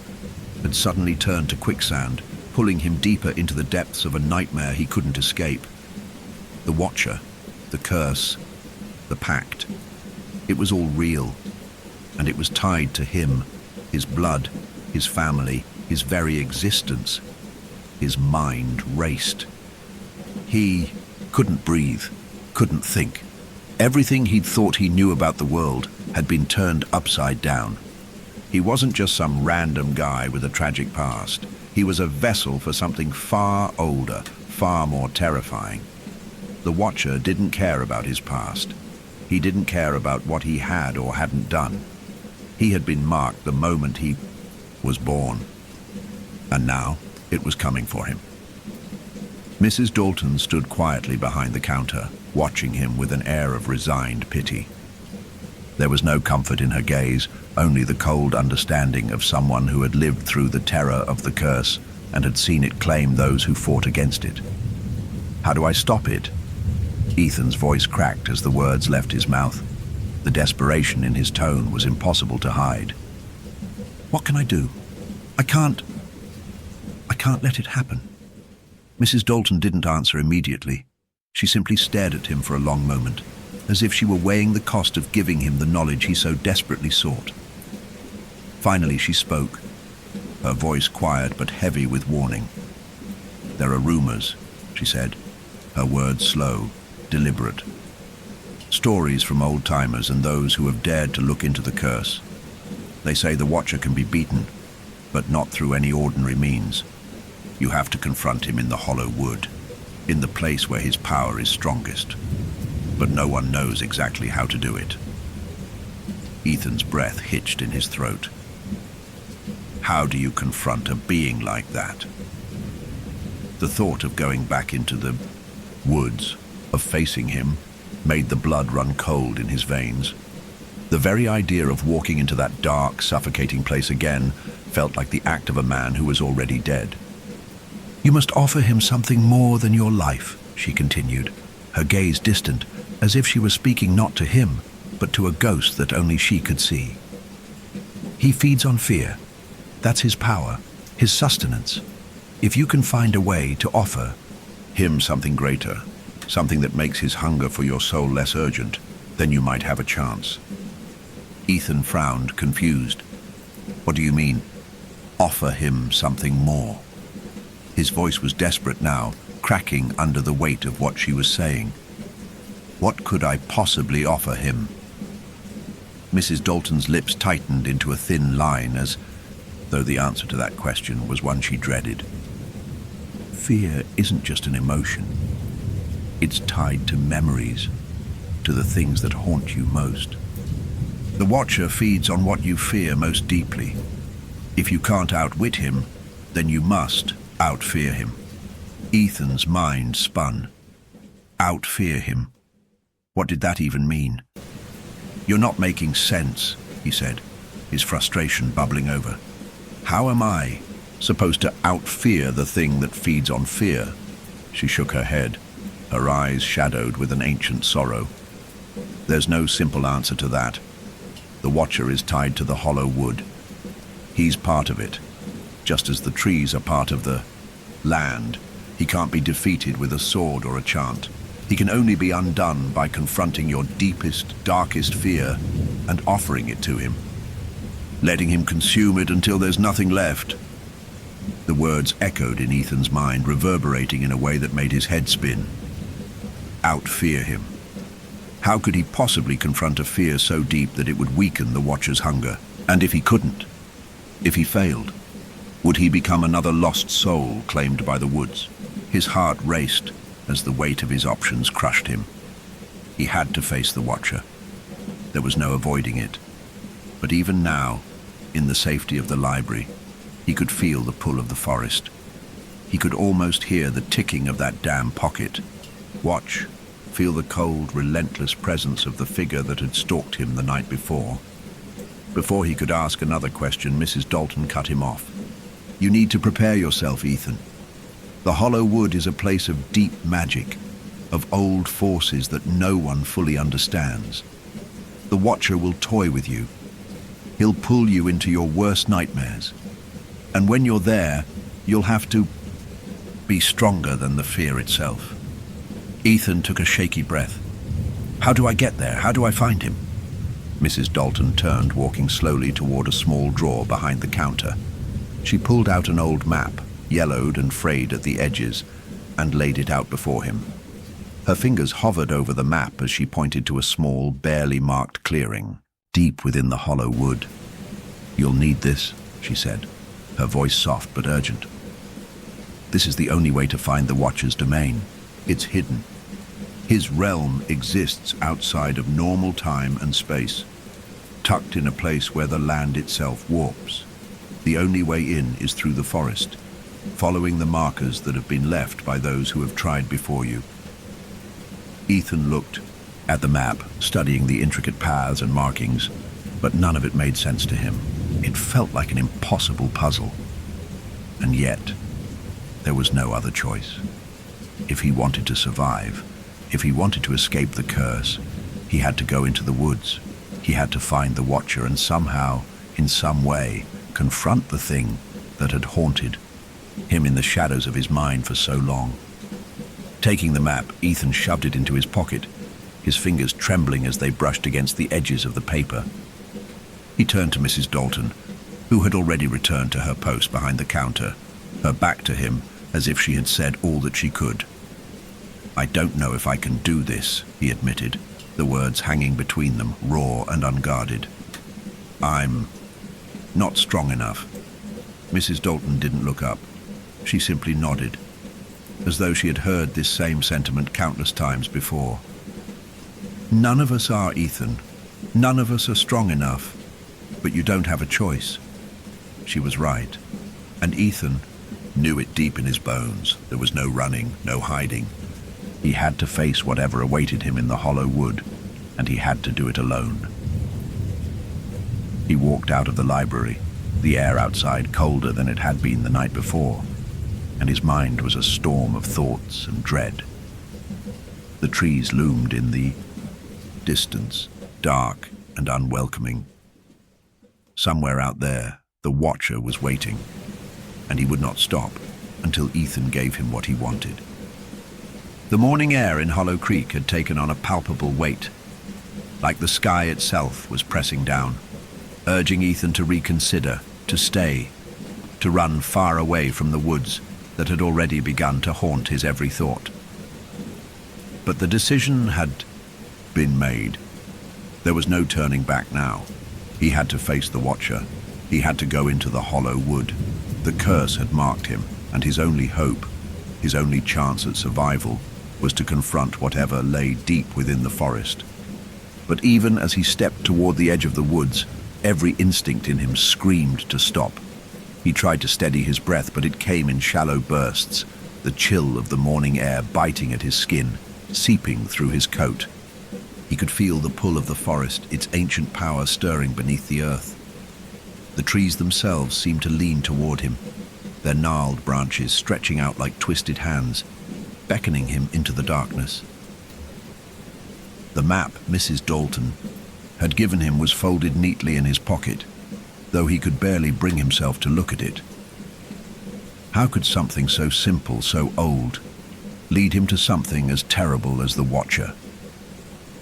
had suddenly turned to quicksand, pulling him deeper into the depths of a nightmare he couldn't escape. The Watcher, the curse, the pact. It was all real, and it was tied to him, his blood, his family, his very existence. His mind raced. He couldn't breathe, couldn't think. Everything he'd thought he knew about the world had been turned upside down. He wasn't just some random guy with a tragic past. He was a vessel for something far older, far more terrifying. The Watcher didn't care about his past. He didn't care about what he had or hadn't done. He had been marked the moment he was born. And now it was coming for him. Mrs. Dalton stood quietly behind the counter, watching him with an air of resigned pity. There was no comfort in her gaze, only the cold understanding of someone who had lived through the terror of the curse and had seen it claim those who fought against it. How do I stop it? Ethan's voice cracked as the words left his mouth. The desperation in his tone was impossible to hide. What can I do? I can't let it happen. Mrs. Dalton didn't answer immediately. She simply stared at him for a long moment, as if she were weighing the cost of giving him the knowledge he so desperately sought. Finally she spoke, her voice quiet but heavy with warning. There are rumors, she said, her words slow, deliberate. Stories from old-timers and those who have dared to look into the curse. They say the Watcher can be beaten, but not through any ordinary means. You have to confront him in the hollow wood, in the place where his power is strongest. But no one knows exactly how to do it. Ethan's breath hitched in his throat. How do you confront a being like that? The thought of going back into the woods, of facing him, made the blood run cold in his veins. The very idea of walking into that dark, suffocating place again felt like the act of a man who was already dead. You must offer him something more than your life, she continued, her gaze distant, as if she were speaking not to him, but to a ghost that only she could see. He feeds on fear. That's his power, his sustenance. If you can find a way to offer him something greater, something that makes his hunger for your soul less urgent, then you might have a chance. Ethan frowned, confused. What do you mean, offer him something more? His voice was desperate now, cracking under the weight of what she was saying. What could I possibly offer him? Mrs. Dalton's lips tightened into a thin line as though the answer to that question was one she dreaded. Fear isn't just an emotion. It's tied to memories, to the things that haunt you most. The Watcher feeds on what you fear most deeply. If you can't outwit him, then you must outfear him. Ethan's mind spun. Outfear him. What did that even mean? You're not making sense, he said. his frustration bubbling over. How am I supposed to out-fear the thing that feeds on fear? She shook her head, her eyes shadowed with an ancient sorrow. There's no simple answer to that. The Watcher is tied to the hollow wood. He's part of it, just as the trees are part of the land. He can't be defeated with a sword or a chant. He can only be undone by confronting your deepest, darkest fear and offering it to him, letting him consume it until there's nothing left. The words echoed in Ethan's mind, reverberating in a way that made his head spin. Out-fear him. How could he possibly confront a fear so deep that it would weaken the Watcher's hunger? And if he couldn't? If he failed? Would he become another lost soul claimed by the woods? His heart raced as the weight of his options crushed him. He had to face the Watcher. There was no avoiding it. But even now, in the safety of the library, he could feel the pull of the forest. He could almost hear the ticking of that damn pocket. Watch, feel the cold, relentless presence of the figure that had stalked him the night before. Before he could ask another question, Mrs. Dalton cut him off. You need to prepare yourself, Ethan. The hollow wood is a place of deep magic, of old forces that no one fully understands. The Watcher will toy with you. He'll pull you into your worst nightmares. And when you're there, you'll have to be stronger than the fear itself. Ethan took a shaky breath. How do I get there? How do I find him? Mrs. Dalton turned, walking slowly toward a small drawer behind the counter. She pulled out an old map, yellowed and frayed at the edges, and laid it out before him. Her fingers hovered over the map as she pointed to a small, barely marked clearing, deep within the hollow wood. You'll need this, she said, her voice soft but urgent. This is the only way to find the Watcher's domain. It's hidden. His realm exists outside of normal time and space, tucked in a place where the land itself warps. The only way in is through the forest, following the markers that have been left by those who have tried before you. Ethan looked at the map, studying the intricate paths and markings, but none of it made sense to him. It felt like an impossible puzzle. And yet, there was no other choice. If he wanted to survive, if he wanted to escape the curse, he had to go into the woods. He had to find the Watcher and somehow, in some way, confront the thing that had haunted him in the shadows of his mind for so long. Taking the map, Ethan shoved it into his pocket, his fingers trembling as they brushed against the edges of the paper. He turned to Mrs. Dalton, who had already returned to her post behind the counter, her back to him as if she had said all that she could. I don't know if I can do this, he admitted, the words hanging between them, raw and unguarded. I'm not strong enough. Mrs. Dalton didn't look up. She simply nodded, as though she had heard this same sentiment countless times before. None of us are, Ethan. None of us are strong enough. But you don't have a choice. She was right. And Ethan knew it deep in his bones. There was no running, no hiding. He had to face whatever awaited him in the hollow wood, and he had to do it alone. He walked out of the library, the air outside colder than it had been the night before, and his mind was a storm of thoughts and dread. The trees loomed in the distance, dark and unwelcoming. Somewhere out there, the Watcher was waiting, and he would not stop until Ethan gave him what he wanted. The morning air in Hollow Creek had taken on a palpable weight, like the sky itself was pressing down, urging Ethan to reconsider, to stay, to run far away from the woods that had already begun to haunt his every thought. But the decision had been made. There was no turning back now. He had to face the Watcher. He had to go into the hollow wood. The curse had marked him, and his only hope, his only chance at survival, was to confront whatever lay deep within the forest. But even as he stepped toward the edge of the woods, every instinct in him screamed to stop. He tried to steady his breath, but it came in shallow bursts, the chill of the morning air biting at his skin, seeping through his coat. He could feel the pull of the forest, its ancient power stirring beneath the earth. The trees themselves seemed to lean toward him, their gnarled branches stretching out like twisted hands, beckoning him into the darkness. The map Mrs. Dalton had given him was folded neatly in his pocket, though he could barely bring himself to look at it. How could something so simple, so old, lead him to something as terrible as the Watcher?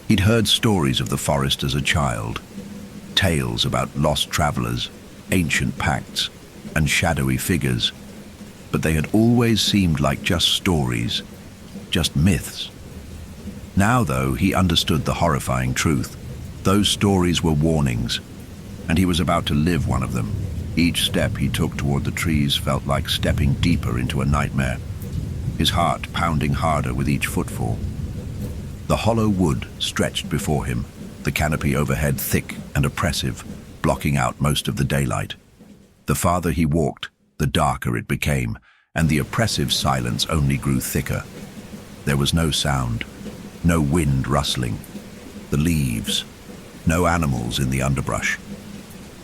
He'd heard stories of the forest as a child, tales about lost travelers, ancient pacts, and shadowy figures, but they had always seemed like just stories, just myths. Now, though, he understood the horrifying truth. Those stories were warnings, and he was about to live one of them. Each step he took toward the trees felt like stepping deeper into a nightmare, his heart pounding harder with each footfall. The hollow wood stretched before him, the canopy overhead thick and oppressive, blocking out most of the daylight. The farther he walked, the darker it became, and the oppressive silence only grew thicker. There was no sound, no wind rustling, the leaves, no animals in the underbrush.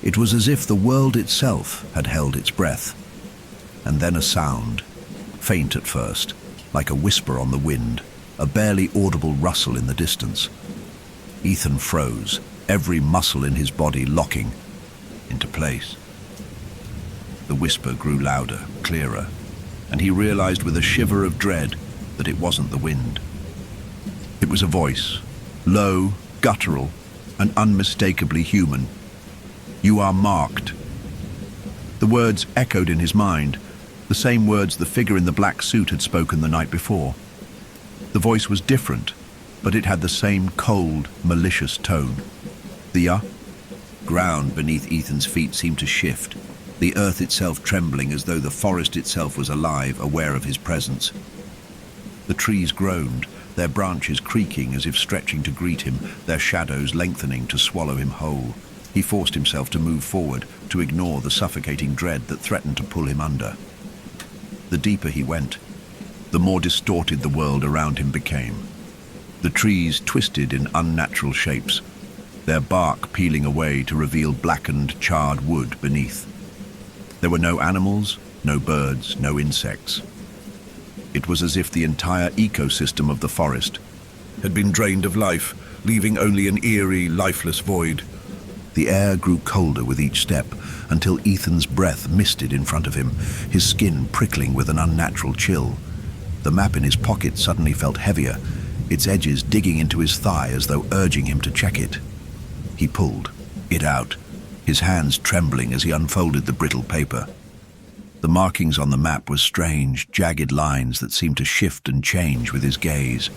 It was as if the world itself had held its breath. And then a sound, faint at first, like a whisper on the wind, a barely audible rustle in the distance. Ethan froze, every muscle in his body locking into place. The whisper grew louder, clearer, and he realized with a shiver of dread that it wasn't the wind. It was a voice, low, guttural, and unmistakably human. "You are marked." The words echoed in his mind, the same words the figure in the black suit had spoken the night before. The voice was different, but it had the same cold, malicious tone. The ground beneath Ethan's feet seemed to shift, the earth itself trembling as though the forest itself was alive, aware of his presence. The trees groaned, their branches creaking as if stretching to greet him, their shadows lengthening to swallow him whole. He forced himself to move forward, to ignore the suffocating dread that threatened to pull him under. The deeper he went, the more distorted the world around him became. The trees twisted in unnatural shapes, their bark peeling away to reveal blackened, charred wood beneath. There were no animals, no birds, no insects. It was as if the entire ecosystem of the forest had been drained of life, leaving only an eerie, lifeless void. The air grew colder with each step, until Ethan's breath misted in front of him, his skin prickling with an unnatural chill. The map in his pocket suddenly felt heavier, its edges digging into his thigh as though urging him to check it. He pulled it out, his hands trembling as he unfolded the brittle paper. The markings on the map were strange, jagged lines that seemed to shift and change with his gaze.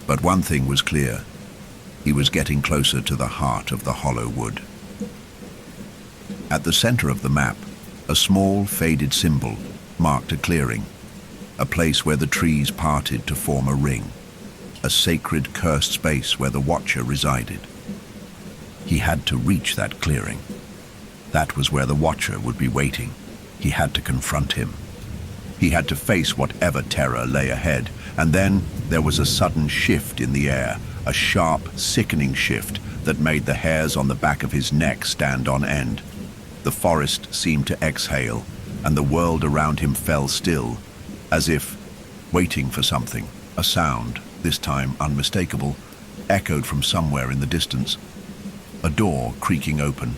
But one thing was clear. He was getting closer to the heart of the hollow wood. At the center of the map, a small, faded symbol marked a clearing, a place where the trees parted to form a ring, a sacred, cursed space where the Watcher resided. He had to reach that clearing. That was where the Watcher would be waiting. He had to confront him. He had to face whatever terror lay ahead, and then there was a sudden shift in the air, a sharp, sickening shift that made the hairs on the back of his neck stand on end. The forest seemed to exhale, and the world around him fell still, as if waiting for something. A sound, this time unmistakable, echoed from somewhere in the distance. A door creaking open.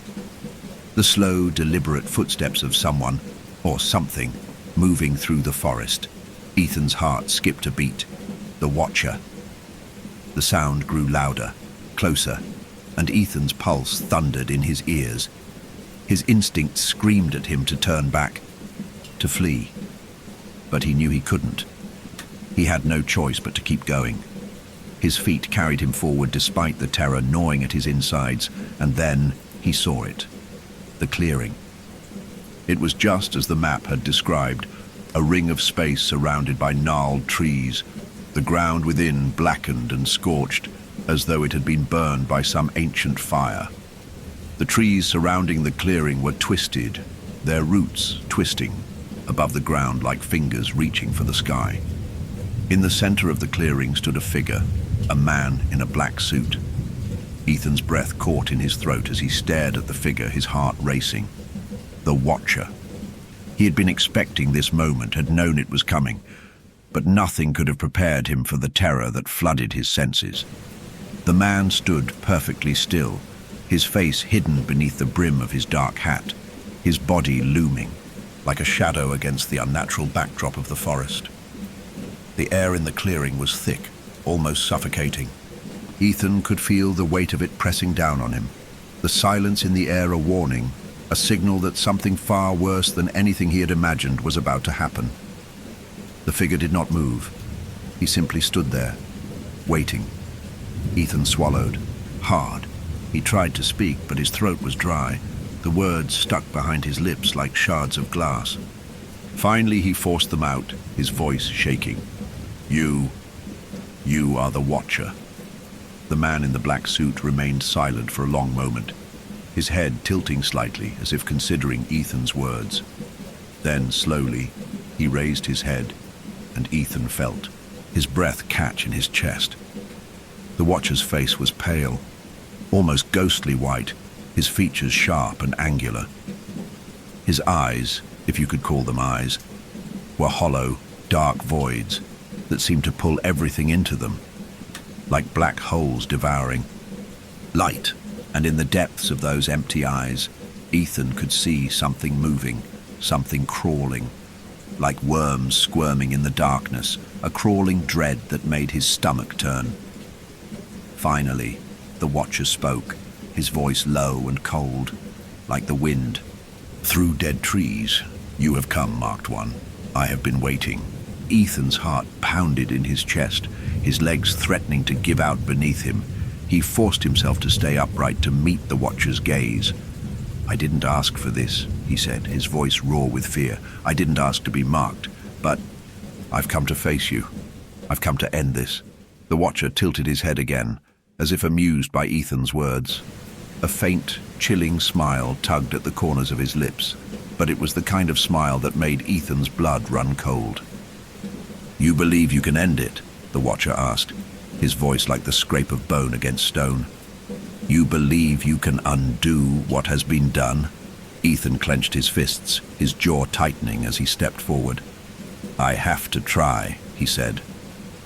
The slow, deliberate footsteps of someone, or something, moving through the forest. Ethan's heart skipped a beat. The Watcher. The sound grew louder, closer, and Ethan's pulse thundered in his ears. His instinct screamed at him to turn back, to flee. But he knew he couldn't. He had no choice but to keep going. His feet carried him forward despite the terror gnawing at his insides, and then he saw it. The clearing. It was just as the map had described, a ring of space surrounded by gnarled trees, the ground within blackened and scorched, as though it had been burned by some ancient fire. The trees surrounding the clearing were twisted, their roots twisting, above the ground like fingers reaching for the sky. In the center of the clearing stood a figure, a man in a black suit. Ethan's breath caught in his throat as he stared at the figure, his heart racing. The Watcher. He had been expecting this moment, had known it was coming, but nothing could have prepared him for the terror that flooded his senses. The man stood perfectly still, his face hidden beneath the brim of his dark hat, his body looming, like a shadow against the unnatural backdrop of the forest. The air in the clearing was thick, almost suffocating. Ethan could feel the weight of it pressing down on him, the silence in the air a warning, a signal that something far worse than anything he had imagined was about to happen. The figure did not move. He simply stood there, waiting. Ethan swallowed, hard. He tried to speak, but his throat was dry. The words stuck behind his lips like shards of glass. Finally, he forced them out, his voice shaking. You are the Watcher." The man in the black suit remained silent for a long moment, his head tilting slightly as if considering Ethan's words. Then, slowly, he raised his head, and Ethan felt his breath catch in his chest. The Watcher's face was pale, almost ghostly white, his features sharp and angular. His eyes, if you could call them eyes, were hollow, dark voids that seemed to pull everything into them, like black holes devouring light. And in the depths of those empty eyes, Ethan could see something moving, something crawling, like worms squirming in the darkness, a crawling dread that made his stomach turn. Finally, the Watcher spoke, his voice low and cold, like the wind. "Through dead trees, you have come, Marked One. I have been waiting." Ethan's heart pounded in his chest, his legs threatening to give out beneath him. He forced himself to stay upright to meet the Watcher's gaze. "I didn't ask for this," he said, his voice raw with fear. "I didn't ask to be marked, but I've come to face you. I've come to end this." The Watcher tilted his head again, as if amused by Ethan's words. A faint, chilling smile tugged at the corners of his lips, but it was the kind of smile that made Ethan's blood run cold. "You believe you can end it?" the Watcher asked, his voice like the scrape of bone against stone. "You believe you can undo what has been done?" Ethan clenched his fists, his jaw tightening as he stepped forward. "I have to try," he said,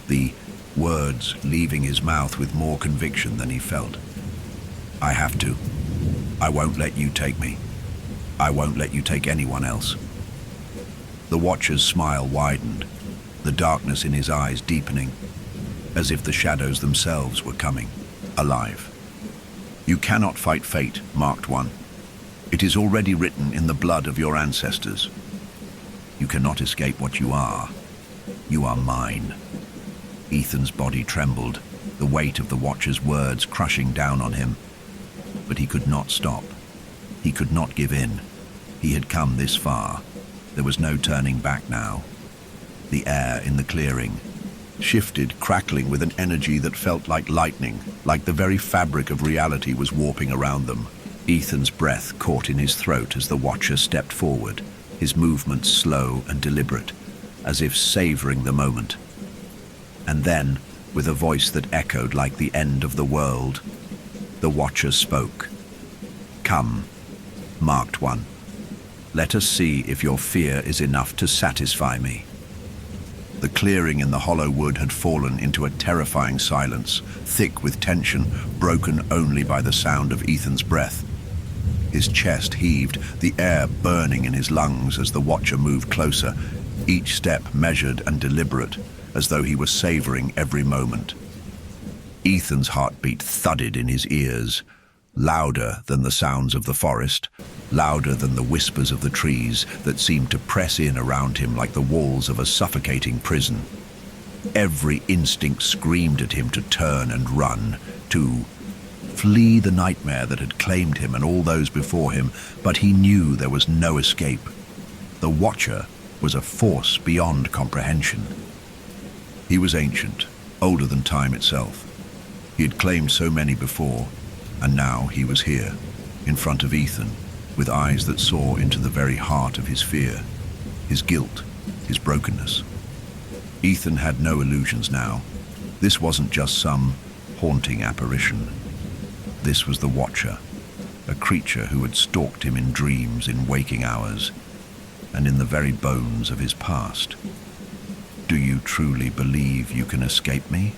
the words leaving his mouth with more conviction than he felt. "I have to. I won't let you take me. I won't let you take anyone else." The Watcher's smile widened, the darkness in his eyes deepening, as if the shadows themselves were coming alive. "You cannot fight fate, Marked One. It is already written in the blood of your ancestors. You cannot escape what you are. You are mine." Ethan's body trembled, the weight of the Watcher's words crushing down on him. But he could not stop. He could not give in. He had come this far. There was no turning back now. The air in the clearing shifted, crackling with an energy that felt like lightning, like the very fabric of reality was warping around them. Ethan's breath caught in his throat as the Watcher stepped forward, his movements slow and deliberate, as if savoring the moment. And then, with a voice that echoed like the end of the world, the Watcher spoke. "Come, Marked One. Let us see if your fear is enough to satisfy me." The clearing in the hollow wood had fallen into a terrifying silence, thick with tension, broken only by the sound of Ethan's breath. His chest heaved, the air burning in his lungs as the Watcher moved closer, each step measured and deliberate, as though he were savoring every moment. Ethan's heartbeat thudded in his ears, louder than the sounds of the forest, louder than the whispers of the trees that seemed to press in around him like the walls of a suffocating prison. Every instinct screamed at him to turn and run, to flee the nightmare that had claimed him and all those before him, but he knew there was no escape. The Watcher was a force beyond comprehension. He was ancient, older than time itself. He had claimed so many before, and now he was here, in front of Ethan, with eyes that saw into the very heart of his fear, his guilt, his brokenness. Ethan had no illusions now. This wasn't just some haunting apparition. This was the Watcher, a creature who had stalked him in dreams, in waking hours, and in the very bones of his past. "Do you truly believe you can escape me?"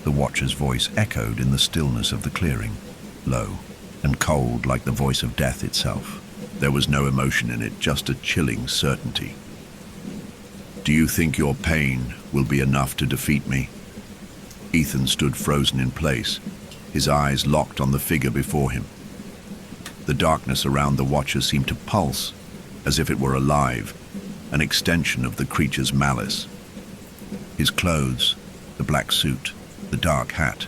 The Watcher's voice echoed in the stillness of the clearing, low and cold like the voice of death itself. There was no emotion in it, just a chilling certainty. "Do you think your pain will be enough to defeat me?" Ethan stood frozen in place, his eyes locked on the figure before him. The darkness around the Watcher seemed to pulse, as if it were alive, an extension of the creature's malice. His clothes, the black suit, the dark hat,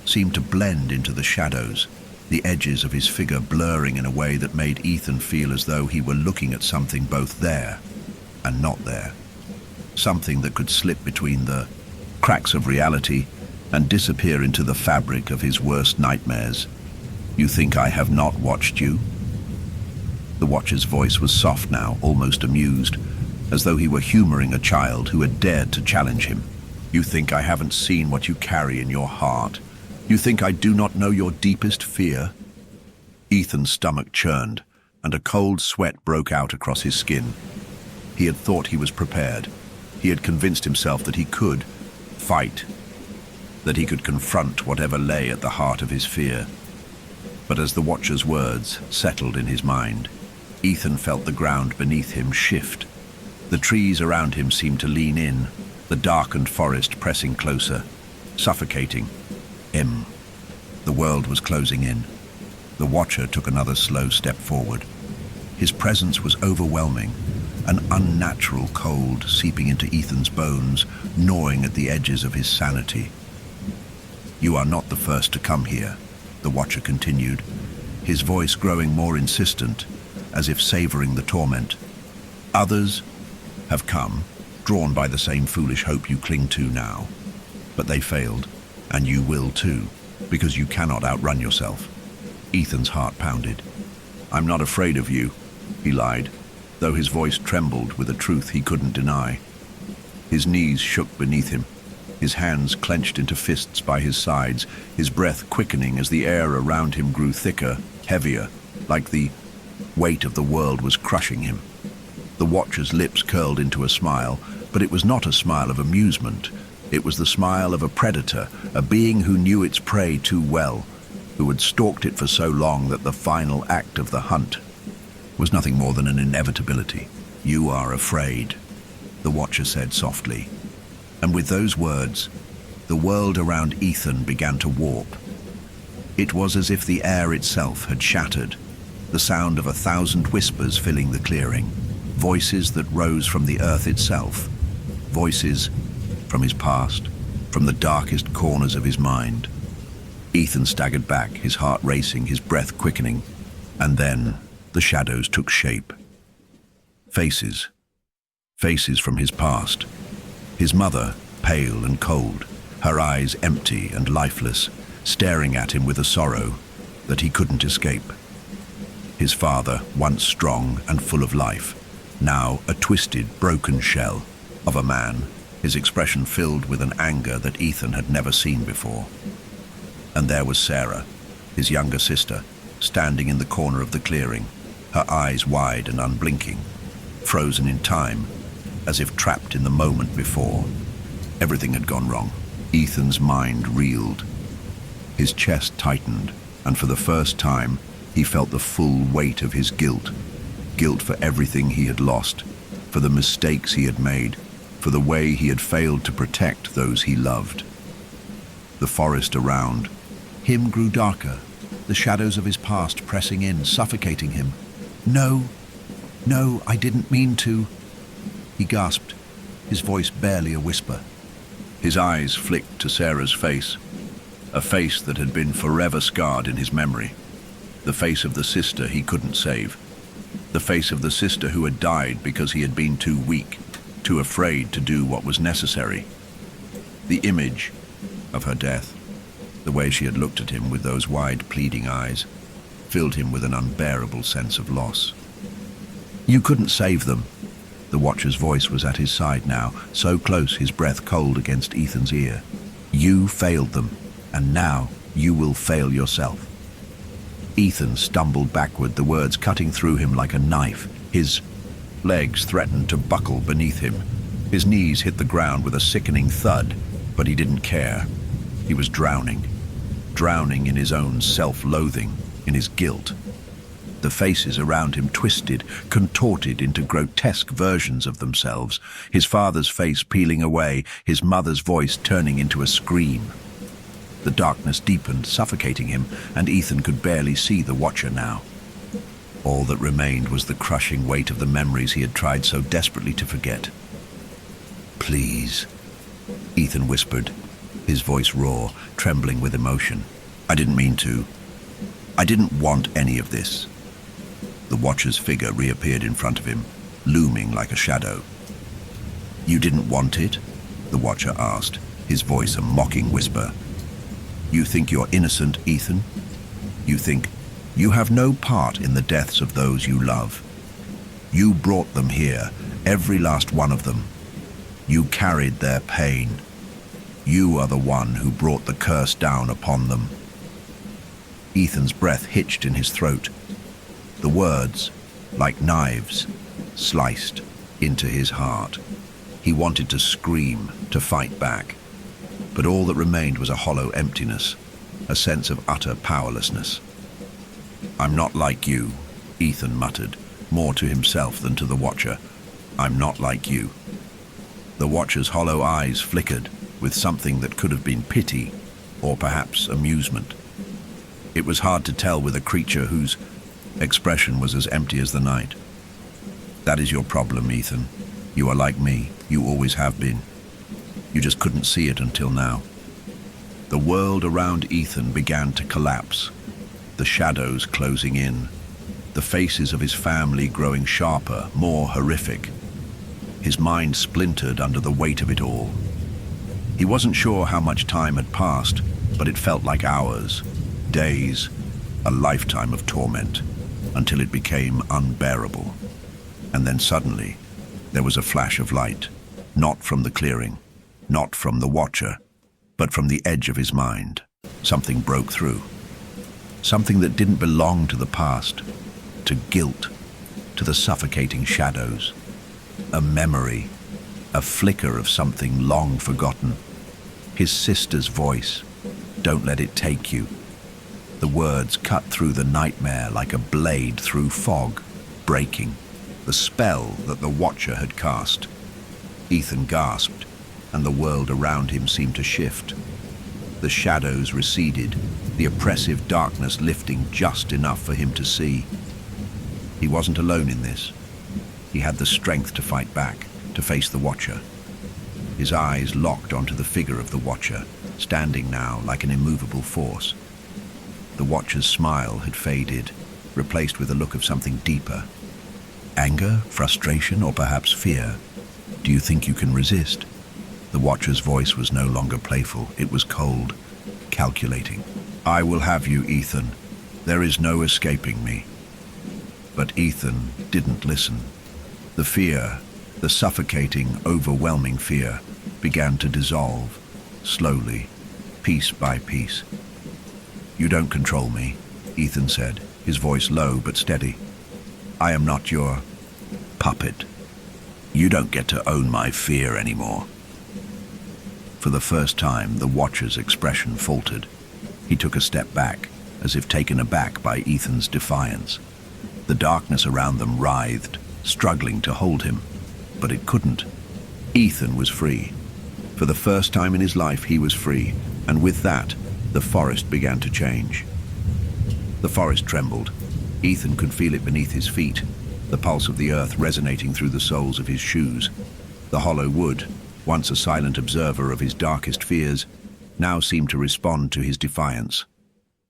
seemed to blend into the shadows, the edges of his figure blurring in a way that made Ethan feel as though he were looking at something both there and not there. Something that could slip between the cracks of reality and disappear into the fabric of his worst nightmares. "You think I have not watched you?" The Watcher's voice was soft now, almost amused, as though he were humoring a child who had dared to challenge him. "You think I haven't seen what you carry in your heart? You think I do not know your deepest fear?" Ethan's stomach churned, and a cold sweat broke out across his skin. He had thought he was prepared. He had convinced himself that he could fight, that he could confront whatever lay at the heart of his fear. But as the Watcher's words settled in his mind, Ethan felt the ground beneath him shift. The trees around him seemed to lean in, the darkened forest pressing closer, suffocating him. The world was closing in. The Watcher took another slow step forward. His presence was overwhelming, an unnatural cold seeping into Ethan's bones, gnawing at the edges of his sanity. "You are not the first to come here," the Watcher continued, his voice growing more insistent, as if savoring the torment. "Others have come, drawn by the same foolish hope you cling to now. But they failed, and you will too, because you cannot outrun yourself." Ethan's heart pounded. "I'm not afraid of you," he lied, though his voice trembled with a truth he couldn't deny. His knees shook beneath him, his hands clenched into fists by his sides, his breath quickening as the air around him grew thicker, heavier, like the weight of the world was crushing him. The Watcher's lips curled into a smile, but it was not a smile of amusement. It was the smile of a predator, a being who knew its prey too well, who had stalked it for so long that the final act of the hunt was nothing more than an inevitability. "You are afraid," the Watcher said softly. And with those words, the world around Ethan began to warp. It was as if the air itself had shattered, the sound of 1,000 whispers filling the clearing, voices that rose from the earth itself, voices from his past, from the darkest corners of his mind. Ethan staggered back, his heart racing, his breath quickening, and then the shadows took shape. Faces. Faces from his past. His mother, pale and cold, her eyes empty and lifeless, staring at him with a sorrow that he couldn't escape. His father, once strong and full of life, now a twisted, broken shell of a man, his expression filled with an anger that Ethan had never seen before. And there was Sarah, his younger sister, standing in the corner of the clearing, her eyes wide and unblinking, frozen in time, as if trapped in the moment before. Everything had gone wrong. Ethan's mind reeled. His chest tightened, and for the first time, he felt the full weight of his guilt. Guilt for everything he had lost, for the mistakes he had made, for the way he had failed to protect those he loved. The forest around him grew darker, the shadows of his past pressing in, suffocating him. No, I didn't mean to," he gasped, his voice barely a whisper. His eyes flicked to Sarah's face, a face that had been forever scarred in his memory, the face of the sister he couldn't save, the face of the sister who had died because he had been too weak, too afraid to do what was necessary. The image of her death, the way she had looked at him with those wide, pleading eyes, filled him with an unbearable sense of loss. "You couldn't save them." The Watcher's voice was at his side now, so close his breath cold against Ethan's ear. "You failed them, and now You will fail yourself. Ethan stumbled backward, the words cutting through him like a knife. His legs threatened to buckle beneath him. His knees hit the ground with a sickening thud, but he didn't care. He was drowning in his own self-loathing, in his guilt. The faces around him twisted, contorted into grotesque versions of themselves, his father's face peeling away, his mother's voice turning into a scream. The darkness deepened, suffocating him, and Ethan could barely see the Watcher now. All that remained was the crushing weight of the memories he had tried so desperately to forget. "Please," Ethan whispered, his voice raw, trembling with emotion. "I didn't mean to. I didn't want any of this." The Watcher's figure reappeared in front of him, looming like a shadow. "You didn't want it?" the Watcher asked, his voice a mocking whisper. "You think you're innocent, Ethan? You think you have no part in the deaths of those you love? You brought them here, every last one of them. You carried their pain. You are the one who brought the curse down upon them." Ethan's breath hitched in his throat. The words, like knives, sliced into his heart. He wanted to scream, to fight back, but all that remained was a hollow emptiness, a sense of utter powerlessness. "I'm not like you," Ethan muttered, more to himself than to the Watcher. "I'm not like you." The Watcher's hollow eyes flickered with something that could have been pity, or perhaps amusement. It was hard to tell with a creature whose expression was as empty as the night. "That is your problem, Ethan. You are like me. You always have been. You just couldn't see it until now." The world around Ethan began to collapse, the shadows closing in, the faces of his family growing sharper, more horrific. His mind splintered under the weight of it all. He wasn't sure how much time had passed, but it felt like hours, days, a lifetime of torment, until it became unbearable. And then suddenly, there was a flash of light, not from the clearing, not from the Watcher, but from the edge of his mind. Something broke through. Something that didn't belong to the past, to guilt, to the suffocating shadows. A memory, a flicker of something long forgotten. His sister's voice, "Don't let it take you." The words cut through the nightmare like a blade through fog, breaking the spell that the Watcher had cast. Ethan gasped, and the world around him seemed to shift. The shadows receded, the oppressive darkness lifting just enough for him to see. He wasn't alone in this. He had the strength to fight back, to face the Watcher. His eyes locked onto the figure of the Watcher, standing now like an immovable force. The Watcher's smile had faded, replaced with a look of something deeper. Anger, frustration, or perhaps fear? "Do you think you can resist?" The Watcher's voice was no longer playful. It was cold, calculating. "I will have you, Ethan. There is no escaping me." But Ethan didn't listen. The fear, the suffocating, overwhelming fear, began to dissolve, slowly, piece by piece. "You don't control me," Ethan said, his voice low but steady. "I am not your puppet. You don't get to own my fear anymore." For the first time, the Watcher's expression faltered. He took a step back, as if taken aback by Ethan's defiance. The darkness around them writhed, struggling to hold him, but it couldn't. Ethan was free. For the first time in his life, he was free, and with that, the forest began to change. The forest trembled. Ethan could feel it beneath his feet, the pulse of the earth resonating through the soles of his shoes. The hollow wood, once a silent observer of his darkest fears, now seemed to respond to his defiance.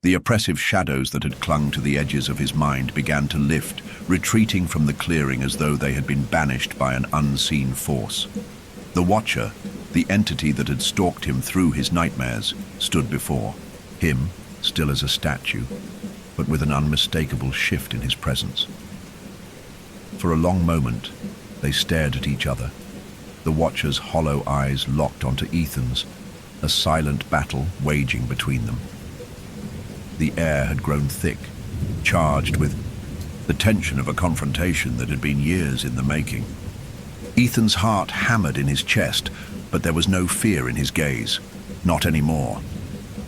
The oppressive shadows that had clung to the edges of his mind began to lift, retreating from the clearing as though they had been banished by an unseen force. The Watcher, the entity that had stalked him through his nightmares, stood before him, still as a statue, but with an unmistakable shift in his presence. For a long moment, they stared at each other, the Watcher's hollow eyes locked onto Ethan's, a silent battle waging between them. the air had grown thick, charged with the tension of a confrontation that had been years in the making. Ethan's heart hammered in his chest, but there was no fear in his gaze. Not anymore.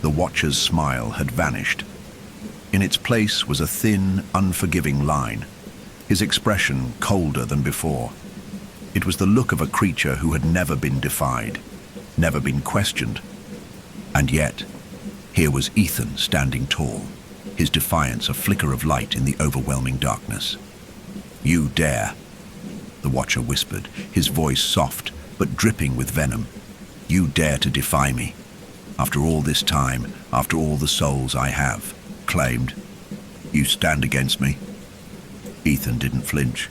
The Watcher's smile had vanished. In its place was a thin, unforgiving line, his expression colder than before. It was the look of a creature who had never been defied, never been questioned. And yet, here was Ethan standing tall, his defiance a flicker of light in the overwhelming darkness. "You dare," the Watcher whispered, his voice soft but dripping with venom. "You dare to defy me. After all this time, after all the souls I have claimed, you stand against me?" Ethan didn't flinch.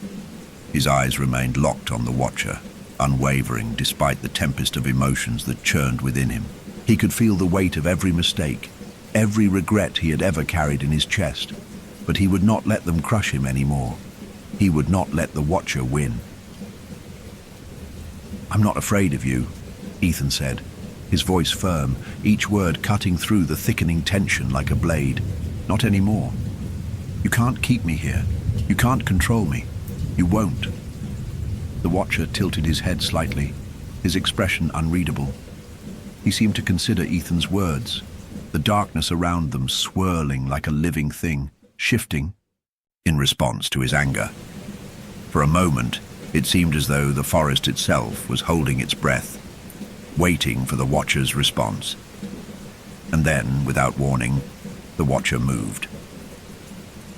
His eyes remained locked on the Watcher, unwavering despite the tempest of emotions that churned within him. He could feel the weight of every mistake, every regret he had ever carried in his chest, but he would not let them crush him anymore. He would not let the Watcher win. "I'm not afraid of you," Ethan said, his voice firm, each word cutting through the thickening tension like a blade. "Not anymore. You can't keep me here. You can't control me. You won't." The Watcher tilted his head slightly, his expression unreadable. He seemed to consider Ethan's words, the darkness around them swirling like a living thing, shifting in response to his anger. For a moment, it seemed as though the forest itself was holding its breath, waiting for the Watcher's response. And then, without warning, the Watcher moved.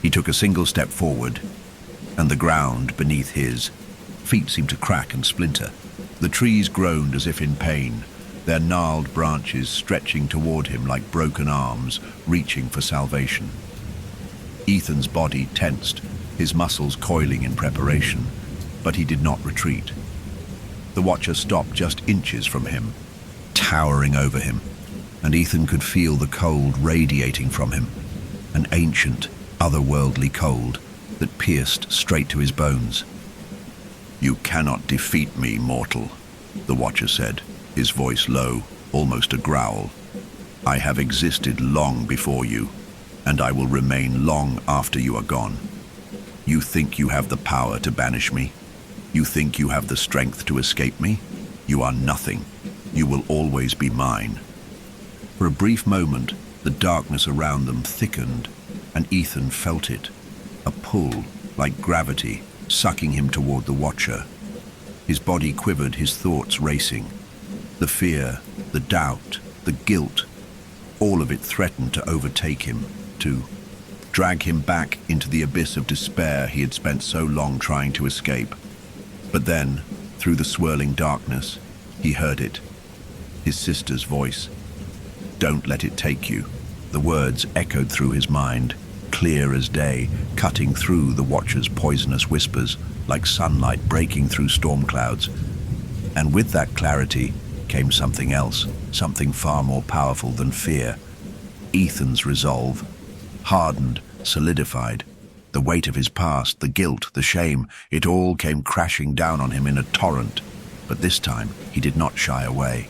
He took a single step forward, and the ground beneath his feet seemed to crack and splinter. The trees groaned as if in pain, their gnarled branches stretching toward him like broken arms, reaching for salvation. Ethan's body tensed, his muscles coiling in preparation, but he did not retreat. The Watcher stopped just inches from him, towering over him, and Ethan could feel the cold radiating from him, an ancient, otherworldly cold that pierced straight to his bones. "You cannot defeat me, mortal," the Watcher said, his voice low, almost a growl. "I have existed long before you, and I will remain long after you are gone. You think you have the power to banish me? You think you have the strength to escape me? You are nothing. You will always be mine." For a brief moment, the darkness around them thickened, and Ethan felt it, a pull like gravity, sucking him toward the Watcher. His body quivered, his thoughts racing. The fear, the doubt, the guilt, all of it threatened to overtake him, to drag him back into the abyss of despair he had spent so long trying to escape. But then, through the swirling darkness, he heard it, his sister's voice. "Don't let it take you." The words echoed through his mind, clear as day, cutting through the Watcher's poisonous whispers, like sunlight breaking through storm clouds. And with that clarity came something else, something far more powerful than fear. Ethan's resolve, hardened, solidified. The weight of his past, the guilt, the shame, it all came crashing down on him in a torrent. But this time, he did not shy away.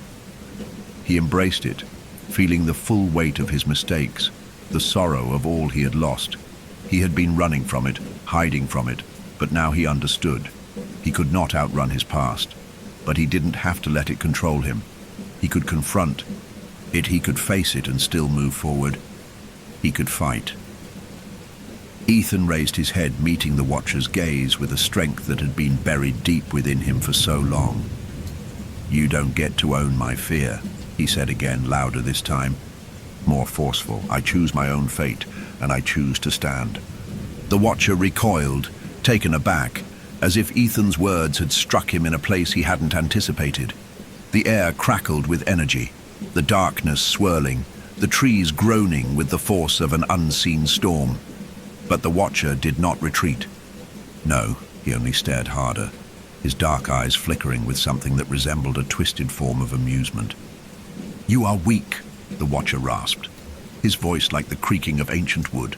He embraced it, feeling the full weight of his mistakes, the sorrow of all he had lost. He had been running from it, hiding from it, but now he understood. He could not outrun his past, but he didn't have to let it control him. He could confront it, he could face it and still move forward. He could fight. Ethan raised his head, meeting the Watcher's gaze with a strength that had been buried deep within him for so long. "You don't get to own my fear," he said again, louder this time, more forceful. "I choose my own fate, and I choose to stand." The Watcher recoiled, taken aback, as if Ethan's words had struck him in a place he hadn't anticipated. The air crackled with energy, the darkness swirling, the trees groaning with the force of an unseen storm. But the Watcher did not retreat. No, he only stared harder, his dark eyes flickering with something that resembled a twisted form of amusement. "You are weak," the Watcher rasped, his voice like the creaking of ancient wood.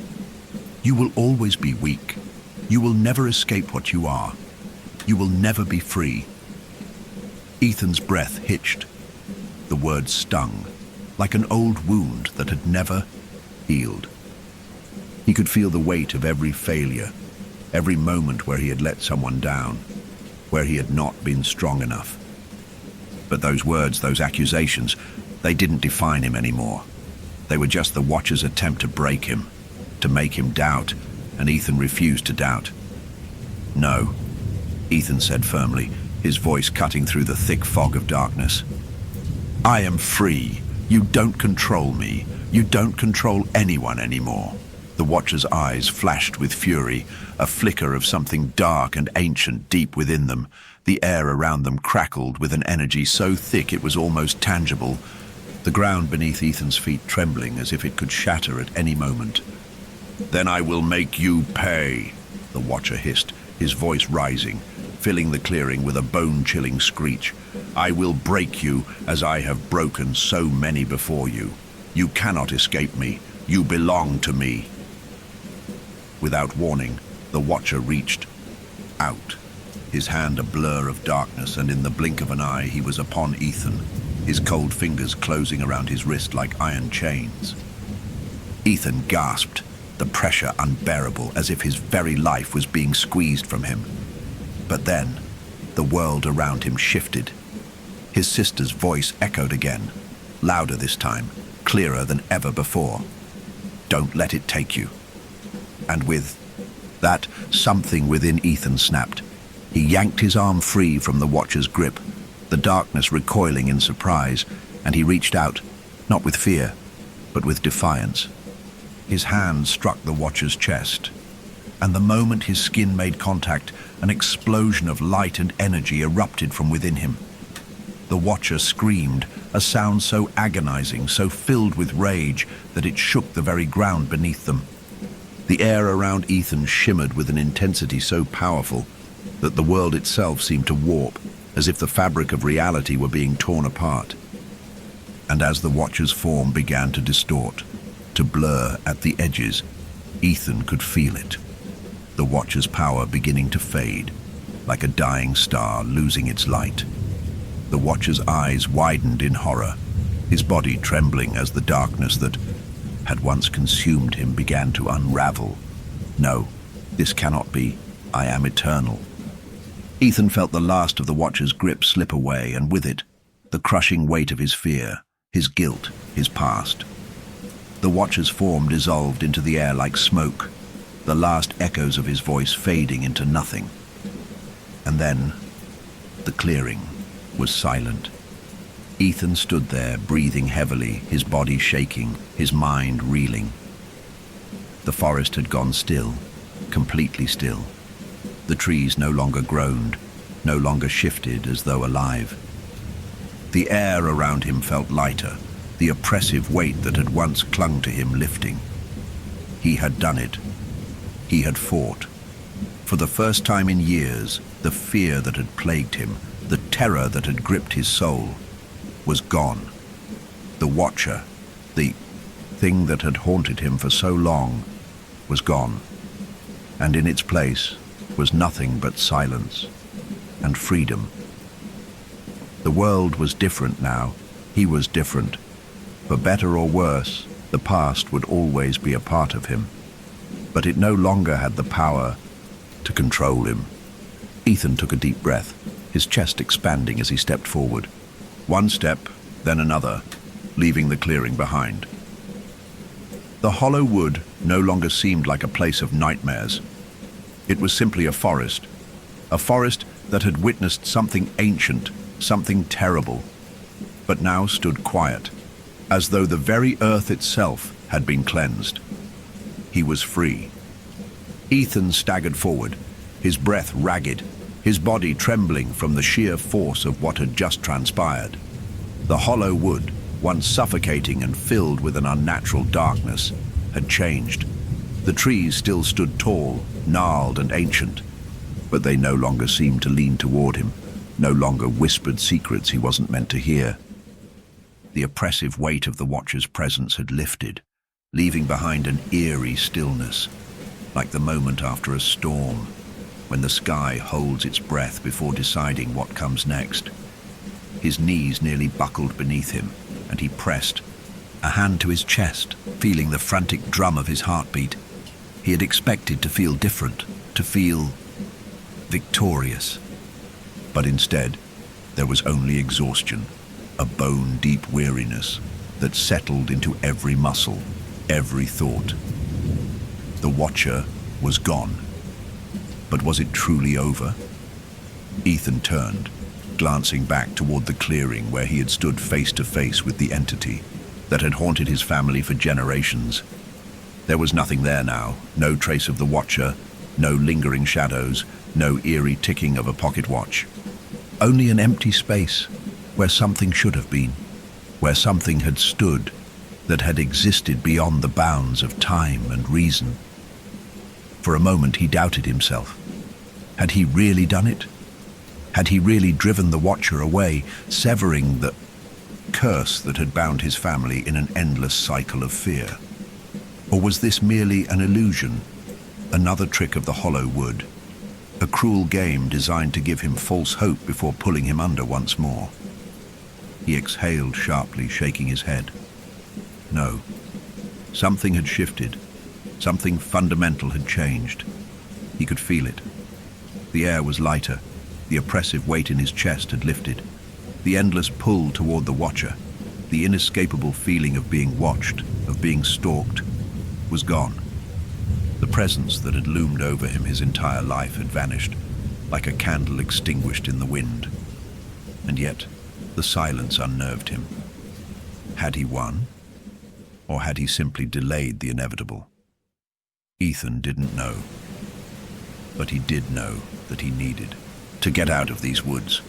"You will always be weak. You will never escape what you are. You will never be free." Ethan's breath hitched. The words stung, like an old wound that had never healed. He could feel the weight of every failure, every moment where he had let someone down, where he had not been strong enough. But those words, those accusations, they didn't define him anymore. They were just the Watcher's attempt to break him, to make him doubt, and Ethan refused to doubt. "No," Ethan said firmly, his voice cutting through the thick fog of darkness. "I am free. You don't control me. You don't control anyone anymore." The Watcher's eyes flashed with fury, a flicker of something dark and ancient deep within them. The air around them crackled with an energy so thick it was almost tangible, the ground beneath Ethan's feet trembling as if it could shatter at any moment. "Then I will make you pay," the Watcher hissed, his voice rising, filling the clearing with a bone-chilling screech. "I will break you as I have broken so many before you. You cannot escape me. You belong to me." Without warning, the Watcher reached out, his hand a blur of darkness, and in the blink of an eye he was upon Ethan, his cold fingers closing around his wrist like iron chains. Ethan gasped, the pressure unbearable, as if his very life was being squeezed from him. But then, the world around him shifted. His sister's voice echoed again, louder this time, clearer than ever before. "Don't let it take you." And with that, something within Ethan snapped. He yanked his arm free from the Watcher's grip, the darkness recoiling in surprise, and he reached out, not with fear, but with defiance. His hand struck the Watcher's chest, and the moment his skin made contact, an explosion of light and energy erupted from within him. The Watcher screamed, a sound so agonizing, so filled with rage, that it shook the very ground beneath them. The air around Ethan shimmered with an intensity so powerful that the world itself seemed to warp, as if the fabric of reality were being torn apart. And as the Watcher's form began to distort, to blur at the edges, Ethan could feel it. The Watcher's power beginning to fade, like a dying star losing its light. The Watcher's eyes widened in horror, his body trembling as the darkness that had once consumed him began to unravel. "No, this cannot be. I am eternal." Ethan felt the last of the Watcher's grip slip away, and with it, the crushing weight of his fear, his guilt, his past. The Watcher's form dissolved into the air like smoke, the last echoes of his voice fading into nothing. And then, the clearing was silent. Ethan stood there, breathing heavily, his body shaking, his mind reeling. The forest had gone still, completely still. The trees no longer groaned, no longer shifted as though alive. The air around him felt lighter, the oppressive weight that had once clung to him lifting. He had done it. He had fought. For the first time in years, the fear that had plagued him, the terror that had gripped his soul, was gone. The Watcher, the thing that had haunted him for so long, was gone. And in its place was nothing but silence and freedom. The world was different now. He was different. For better or worse, the past would always be a part of him. But it no longer had the power to control him. Ethan took a deep breath, his chest expanding as he stepped forward. One step, then another, leaving the clearing behind. The hollow wood no longer seemed like a place of nightmares. It was simply a forest that had witnessed something ancient, something terrible, but now stood quiet, as though the very earth itself had been cleansed. He was free. Ethan staggered forward, his breath ragged, his body trembling from the sheer force of what had just transpired. The hollow wood, once suffocating and filled with an unnatural darkness, had changed. The trees still stood tall, gnarled and ancient, but they no longer seemed to lean toward him, no longer whispered secrets he wasn't meant to hear. The oppressive weight of the Watcher's presence had lifted, leaving behind an eerie stillness, like the moment after a storm, when the sky holds its breath before deciding what comes next. His knees nearly buckled beneath him, and he pressed, a hand to his chest, feeling the frantic drum of his heartbeat. He had expected to feel different, to feel victorious. But instead, there was only exhaustion, a bone-deep weariness that settled into every muscle, every thought. The Watcher was gone. But was it truly over? Ethan turned, glancing back toward the clearing where he had stood face to face with the entity that had haunted his family for generations. There was nothing there now, no trace of the Watcher, no lingering shadows, no eerie ticking of a pocket watch. Only an empty space where something should have been, where something had stood that had existed beyond the bounds of time and reason. For a moment he doubted himself. Had he really done it? Had he really driven the Watcher away, severing the curse that had bound his family in an endless cycle of fear? Or was this merely an illusion, another trick of the hollow wood, a cruel game designed to give him false hope before pulling him under once more? He exhaled sharply, shaking his head. No. Something had shifted. Something fundamental had changed. He could feel it. The air was lighter. The oppressive weight in his chest had lifted. The endless pull toward the Watcher, the inescapable feeling of being watched, of being stalked, was gone. The presence that had loomed over him his entire life had vanished, like a candle extinguished in the wind. And yet, the silence unnerved him. Had he won? Or had he simply delayed the inevitable? Ethan didn't know. But he did know that he needed to get out of these woods.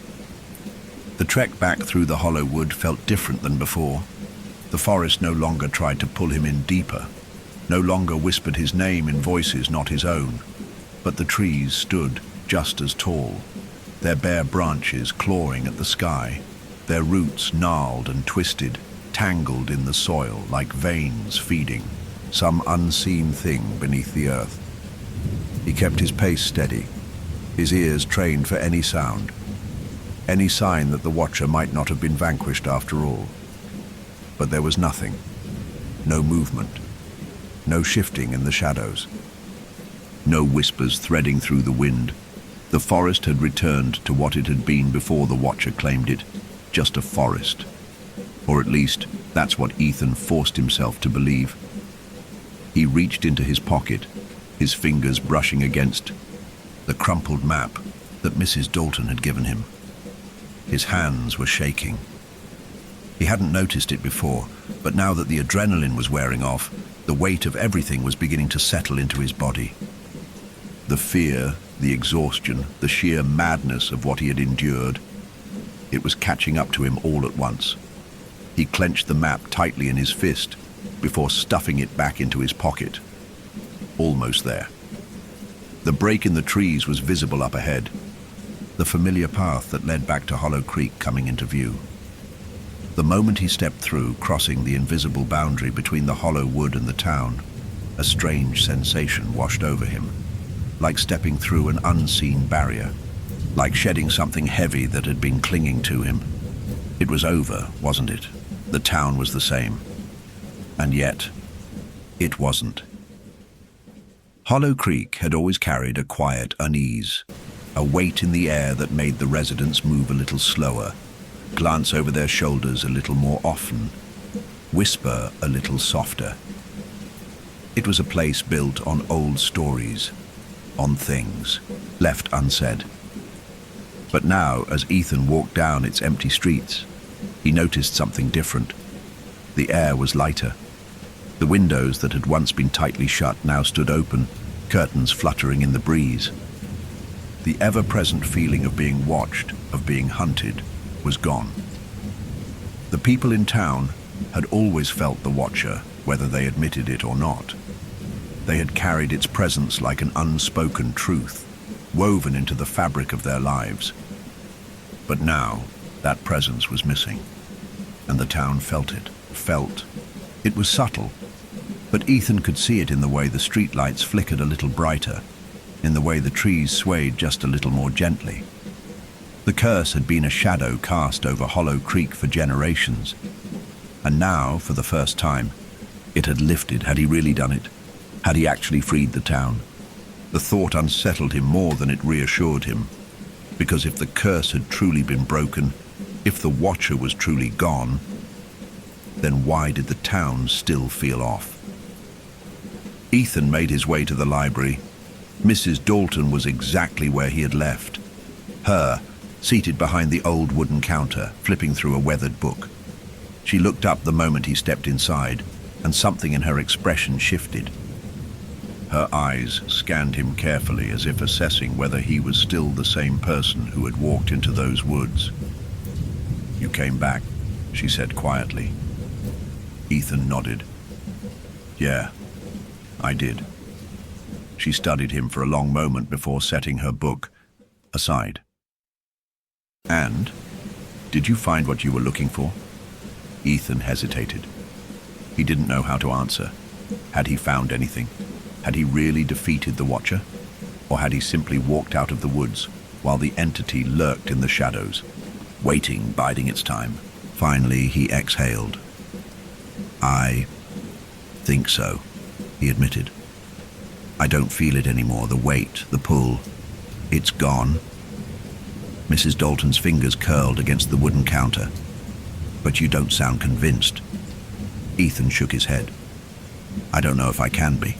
The trek back through the hollow wood felt different than before. The forest no longer tried to pull him in deeper, no longer whispered his name in voices not his own. But the trees stood just as tall, their bare branches clawing at the sky, their roots gnarled and twisted, tangled in the soil like veins feeding some unseen thing beneath the earth. He kept his pace steady, his ears trained for any sound, any sign that the Watcher might not have been vanquished after all. But there was nothing, no movement, no shifting in the shadows, no whispers threading through the wind. The forest had returned to what it had been before the Watcher claimed it, just a forest. Or at least, that's what Ethan forced himself to believe. He reached into his pocket, his fingers brushing against the crumpled map that Mrs. Dalton had given him. His hands were shaking. He hadn't noticed it before, but now that the adrenaline was wearing off, the weight of everything was beginning to settle into his body. The fear, the exhaustion, the sheer madness of what he had endured, it was catching up to him all at once. He clenched the map tightly in his fist before stuffing it back into his pocket. Almost there. The break in the trees was visible up ahead, the familiar path that led back to Hollow Creek coming into view. The moment he stepped through, crossing the invisible boundary between the hollow wood and the town, a strange sensation washed over him, like stepping through an unseen barrier, like shedding something heavy that had been clinging to him. It was over, wasn't it? The town was the same. And yet, it wasn't. Hollow Creek had always carried a quiet unease, a weight in the air that made the residents move a little slower, glance over their shoulders a little more often, whisper a little softer. It was a place built on old stories, on things left unsaid. But now, as Ethan walked down its empty streets, he noticed something different. The air was lighter. The windows that had once been tightly shut now stood open, curtains fluttering in the breeze. The ever-present feeling of being watched, of being hunted, was gone. The people in town had always felt the Watcher, whether they admitted it or not. They had carried its presence like an unspoken truth, woven into the fabric of their lives. But now, that presence was missing, and the town felt it. It was subtle, but Ethan could see it in the way the streetlights flickered a little brighter, in the way the trees swayed just a little more gently. The curse had been a shadow cast over Hollow Creek for generations, and now, for the first time, it had lifted. Had he really done it? Had he actually freed the town? The thought unsettled him more than it reassured him, because if the curse had truly been broken, if the Watcher was truly gone, then why did the town still feel off? Ethan made his way to the library. Mrs. Dalton was exactly where he had left. Her, seated behind the old wooden counter, flipping through a weathered book. She looked up the moment he stepped inside, and something in her expression shifted. Her eyes scanned him carefully, as if assessing whether he was still the same person who had walked into those woods. "You came back," she said quietly. Ethan nodded. "Yeah, I did." She studied him for a long moment before setting her book aside. "And? Did you find what you were looking for?" Ethan hesitated. He didn't know how to answer. Had he found anything? Had he really defeated the Watcher? Or had he simply walked out of the woods while the entity lurked in the shadows, waiting, biding its time? Finally, he exhaled. "I think so," he admitted. "I don't feel it anymore, the weight, the pull. It's gone." Mrs. Dalton's fingers curled against the wooden counter. "But you don't sound convinced." Ethan shook his head. "I don't know if I can be.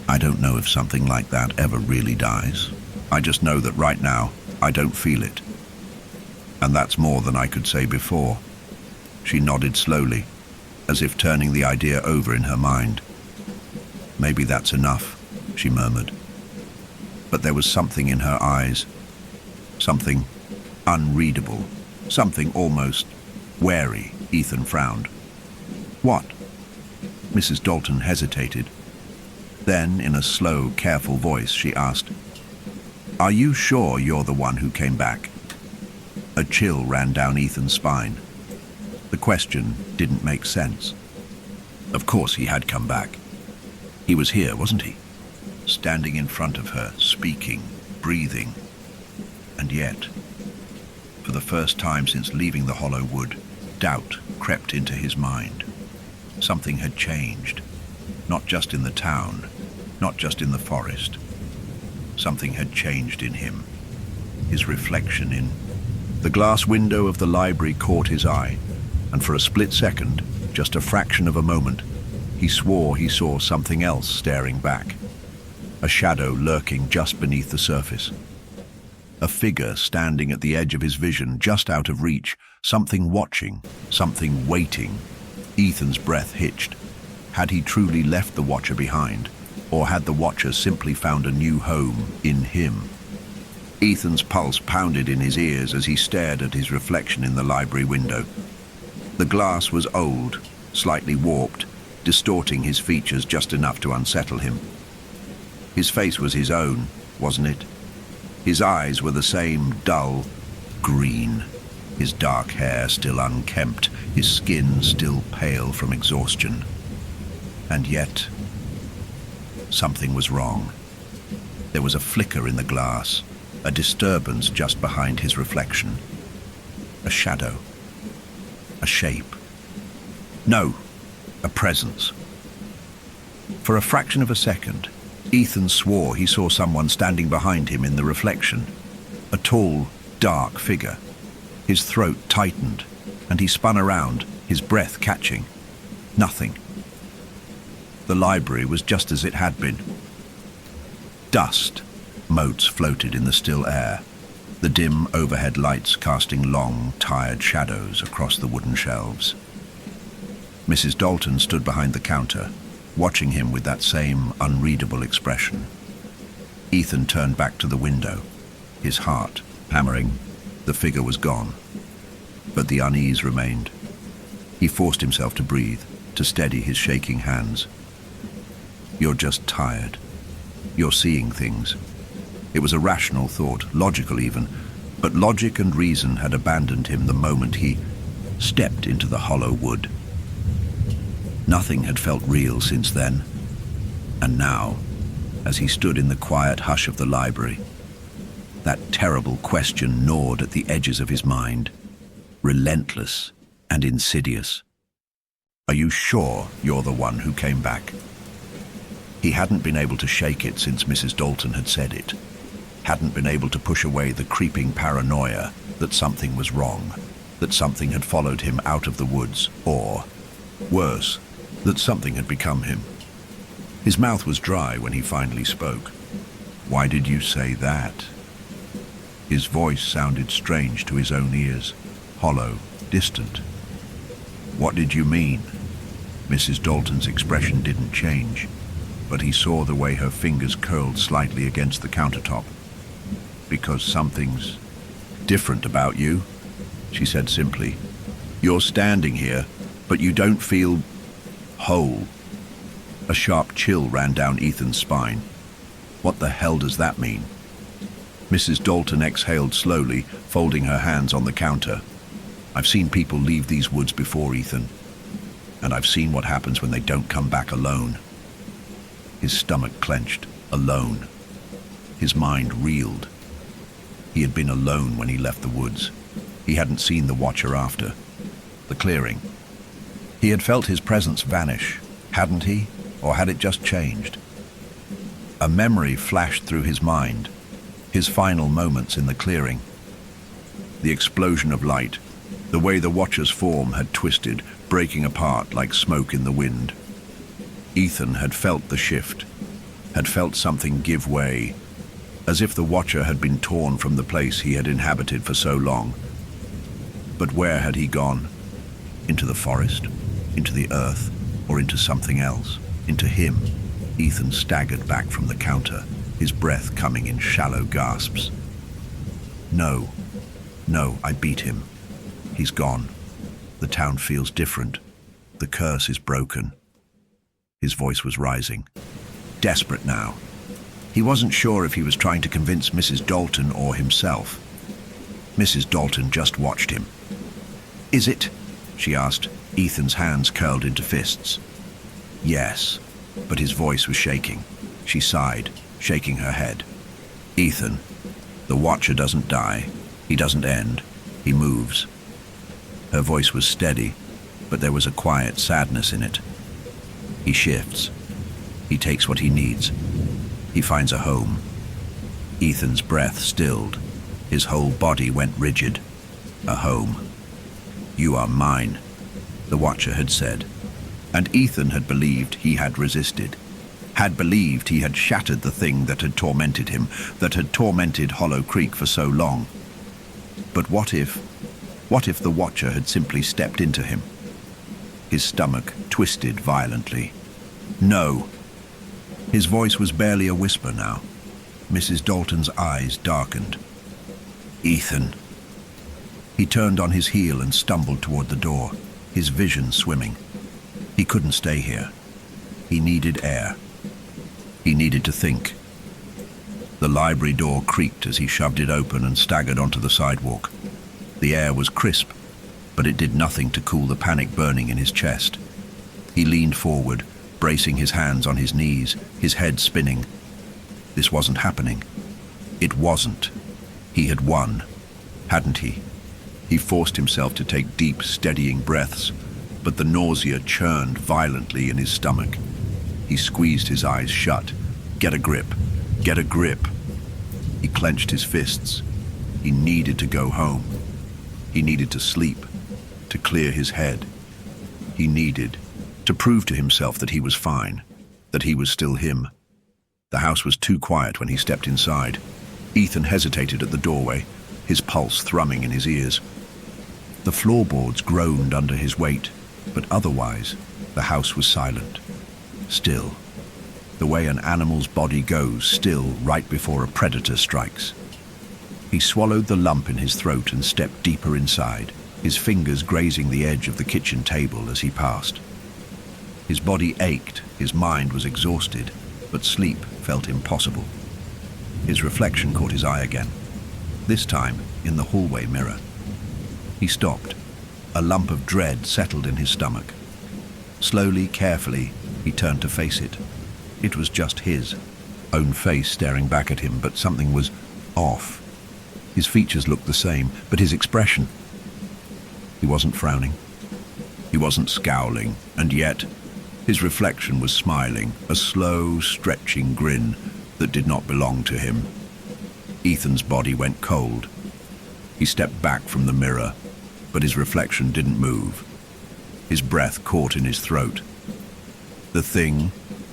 I don't know if something like that ever really dies. I just know that right now, I don't feel it. And that's more than I could say before." She nodded slowly, as if turning the idea over in her mind. "Maybe that's enough," she murmured. But there was something in her eyes, something unreadable, something almost wary. Ethan frowned. "What?" Mrs. Dalton hesitated. Then, in a slow, careful voice, she asked, "Are you sure you're the one who came back?" A chill ran down Ethan's spine. The question didn't make sense. Of course he had come back. He was here, wasn't he? Standing in front of her, speaking, breathing. And yet, for the first time since leaving the hollow wood, doubt crept into his mind. Something had changed, not just in the town, not just in the forest. Something had changed in him, his reflection in... The glass window of the library caught his eye, and for a split second, just a fraction of a moment, he swore he saw something else staring back. A shadow lurking just beneath the surface. A figure standing at the edge of his vision, just out of reach, something watching, something waiting. Ethan's breath hitched. Had he truly left the Watcher behind, or had the Watcher simply found a new home in him? Ethan's pulse pounded in his ears as he stared at his reflection in the library window. The glass was old, slightly warped, distorting his features just enough to unsettle him. His face was his own, wasn't it? His eyes were the same dull green, his dark hair still unkempt, his skin still pale from exhaustion. And yet, something was wrong. There was a flicker in the glass, a disturbance just behind his reflection. A shadow. A shape. No, a presence. For a fraction of a second, Ethan swore he saw someone standing behind him in the reflection. A tall, dark figure. His throat tightened, and he spun around, his breath catching. Nothing. The library was just as it had been. Dust. Motes floated in the still air, the dim overhead lights casting long, tired shadows across the wooden shelves. Mrs. Dalton stood behind the counter, watching him with that same unreadable expression. Ethan turned back to the window, his heart hammering. The figure was gone, but the unease remained. He forced himself to breathe, to steady his shaking hands. "You're just tired. You're seeing things." It was a rational thought, logical even, but logic and reason had abandoned him the moment he stepped into the hollow wood. Nothing had felt real since then, and now, as he stood in the quiet hush of the library, that terrible question gnawed at the edges of his mind, relentless and insidious. "Are you sure you're the one who came back?" He hadn't been able to shake it since Mrs. Dalton had said it. Hadn't been able to push away the creeping paranoia that something was wrong, that something had followed him out of the woods, or, worse, that something had become him. His mouth was dry when he finally spoke. "Why did you say that?" His voice sounded strange to his own ears, hollow, distant. "What did you mean?" Mrs. Dalton's expression didn't change, but he saw the way her fingers curled slightly against the countertop. "Because something's different about you," she said simply. "You're standing here, but you don't feel whole." A sharp chill ran down Ethan's spine. What the hell does that mean? Mrs. Dalton exhaled slowly, folding her hands on the counter. "I've seen people leave these woods before, Ethan, and I've seen what happens when they don't come back alone." His stomach clenched. Alone. His mind reeled. He had been alone when he left the woods. He hadn't seen the Watcher after. The clearing. He had felt his presence vanish, hadn't he? Or had it just changed? A memory flashed through his mind, his final moments in the clearing. The explosion of light, the way the Watcher's form had twisted, breaking apart like smoke in the wind. Ethan had felt the shift, had felt something give way, as if the Watcher had been torn from the place he had inhabited for so long. But where had he gone? Into the forest? Into the earth? Or into something else? Into him? Ethan staggered back from the counter, his breath coming in shallow gasps. No, I beat him. He's gone. The town feels different. The curse is broken. His voice was rising, desperate now. He wasn't sure if he was trying to convince Mrs. Dalton or himself. Mrs. Dalton just watched him. "Is it?" she asked, Ethan's hands curled into fists. "Yes," but his voice was shaking. She sighed, shaking her head. "Ethan, the Watcher doesn't die. He doesn't end. He moves." Her voice was steady, but there was a quiet sadness in it. "He shifts. He takes what he needs. He finds a home." Ethan's breath stilled. His whole body went rigid. A home. "You are mine," the Watcher had said. And Ethan had believed he had resisted. Had believed he had shattered the thing that had tormented him, that had tormented Hollow Creek for so long. But what if the Watcher had simply stepped into him? His stomach twisted violently. "No." His voice was barely a whisper now. Mrs. Dalton's eyes darkened. "Ethan." He turned on his heel and stumbled toward the door, his vision swimming. He couldn't stay here. He needed air. He needed to think. The library door creaked as he shoved it open and staggered onto the sidewalk. The air was crisp, but it did nothing to cool the panic burning in his chest. He leaned forward, bracing his hands on his knees, his head spinning. This wasn't happening. It wasn't. He had won, hadn't he? He forced himself to take deep, steadying breaths, but the nausea churned violently in his stomach. He squeezed his eyes shut. Get a grip. Get a grip. He clenched his fists. He needed to go home. He needed to sleep, to clear his head. He needed to prove to himself that he was fine, that he was still him. The house was too quiet when he stepped inside. Ethan hesitated at the doorway, his pulse thrumming in his ears. The floorboards groaned under his weight, but otherwise, the house was silent. Still, the way an animal's body goes still right before a predator strikes. He swallowed the lump in his throat and stepped deeper inside, his fingers grazing the edge of the kitchen table as he passed. His body ached, his mind was exhausted, but sleep felt impossible. His reflection caught his eye again, this time in the hallway mirror. He stopped. A lump of dread settled in his stomach. Slowly, carefully, he turned to face it. It was just his own face staring back at him, but something was off. His features looked the same, but his expression... He wasn't frowning. He wasn't scowling, and yet His reflection was smiling, a slow, stretching grin that did not belong to him. Ethan's body went cold. He stepped back from the mirror, but his reflection didn't move. His breath caught in his throat. The thing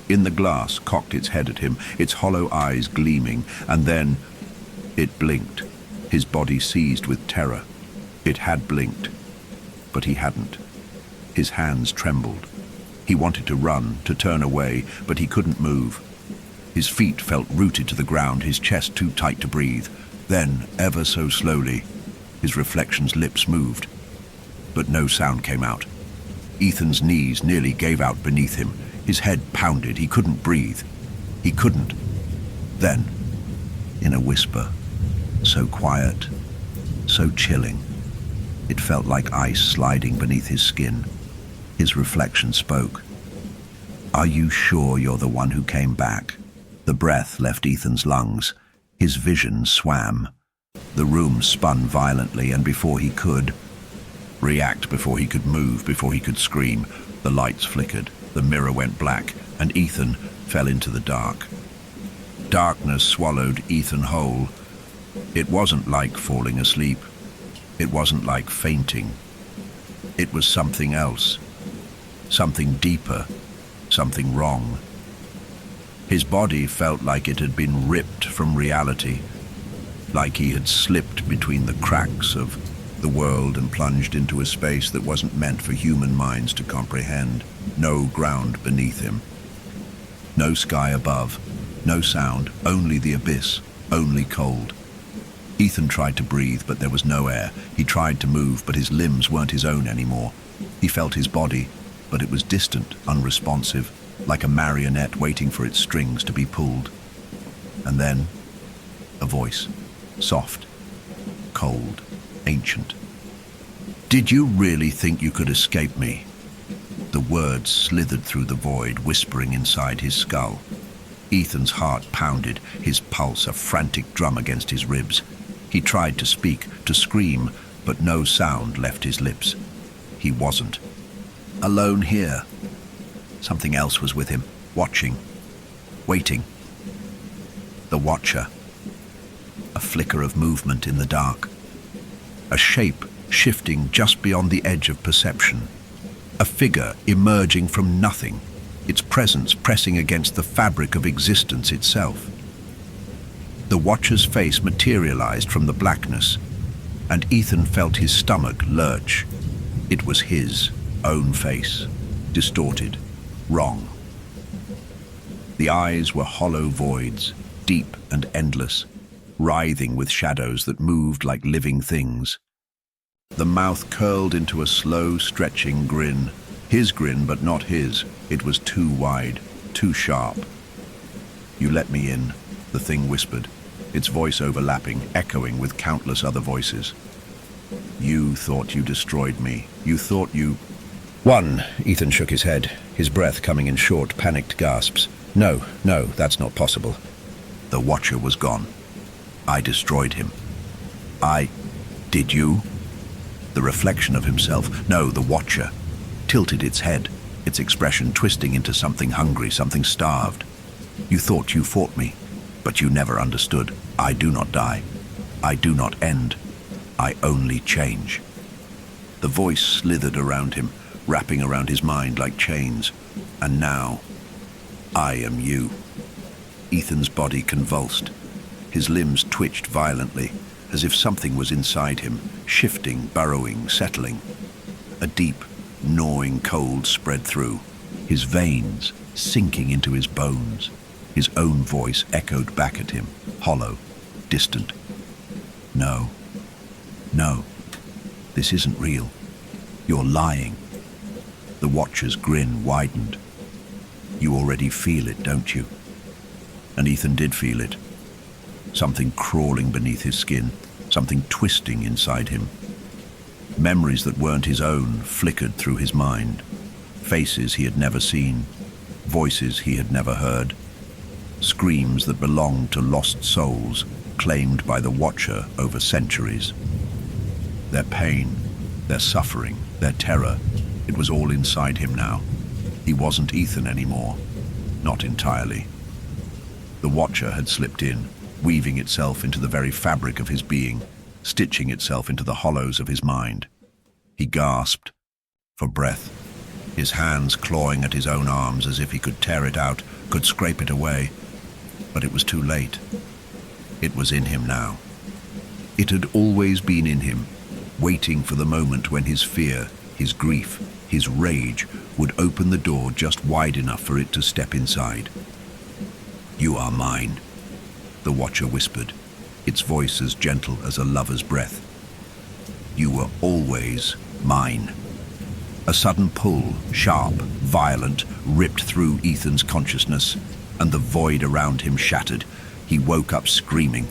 in the glass cocked its head at him, its hollow eyes gleaming, and then it blinked, his body seized with terror. It had blinked, but he hadn't. His hands trembled. He wanted to run, to turn away, but he couldn't move. His feet felt rooted to the ground, his chest too tight to breathe. Then, ever so slowly, his reflection's lips moved, but no sound came out. Ethan's knees nearly gave out beneath him. His head pounded. He couldn't breathe. He couldn't. Then, in a whisper, so quiet, so chilling, it felt like ice sliding beneath his skin, his reflection spoke. "Are you sure you're the one who came back?" The breath left Ethan's lungs. His vision swam. The room spun violently, and before he could react, before he could move, before he could scream, the lights flickered, the mirror went black, and Ethan fell into the dark. Darkness swallowed Ethan whole. It wasn't like falling asleep. It wasn't like fainting. It was something else, something deeper, something wrong. His body felt like it had been ripped from reality, like he had slipped between the cracks of the world and plunged into a space that wasn't meant for human minds to comprehend. No ground beneath him, no sky above, no sound, only the abyss, only cold. Ethan tried to breathe, but there was no air. He tried to move, but his limbs weren't his own anymore. He felt his body, but it was distant, unresponsive, like a marionette waiting for its strings to be pulled. And then, a voice, soft, cold, ancient. "Did you really think you could escape me?" The words slithered through the void, whispering inside his skull. Ethan's heart pounded, his pulse a frantic drum against his ribs. He tried to speak, to scream, but no sound left his lips. He wasn't alone here. Something else was with him, watching, waiting. The Watcher. A flicker of movement in the dark. A shape shifting just beyond the edge of perception. A figure emerging from nothing, its presence pressing against the fabric of existence itself. The Watcher's face materialized from the blackness, and Ethan felt his stomach lurch. It was his own face, distorted, wrong. The eyes were hollow voids, deep and endless, writhing with shadows that moved like living things. The mouth curled into a slow, stretching grin. His grin, but not his. It was too wide, too sharp. "You let me in," the thing whispered, its voice overlapping, echoing with countless other voices. "You thought you destroyed me. You thought you—" "One," Ethan shook his head, his breath coming in short, panicked gasps. No, that's not possible." The Watcher was gone. "I destroyed him." Did you?" The reflection of himself, no, the Watcher, tilted its head, its expression twisting into something hungry, something starved. "You thought you fought me, but you never understood. I do not die. I do not end. I only change." The voice slithered around him, wrapping around his mind like chains. "And now, I am you." Ethan's body convulsed. His limbs twitched violently, as if something was inside him, shifting, burrowing, settling. A deep, gnawing cold spread through, his veins sinking into his bones. His own voice echoed back at him, hollow, distant. No, this isn't real. You're lying." The Watcher's grin widened. "You already feel it, don't you?" And Ethan did feel it. Something crawling beneath his skin, something twisting inside him. Memories that weren't his own flickered through his mind. Faces he had never seen, voices he had never heard. Screams that belonged to lost souls, claimed by the Watcher over centuries. Their pain, their suffering, their terror, it was all inside him now. He wasn't Ethan anymore. Not entirely. The Watcher had slipped in, weaving itself into the very fabric of his being, stitching itself into the hollows of his mind. He gasped for breath, his hands clawing at his own arms as if he could tear it out, could scrape it away. But it was too late. It was in him now. It had always been in him, waiting for the moment when his fear, his grief, his rage would open the door just wide enough for it to step inside. "You are mine," the Watcher whispered, its voice as gentle as a lover's breath. "You were always mine." A sudden pull, sharp, violent, ripped through Ethan's consciousness, and the void around him shattered. He woke up screaming.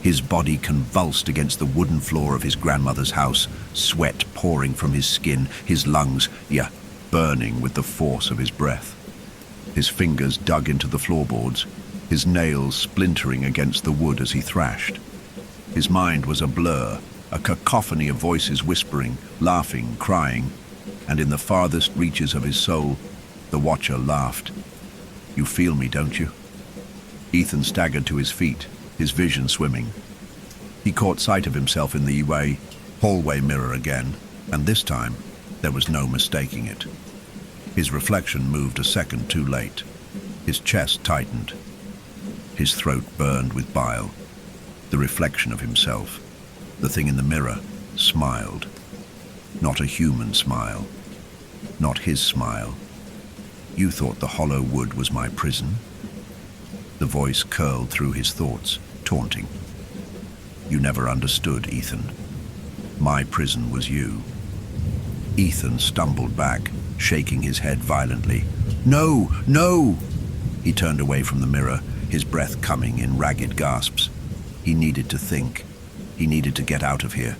His body convulsed against the wooden floor of his grandmother's house, sweat pouring from his skin, his lungs, burning with the force of his breath. His fingers dug into the floorboards, his nails splintering against the wood as he thrashed. His mind was a blur, a cacophony of voices whispering, laughing, crying, and in the farthest reaches of his soul, the Watcher laughed. "You feel me, don't you?" Ethan staggered to his feet, his vision swimming. He caught sight of himself in the hallway mirror again, and this time there was no mistaking it. His reflection moved a second too late. His chest tightened. His throat burned with bile. The reflection of himself, the thing in the mirror, smiled. Not a human smile. Not his smile. "You thought the hollow wood was my prison?" The voice curled through his thoughts, taunting. "You never understood, Ethan. My prison was you." Ethan stumbled back, shaking his head violently. "No, no!" He turned away from the mirror, his breath coming in ragged gasps. He needed to think. He needed to get out of here.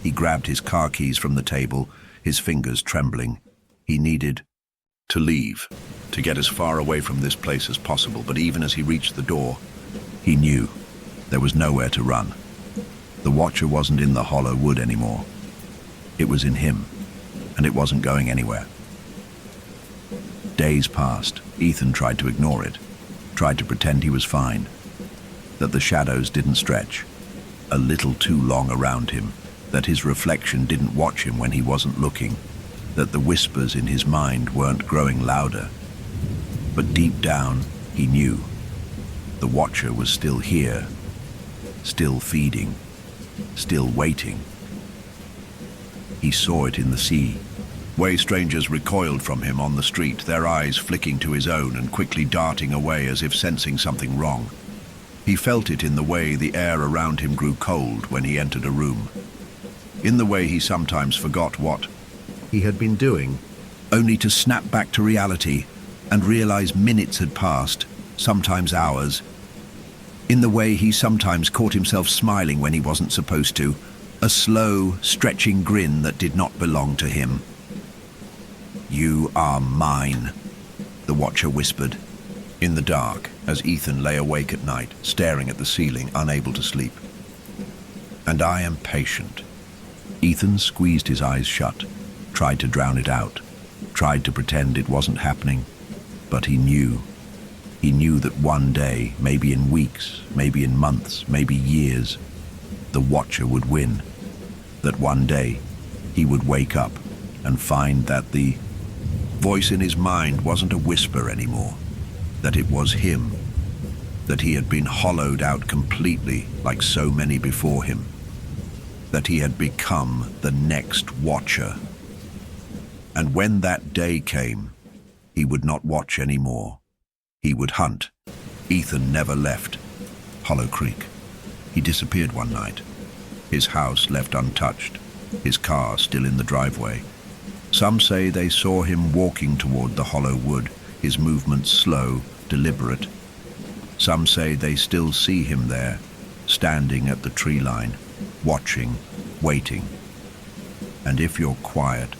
He grabbed his car keys from the table, his fingers trembling. He needed to leave, to get as far away from this place as possible, but even as he reached the door, he knew there was nowhere to run. The Watcher wasn't in the hollow wood anymore. It was in him, and it wasn't going anywhere. Days passed. Ethan tried to ignore it, tried to pretend he was fine, that the shadows didn't stretch a little too long around him, that his reflection didn't watch him when he wasn't looking, that the whispers in his mind weren't growing louder. But deep down, he knew the Watcher was still here, still feeding, still waiting. He saw it in the sea. Way strangers recoiled from him on the street, their eyes flicking to his own and quickly darting away as if sensing something wrong. He felt it in the way the air around him grew cold when he entered a room, in the way he sometimes forgot what he had been doing, only to snap back to reality and realize minutes had passed, sometimes hours, in the way he sometimes caught himself smiling when he wasn't supposed to, a slow, stretching grin that did not belong to him. "You are mine," the Watcher whispered, in the dark, as Ethan lay awake at night, staring at the ceiling, unable to sleep. "And I am patient." Ethan squeezed his eyes shut, tried to drown it out, tried to pretend it wasn't happening, but he knew. He knew that one day, maybe in weeks, maybe in months, maybe years, the Watcher would win. That one day, he would wake up and find that the voice in his mind wasn't a whisper anymore, that it was him, that he had been hollowed out completely like so many before him, that he had become the next Watcher. And when that day came, he would not watch anymore. He would hunt. Ethan never left Hollow Creek. He disappeared one night, his house left untouched, his car still in the driveway. Some say they saw him walking toward the hollow wood, his movements slow, deliberate. Some say they still see him there, standing at the tree line, watching, waiting. And if you're quiet,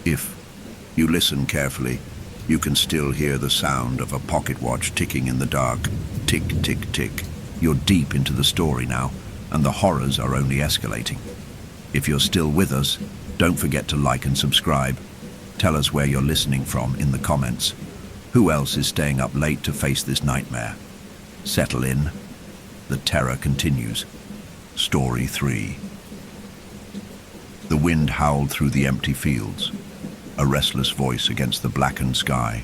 if you listen carefully, you can still hear the sound of a pocket watch ticking in the dark. Tick, tick, tick. You're deep into the story now, and the horrors are only escalating. If you're still with us, don't forget to like and subscribe. Tell us where you're listening from in the comments. Who else is staying up late to face this nightmare? Settle in. The terror continues. Story 3. The wind howled through the empty fields, a restless voice against the blackened sky.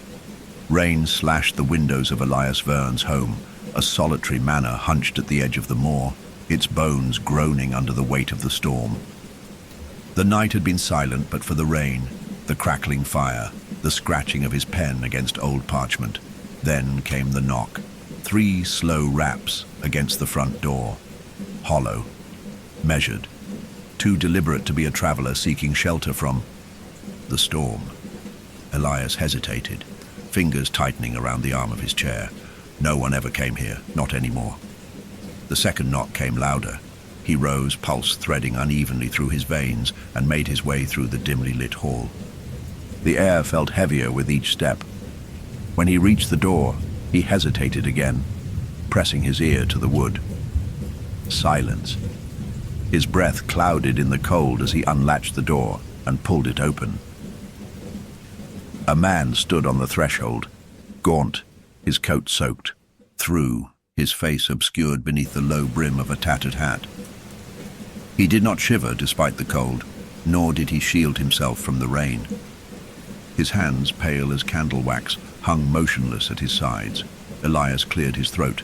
Rain slashed the windows of Elias Verne's home, a solitary manor hunched at the edge of the moor, its bones groaning under the weight of the storm. The night had been silent but for the rain, the crackling fire, the scratching of his pen against old parchment. Then came the knock. 3 slow raps against the front door. Hollow, measured, too deliberate to be a traveler seeking shelter from the storm. Elias hesitated, fingers tightening around the arm of his chair. No one ever came here, not anymore. The second knock came louder. He rose, pulse threading unevenly through his veins, and made his way through the dimly lit hall. The air felt heavier with each step. When he reached the door, he hesitated again, pressing his ear to the wood. Silence. His breath clouded in the cold as he unlatched the door and pulled it open. A man stood on the threshold, gaunt, his coat soaked through, his face obscured beneath the low brim of a tattered hat. He did not shiver despite the cold, nor did he shield himself from the rain. His hands, pale as candle wax, hung motionless at his sides. Elias cleared his throat.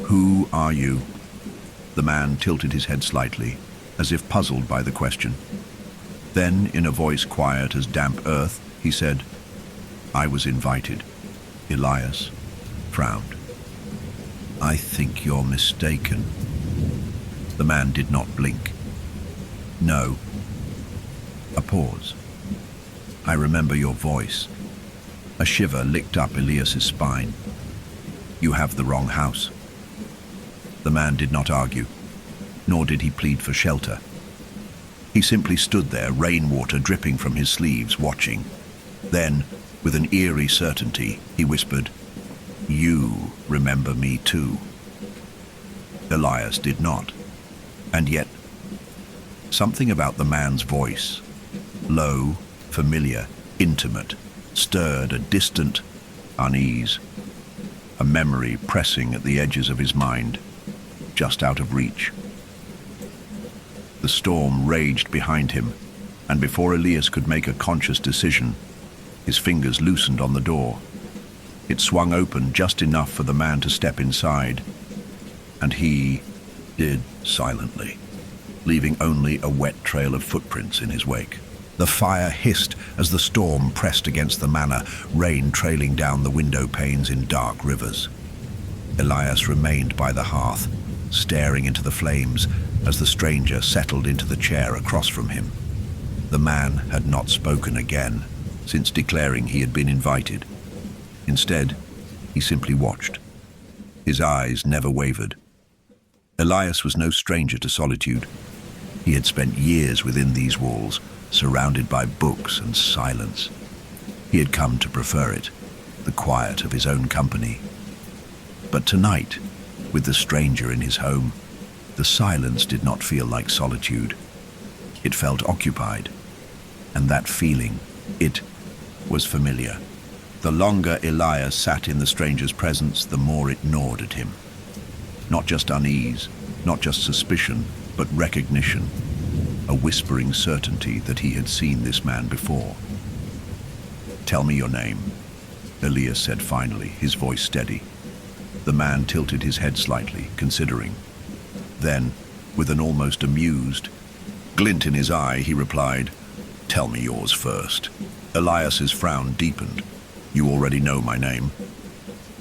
"Who are you?" The man tilted his head slightly, as if puzzled by the question. Then, in a voice quiet as damp earth, he said, "I was invited." Elias frowned. "I think you're mistaken." The man did not blink. "No." A pause. "I remember your voice." A shiver licked up Elias's spine. "You have the wrong house." The man did not argue, nor did he plead for shelter. He simply stood there, rainwater dripping from his sleeves, watching. Then, with an eerie certainty, he whispered, "You remember me too." Elias did not. And yet, something about the man's voice, low, familiar, intimate, stirred a distant unease, a memory pressing at the edges of his mind, just out of reach. The storm raged behind him, and before Elias could make a conscious decision, his fingers loosened on the door. It swung open just enough for the man to step inside, and he did silently, leaving only a wet trail of footprints in his wake. The fire hissed as the storm pressed against the manor, rain trailing down the window panes in dark rivers. Elias remained by the hearth, staring into the flames as the stranger settled into the chair across from him. The man had not spoken again since declaring he had been invited. Instead, he simply watched. His eyes never wavered. Elias was no stranger to solitude. He had spent years within these walls, surrounded by books and silence. He had come to prefer it, the quiet of his own company. But tonight, with the stranger in his home, the silence did not feel like solitude. It felt occupied, and that feeling, it was familiar. The longer Elias sat in the stranger's presence, the more it gnawed at him. Not just unease, not just suspicion, but recognition, a whispering certainty that he had seen this man before. "Tell me your name," Elias said finally, his voice steady. The man tilted his head slightly, considering. Then, with an almost amused glint in his eye, he replied, "Tell me yours first." Elias's frown deepened. "You already know my name."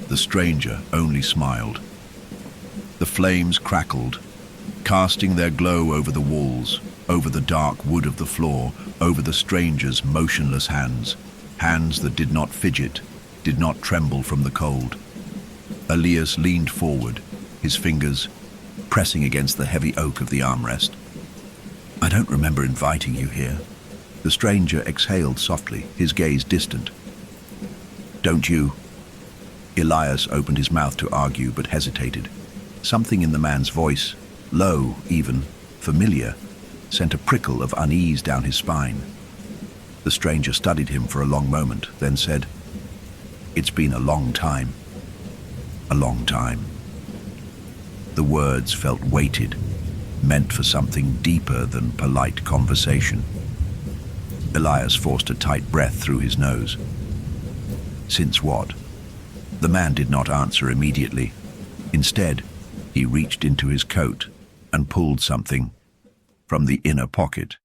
The stranger only smiled. The flames crackled, casting their glow over the walls, over the dark wood of the floor, over the stranger's motionless hands, hands that did not fidget, did not tremble from the cold. Elias leaned forward, his fingers pressing against the heavy oak of the armrest. "I don't remember inviting you here." The stranger exhaled softly, his gaze distant. "Don't you?" Elias opened his mouth to argue, but hesitated. Something in the man's voice, low, even familiar, sent a prickle of unease down his spine. The stranger studied him for a long moment, then said, "It's been a long time. A long time." The words felt weighted, meant for something deeper than polite conversation. Elias forced a tight breath through his nose. "Since what?" The man did not answer immediately. Instead, he reached into his coat and pulled something from the inner pocket.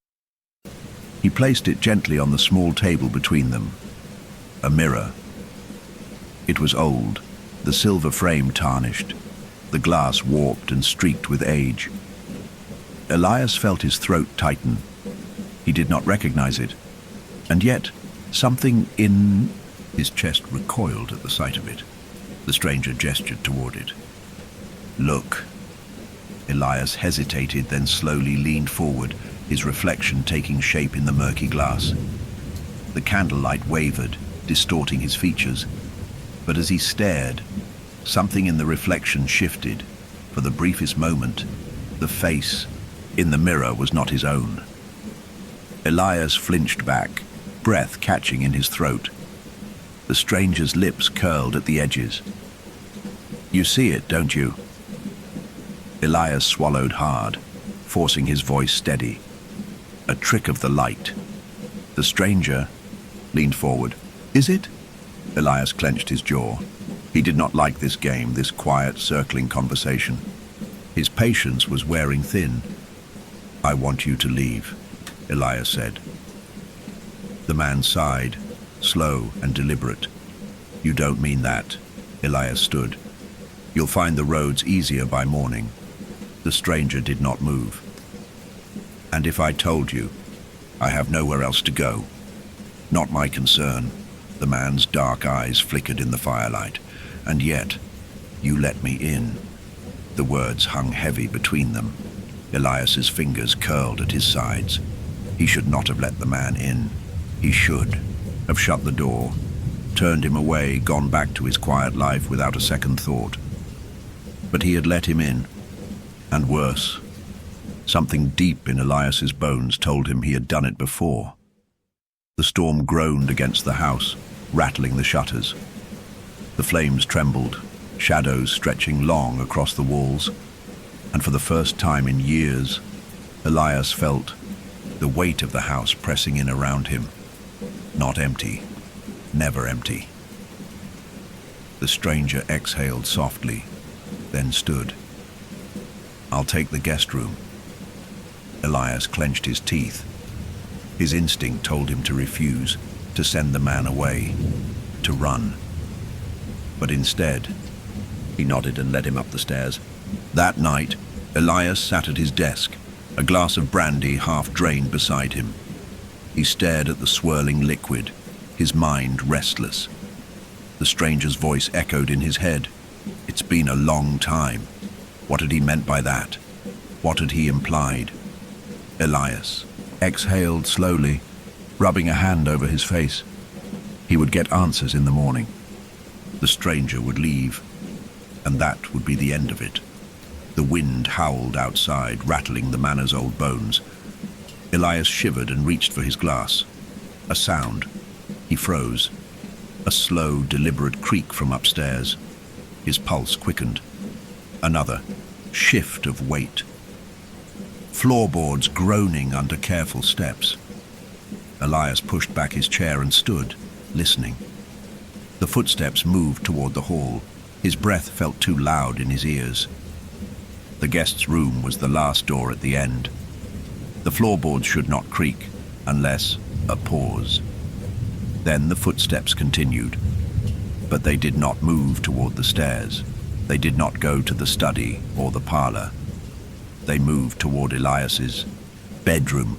He placed it gently on the small table between them. A mirror. It was old, the silver frame tarnished, the glass warped and streaked with age. Elias felt his throat tighten. He did not recognize it, and yet something in his chest recoiled at the sight of it. The stranger gestured toward it. "Look." Elias hesitated, then slowly leaned forward, his reflection taking shape in the murky glass. The candlelight wavered, distorting his features, but as he stared, something in the reflection shifted. For the briefest moment, the face in the mirror was not his own. Elias flinched back, breath catching in his throat. The stranger's lips curled at the edges. "You see it, don't you?" Elias swallowed hard, forcing his voice steady. "A trick of the light." The stranger leaned forward. "Is it?" Elias clenched his jaw. He did not like this game, this quiet, circling conversation. His patience was wearing thin. "I want you to leave," Elias said. The man sighed, slow and deliberate. "You don't mean that." Elias stood. "You'll find the roads easier by morning." The stranger did not move. "And if I told you, I have nowhere else to go?" "Not my concern." The man's dark eyes flickered in the firelight. "And yet, you let me in." The words hung heavy between them. Elias's fingers curled at his sides. He should not have let the man in. He should have shut the door, turned him away, gone back to his quiet life without a second thought. But he had let him in, and worse. Something deep in Elias's bones told him he had done it before. The storm groaned against the house, rattling the shutters. The flames trembled, shadows stretching long across the walls, and for the first time in years, Elias felt the weight of the house pressing in around him. Not empty, never empty. The stranger exhaled softly, then stood. "I'll take the guest room." Elias clenched his teeth. His instinct told him to refuse, to send the man away, to run. But instead, he nodded and led him up the stairs. That night, Elias sat at his desk, a glass of brandy half drained beside him. He stared at the swirling liquid, his mind restless. The stranger's voice echoed in his head. It's been a long time. What had he meant by that? What had he implied? Elias exhaled slowly, rubbing a hand over his face. He would get answers in the morning. The stranger would leave, and that would be the end of it. The wind howled outside, rattling the manor's old bones. Elias shivered and reached for his glass. A sound. He froze. A slow, deliberate creak from upstairs. His pulse quickened. Another shift of weight. Floorboards groaning under careful steps. Elias pushed back his chair and stood, listening. The footsteps moved toward the hall. His breath felt too loud in his ears. The guest's room was the last door at the end. The floorboards should not creak, unless a pause. Then the footsteps continued, but they did not move toward the stairs. They did not go to the study or the parlor. They moved toward Elias's bedroom.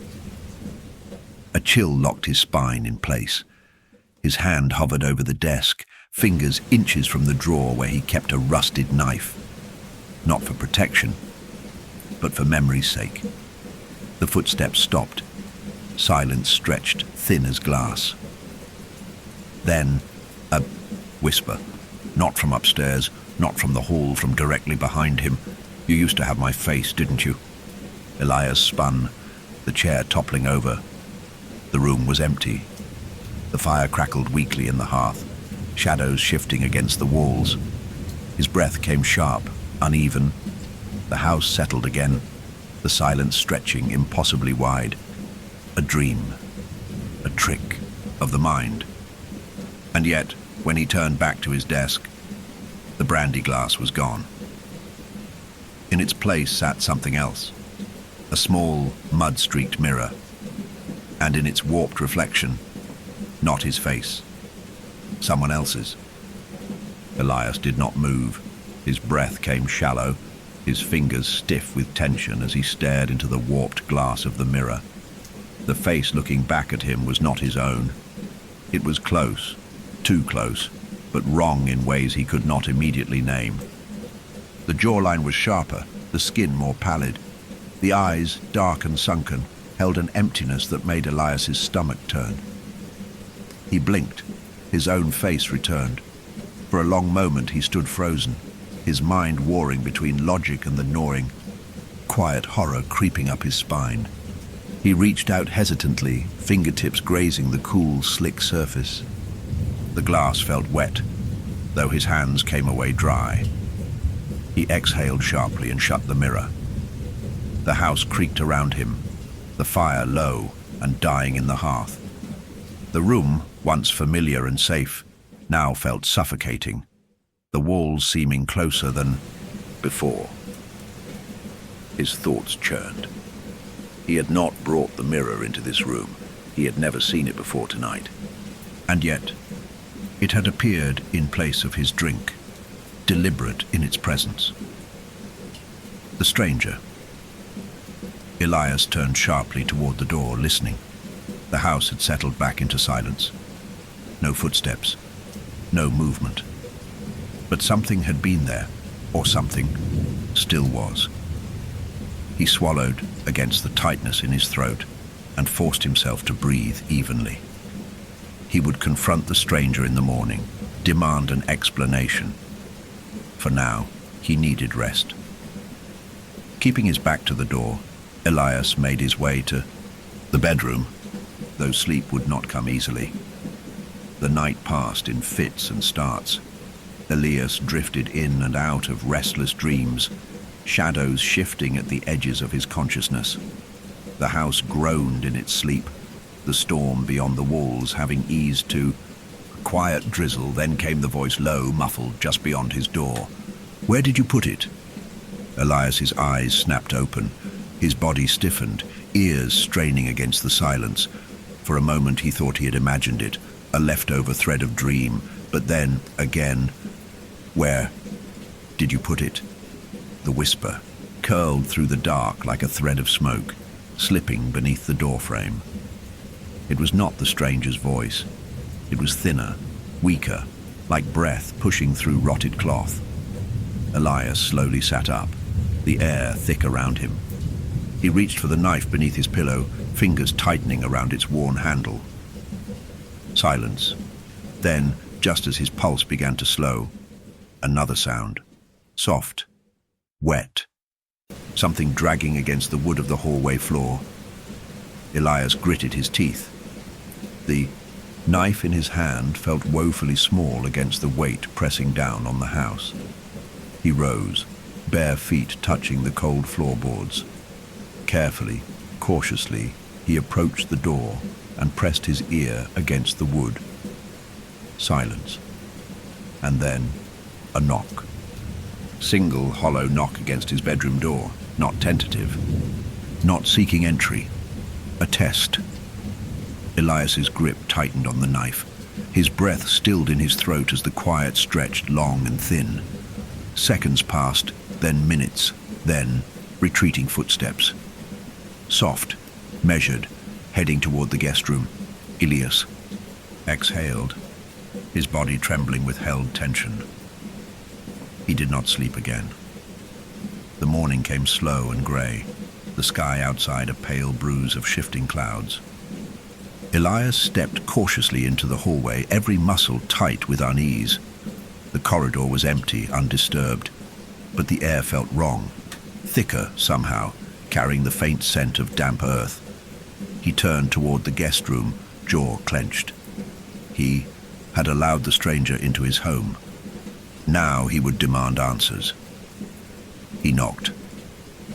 A chill locked his spine in place. His hand hovered over the desk, fingers inches from the drawer where he kept a rusted knife. Not for protection, but for memory's sake. The footsteps stopped. Silence stretched, thin as glass. Then, a whisper. Not from upstairs, not from the hall, from directly behind him. "You used to have my face, didn't you?" Elias spun, the chair toppling over. The room was empty. The fire crackled weakly in the hearth, shadows shifting against the walls. His breath came sharp, uneven. The house settled again, the silence stretching impossibly wide. A dream, a trick of the mind. And yet, when he turned back to his desk, the brandy glass was gone. In its place sat something else, a small, mud-streaked mirror, and in its warped reflection, not his face, someone else's. Elias did not move. His breath came shallow, his fingers stiff with tension as he stared into the warped glass of the mirror. The face looking back at him was not his own. It was close, too close, but wrong in ways he could not immediately name. The jawline was sharper, the skin more pallid. The eyes, dark and sunken, held an emptiness that made Elias's stomach turn. He blinked. His own face returned. For a long moment he stood frozen, his mind warring between logic and the gnawing, quiet horror creeping up his spine. He reached out hesitantly, fingertips grazing the cool, slick surface. The glass felt wet, though his hands came away dry. He exhaled sharply and shut the mirror. The house creaked around him, the fire low and dying in the hearth. The room, once familiar and safe, now felt suffocating, the walls seeming closer than before. His thoughts churned. He had not brought the mirror into this room. He had never seen it before tonight. And yet, it had appeared in place of his drink, deliberate in its presence. The stranger. Elias turned sharply toward the door, listening. The house had settled back into silence. No footsteps, no movement. But something had been there, or something still was. He swallowed against the tightness in his throat and forced himself to breathe evenly. He would confront the stranger in the morning, demand an explanation. For now, he needed rest. Keeping his back to the door, Elias made his way to the bedroom, though sleep would not come easily. The night passed in fits and starts. Elias drifted in and out of restless dreams, shadows shifting at the edges of his consciousness. The house groaned in its sleep, the storm beyond the walls having eased to a quiet drizzle. Then came the voice, low, muffled, just beyond his door. "Where did you put it?" Elias's eyes snapped open, his body stiffened, ears straining against the silence. For a moment he thought he had imagined it, a leftover thread of dream, but then, again, "Where did you put it?" The whisper curled through the dark like a thread of smoke, slipping beneath the doorframe. It was not the stranger's voice. It was thinner, weaker, like breath pushing through rotted cloth. Elias slowly sat up, the air thick around him. He reached for the knife beneath his pillow, fingers tightening around its worn handle. Silence. Then, just as his pulse began to slow, another sound. Soft. Wet. Something dragging against the wood of the hallway floor. Elias gritted his teeth. The knife in his hand felt woefully small against the weight pressing down on the house. He rose, bare feet touching the cold floorboards. Carefully, cautiously, he approached the door and pressed his ear against the wood. Silence. And then, a knock. Single, hollow knock against his bedroom door, not tentative, not seeking entry. A test. Elias's grip tightened on the knife. His breath stilled in his throat as the quiet stretched long and thin. Seconds passed, then minutes, then retreating footsteps. Soft, measured, heading toward the guest room. Elias exhaled, his body trembling with held tension. He did not sleep again. The morning came slow and grey, the sky outside a pale bruise of shifting clouds. Elias stepped cautiously into the hallway, every muscle tight with unease. The corridor was empty, undisturbed, but the air felt wrong, thicker somehow, carrying the faint scent of damp earth. He turned toward the guest room, jaw clenched. He had allowed the stranger into his home. Now he would demand answers. He knocked.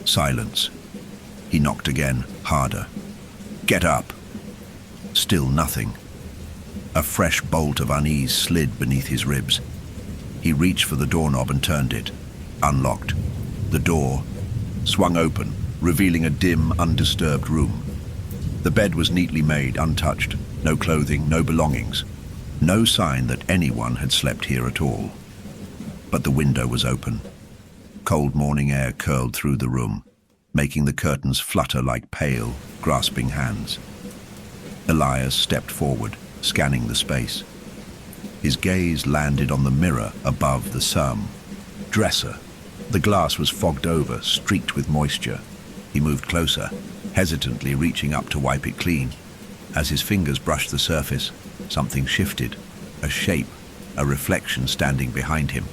Silence. He knocked again, harder. "Get up!" Still nothing. A fresh bolt of unease slid beneath his ribs. He reached for the doorknob and turned it. Unlocked. The door swung open, revealing a dim, undisturbed room. The bed was neatly made, untouched. No clothing, no belongings. No sign that anyone had slept here at all. But the window was open. Cold morning air curled through the room, making the curtains flutter like pale, grasping hands. Elias stepped forward, scanning the space. His gaze landed on the mirror above the dresser. The glass was fogged over, streaked with moisture. He moved closer, hesitantly reaching up to wipe it clean. As his fingers brushed the surface, something shifted. A shape, a reflection standing behind him.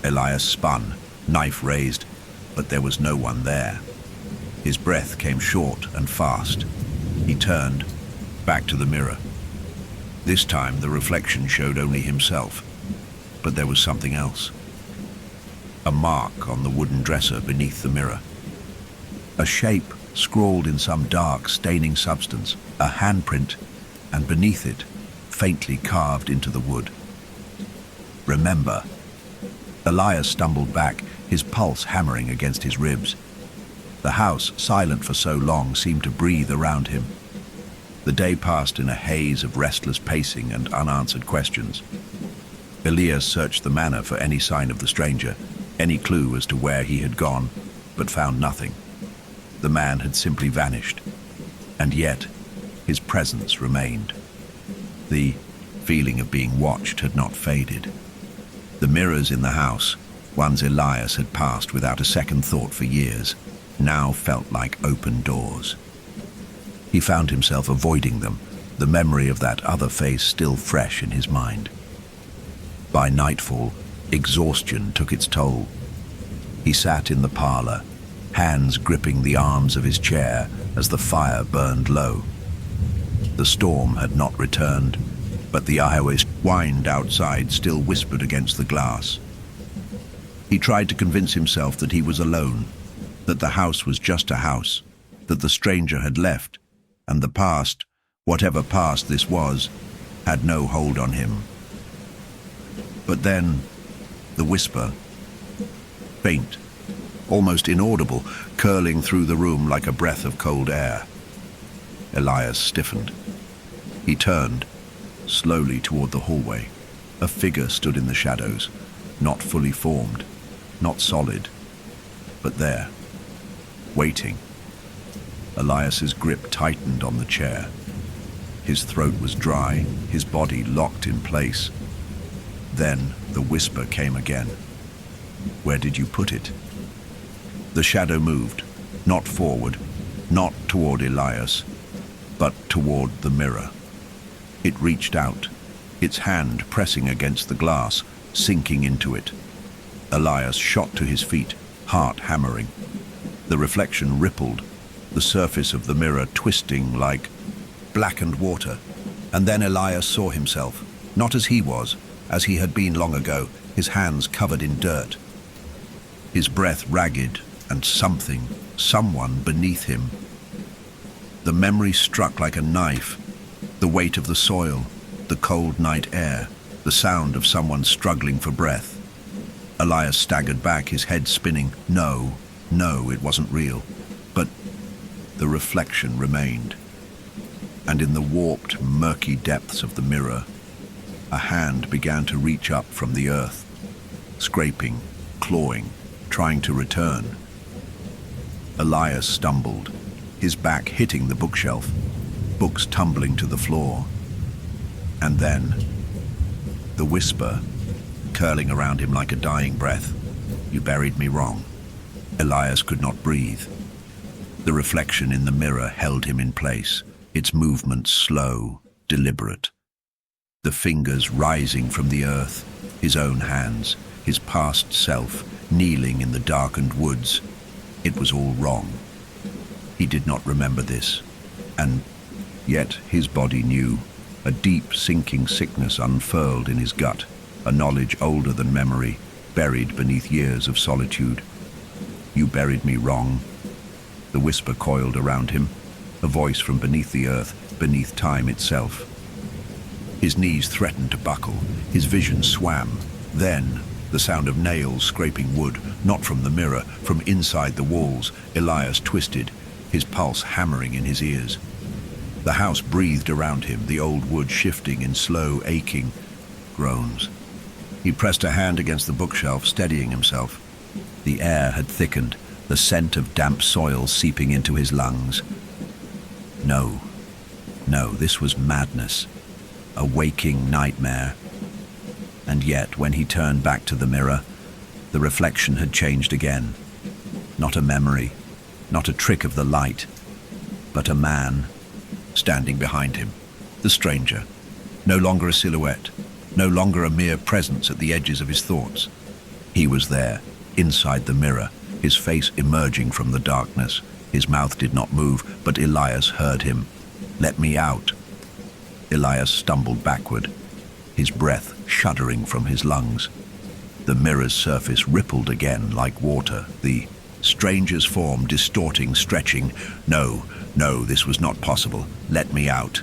Elias spun, knife raised, but there was no one there. His breath came short and fast. He turned, back to the mirror. This time the reflection showed only himself, but there was something else. A mark on the wooden dresser beneath the mirror. A shape scrawled in some dark, staining substance, a handprint, and beneath it, faintly carved into the wood. "Remember." Elias stumbled back, his pulse hammering against his ribs. The house, silent for so long, seemed to breathe around him. The day passed in a haze of restless pacing and unanswered questions. Elias searched the manor for any sign of the stranger, any clue as to where he had gone, but found nothing. The man had simply vanished, and yet his presence remained. The feeling of being watched had not faded. The mirrors in the house, ones Elias had passed without a second thought for years, now felt like open doors. He found himself avoiding them, the memory of that other face still fresh in his mind. By nightfall, exhaustion took its toll. He sat in the parlor, hands gripping the arms of his chair as the fire burned low. The storm had not returned, but the Iowa's wind outside still whispered against the glass. He tried to convince himself that he was alone, that the house was just a house, that the stranger had left, and the past, whatever past this was, had no hold on him. But then, the whisper, faint, almost inaudible, curling through the room like a breath of cold air. Elias stiffened. He turned, slowly toward the hallway. A figure stood in the shadows, not fully formed, not solid, but there, waiting. Elias's grip tightened on the chair. His throat was dry, his body locked in place. Then the whisper came again. "Where did you put it?" The shadow moved, not forward, not toward Elias, but toward the mirror. It reached out, its hand pressing against the glass, sinking into it. Elias shot to his feet, heart hammering. The reflection rippled, the surface of the mirror twisting like blackened water. And then Elias saw himself, not as he was, as he had been long ago, his hands covered in dirt. His breath ragged, and someone beneath him. The memory struck like a knife, the weight of the soil, the cold night air, the sound of someone struggling for breath. Elias staggered back, his head spinning. No, it wasn't real. But the reflection remained. And in the warped, murky depths of the mirror, a hand began to reach up from the earth, scraping, clawing, trying to return. Elias stumbled, his back hitting the bookshelf, books tumbling to the floor. And then, the whisper, curling around him like a dying breath. "You buried me wrong." Elias could not breathe. The reflection in the mirror held him in place, its movements slow, deliberate. The fingers rising from the earth, his own hands, his past self, kneeling in the darkened woods. It was all wrong. He did not remember this, and Yet his body knew. A deep, sinking sickness unfurled in his gut, a knowledge older than memory, buried beneath years of solitude. "You buried me wrong." The whisper coiled around him, a voice from beneath the earth, beneath time itself. His knees threatened to buckle, his vision swam. Then, the sound of nails scraping wood, not from the mirror, from inside the walls. Elias twisted, his pulse hammering in his ears. The house breathed around him, the old wood shifting in slow, aching groans. He pressed a hand against the bookshelf, steadying himself. The air had thickened, the scent of damp soil seeping into his lungs. No, this was madness, a waking nightmare. And yet, when he turned back to the mirror, the reflection had changed again. Not a memory, not a trick of the light, but a man standing behind him, the stranger, no longer a silhouette, no longer a mere presence at the edges of his thoughts. He was there, inside the mirror, his face emerging from the darkness. His mouth did not move, but Elias heard him. "Let me out." Elias stumbled backward, his breath shuddering from his lungs. The mirror's surface rippled again like water, the stranger's form distorting, stretching. No, this was not possible. "Let me out."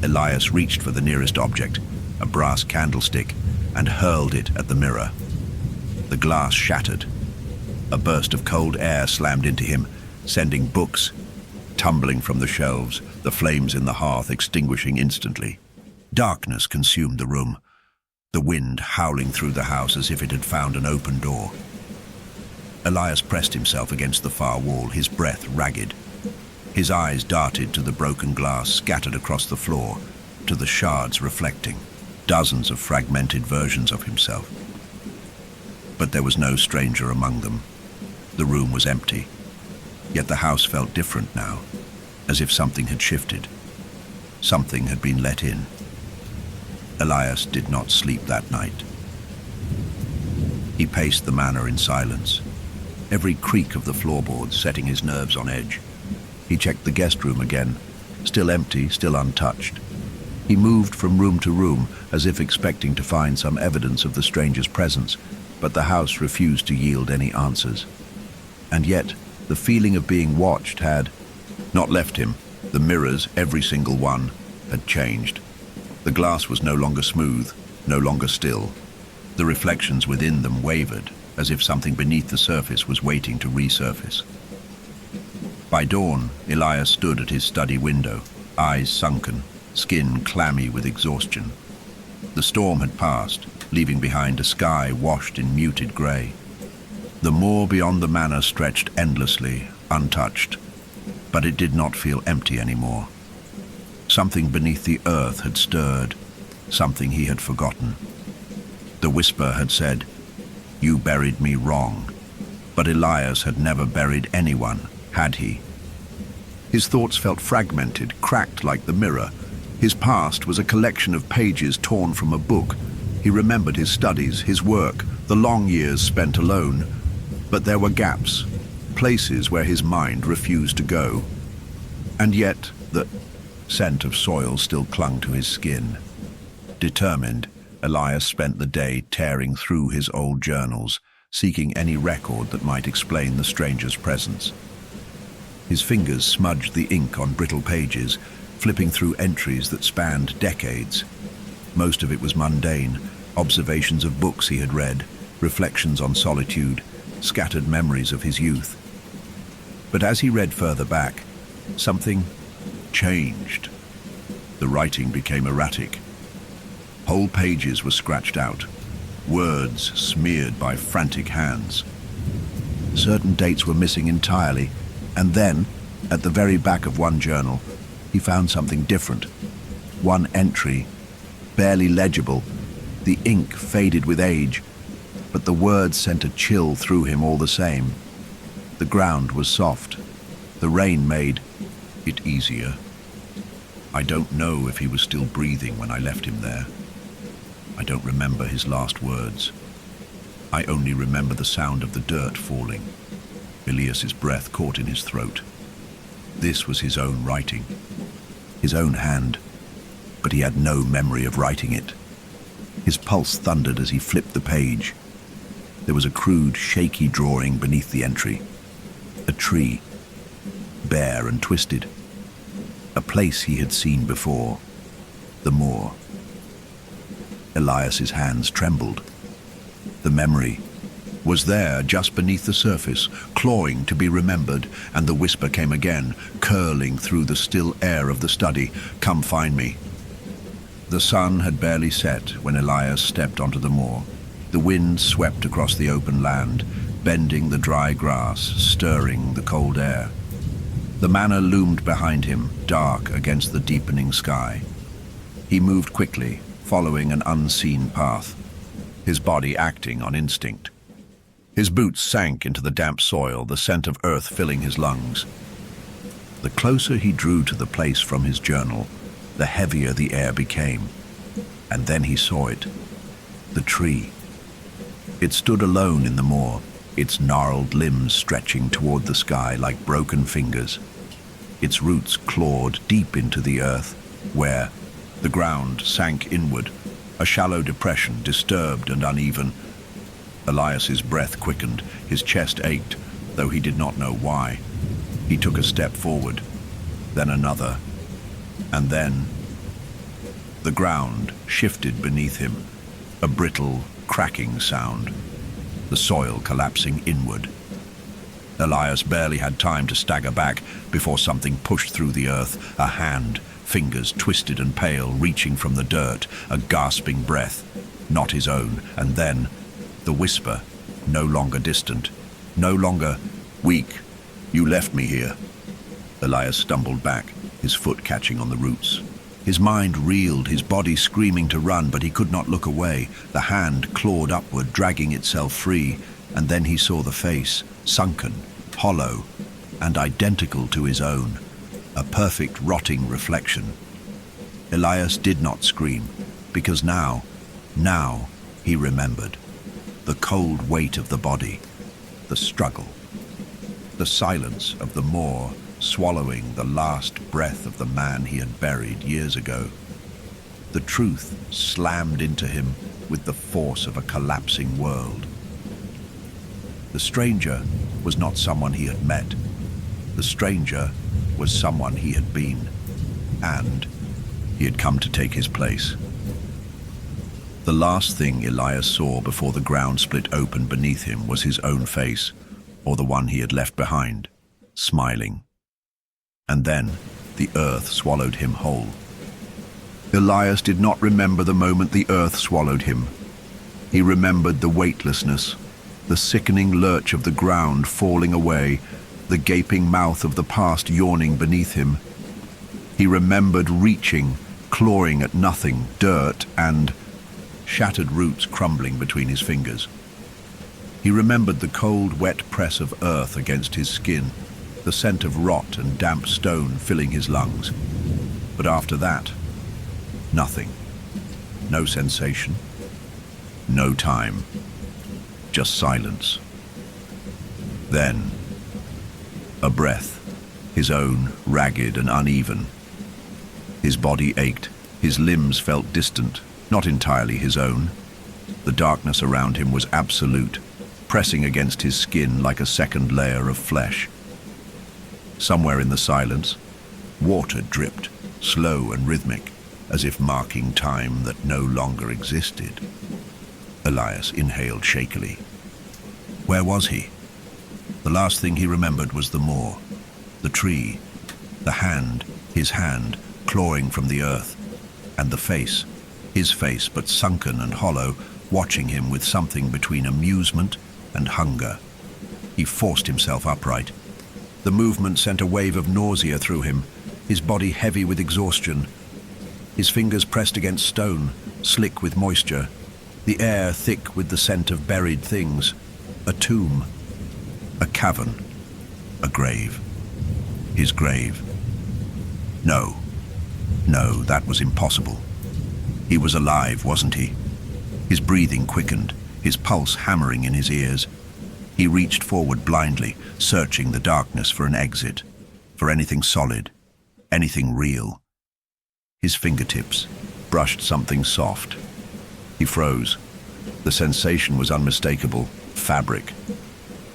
Elias reached for the nearest object, a brass candlestick, and hurled it at the mirror. The glass shattered. A burst of cold air slammed into him, sending books tumbling from the shelves, the flames in the hearth extinguishing instantly. Darkness consumed the room, the wind howling through the house as if it had found an open door. Elias pressed himself against the far wall, his breath ragged. His eyes darted to the broken glass scattered across the floor, to the shards reflecting, dozens of fragmented versions of himself. But there was no stranger among them. The room was empty, yet the house felt different now, as if something had shifted. Something had been let in. Elias did not sleep that night. He paced the manor in silence, every creak of the floorboards setting his nerves on edge. He checked the guest room again, still empty, still untouched. He moved from room to room, as if expecting to find some evidence of the stranger's presence, but the house refused to yield any answers. And yet, the feeling of being watched had not left him. The mirrors, every single one, had changed. The glass was no longer smooth, no longer still. The reflections within them wavered, as if something beneath the surface was waiting to resurface. By dawn, Elias stood at his study window, eyes sunken, skin clammy with exhaustion. The storm had passed, leaving behind a sky washed in muted grey. The moor beyond the manor stretched endlessly, untouched, but it did not feel empty anymore. Something beneath the earth had stirred, something he had forgotten. The whisper had said, "You buried me wrong," but Elias had never buried anyone, had he? His thoughts felt fragmented, cracked like the mirror. His past was a collection of pages torn from a book. He remembered his studies, his work, the long years spent alone. But there were gaps, places where his mind refused to go. And yet, the scent of soil still clung to his skin. Determined, Elias spent the day tearing through his old journals, seeking any record that might explain the stranger's presence. His fingers smudged the ink on brittle pages, flipping through entries that spanned decades. Most of it was mundane, observations of books he had read, reflections on solitude, scattered memories of his youth. But as he read further back, something changed. The writing became erratic. Whole pages were scratched out, words smeared by frantic hands. Certain dates were missing entirely, and then, at the very back of one journal, he found something different. One entry, barely legible, the ink faded with age, but the words sent a chill through him all the same. The ground was soft. The rain made it easier. I don't know if he was still breathing when I left him there. I don't remember his last words. I only remember the sound of the dirt falling. Elias's breath caught in his throat. This was his own writing, his own hand, but he had no memory of writing it. His pulse thundered as he flipped the page. There was a crude, shaky drawing beneath the entry. A tree, bare and twisted. A place he had seen before, the moor. Elias's hands trembled. The memory was there just beneath the surface, clawing to be remembered, and the whisper came again, curling through the still air of the study. "Come find me." The sun had barely set when Elias stepped onto the moor. The wind swept across the open land, bending the dry grass, stirring the cold air. The manor loomed behind him, dark against the deepening sky. He moved quickly, following an unseen path, his body acting on instinct. His boots sank into the damp soil, the scent of earth filling his lungs. The closer he drew to the place from his journal, the heavier the air became. And then he saw it, the tree. It stood alone in the moor, its gnarled limbs stretching toward the sky like broken fingers. Its roots clawed deep into the earth, where the ground sank inward, a shallow depression, disturbed and uneven. Elias's breath quickened, his chest ached, though he did not know why. He took a step forward, then another, and then the ground shifted beneath him, a brittle, cracking sound, the soil collapsing inward. Elias barely had time to stagger back before something pushed through the earth, a hand, fingers twisted and pale, reaching from the dirt, a gasping breath, not his own, and then the whisper, no longer distant, no longer weak. "You left me here." Elias stumbled back, his foot catching on the roots. His mind reeled, his body screaming to run, but he could not look away. The hand clawed upward, dragging itself free, and then he saw the face, sunken, hollow, and identical to his own, a perfect rotting reflection. Elias did not scream, because now he remembered. The cold weight of the body, the struggle, the silence of the moor swallowing the last breath of the man he had buried years ago. The truth slammed into him with the force of a collapsing world. The stranger was not someone he had met. The stranger was someone he had been, and he had come to take his place. The last thing Elias saw before the ground split open beneath him was his own face, or the one he had left behind, smiling. And then the earth swallowed him whole. Elias did not remember the moment the earth swallowed him. He remembered the weightlessness, the sickening lurch of the ground falling away, the gaping mouth of the past yawning beneath him. He remembered reaching, clawing at nothing, dirt and shattered roots crumbling between his fingers. He remembered the cold, wet press of earth against his skin, the scent of rot and damp stone filling his lungs. But after that, nothing. No sensation, no time, just silence. Then, a breath, his own, ragged and uneven. His body ached, his limbs felt distant, not entirely his own. The darkness around him was absolute, pressing against his skin like a second layer of flesh. Somewhere in the silence, water dripped, slow and rhythmic, as if marking time that no longer existed. Elias inhaled shakily. Where was he? The last thing he remembered was the moor, the tree, the hand, his hand, clawing from the earth, and the face, his face but sunken and hollow, watching him with something between amusement and hunger. He forced himself upright. The movement sent a wave of nausea through him, his body heavy with exhaustion. His fingers pressed against stone, slick with moisture, the air thick with the scent of buried things. A tomb, a cavern, a grave. His grave. No, that was impossible. He was alive, wasn't he? His breathing quickened, his pulse hammering in his ears. He reached forward blindly, searching the darkness for an exit, for anything solid, anything real. His fingertips brushed something soft. He froze. The sensation was unmistakable. Fabric.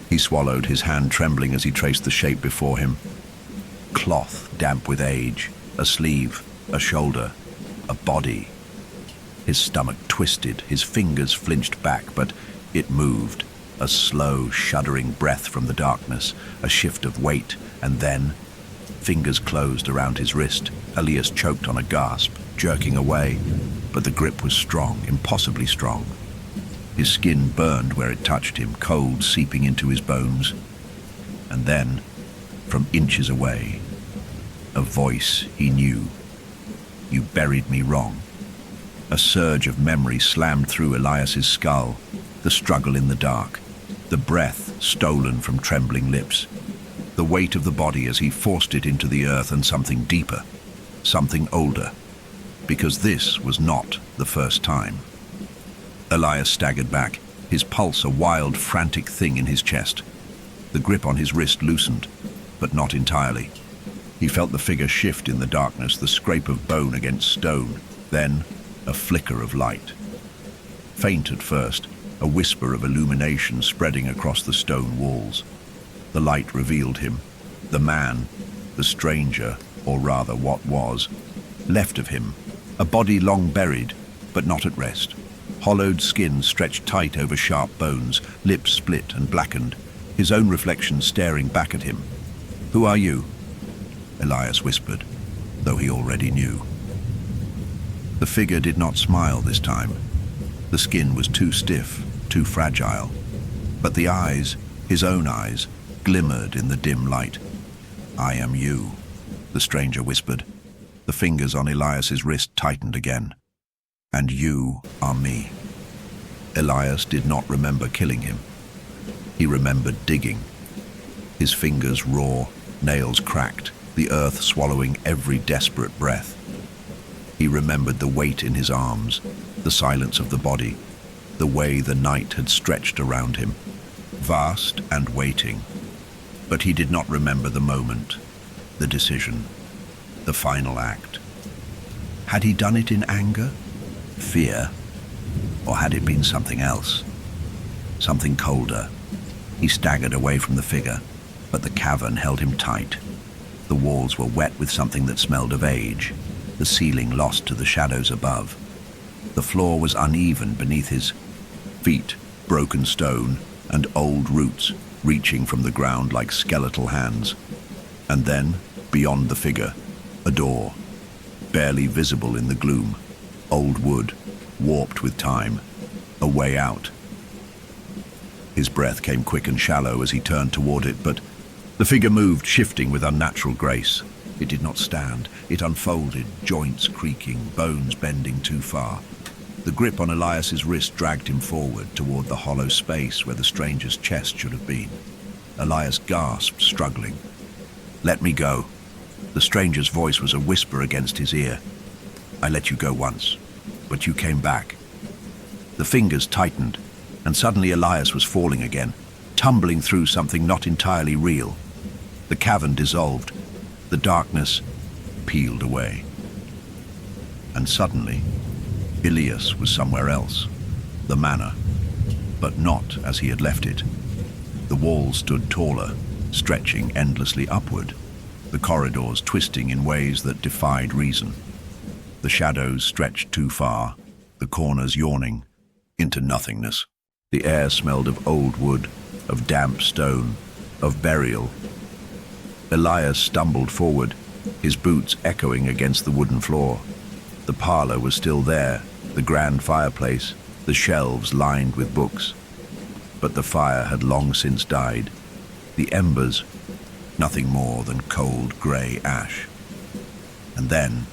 He swallowed, his hand trembling as he traced the shape before him. Cloth, damp with age. A sleeve, a shoulder, a body. His stomach twisted, his fingers flinched back, but it moved. A slow, shuddering breath from the darkness, a shift of weight, and then fingers closed around his wrist. Elias choked on a gasp, jerking away, but the grip was strong, impossibly strong. His skin burned where it touched him, cold seeping into his bones. And then, from inches away, a voice he knew. "You buried me wrong." A surge of memory slammed through Elias's skull, the struggle in the dark, the breath stolen from trembling lips, the weight of the body as he forced it into the earth, and something deeper, something older, because this was not the first time. Elias staggered back, his pulse a wild, frantic thing in his chest. The grip on his wrist loosened, but not entirely. He felt the figure shift in the darkness, the scrape of bone against stone, then a flicker of light. Faint at first, a whisper of illumination spreading across the stone walls. The light revealed him, the man, the stranger, or rather what was, left of him, a body long buried, but not at rest. Hollowed skin stretched tight over sharp bones, lips split and blackened, his own reflection staring back at him. "Who are you?" Elias whispered, though he already knew. The figure did not smile this time. The skin was too stiff, too fragile. But the eyes, his own eyes, glimmered in the dim light. "I am you," the stranger whispered. The fingers on Elias's wrist tightened again. "And you are me." Elias did not remember killing him. He remembered digging. His fingers raw, nails cracked, the earth swallowing every desperate breath. He remembered the weight in his arms, the silence of the body, the way the night had stretched around him, vast and waiting. But he did not remember the moment, the decision, the final act. Had he done it in anger, fear, or had it been something else? Something colder. He staggered away from the figure, but the cavern held him tight. The walls were wet with something that smelled of age, the ceiling lost to the shadows above. The floor was uneven beneath his feet, broken stone and old roots reaching from the ground like skeletal hands. And then, beyond the figure, a door, barely visible in the gloom, old wood, warped with time, a way out. His breath came quick and shallow as he turned toward it, but the figure moved, shifting with unnatural grace. It did not stand. It unfolded, joints creaking, bones bending too far. The grip on Elias's wrist dragged him forward toward the hollow space where the stranger's chest should have been. Elias gasped, struggling. "Let me go." The stranger's voice was a whisper against his ear. "I let you go once, but you came back." The fingers tightened, and suddenly Elias was falling again, tumbling through something not entirely real. The cavern dissolved. The darkness peeled away. And suddenly, Elias was somewhere else, the manor, but not as he had left it. The walls stood taller, stretching endlessly upward, the corridors twisting in ways that defied reason. The shadows stretched too far, the corners yawning into nothingness. The air smelled of old wood, of damp stone, of burial. Elias stumbled forward, his boots echoing against the wooden floor. The parlor was still there, the grand fireplace, the shelves lined with books. But the fire had long since died. The embers, nothing more than cold grey ash. And then,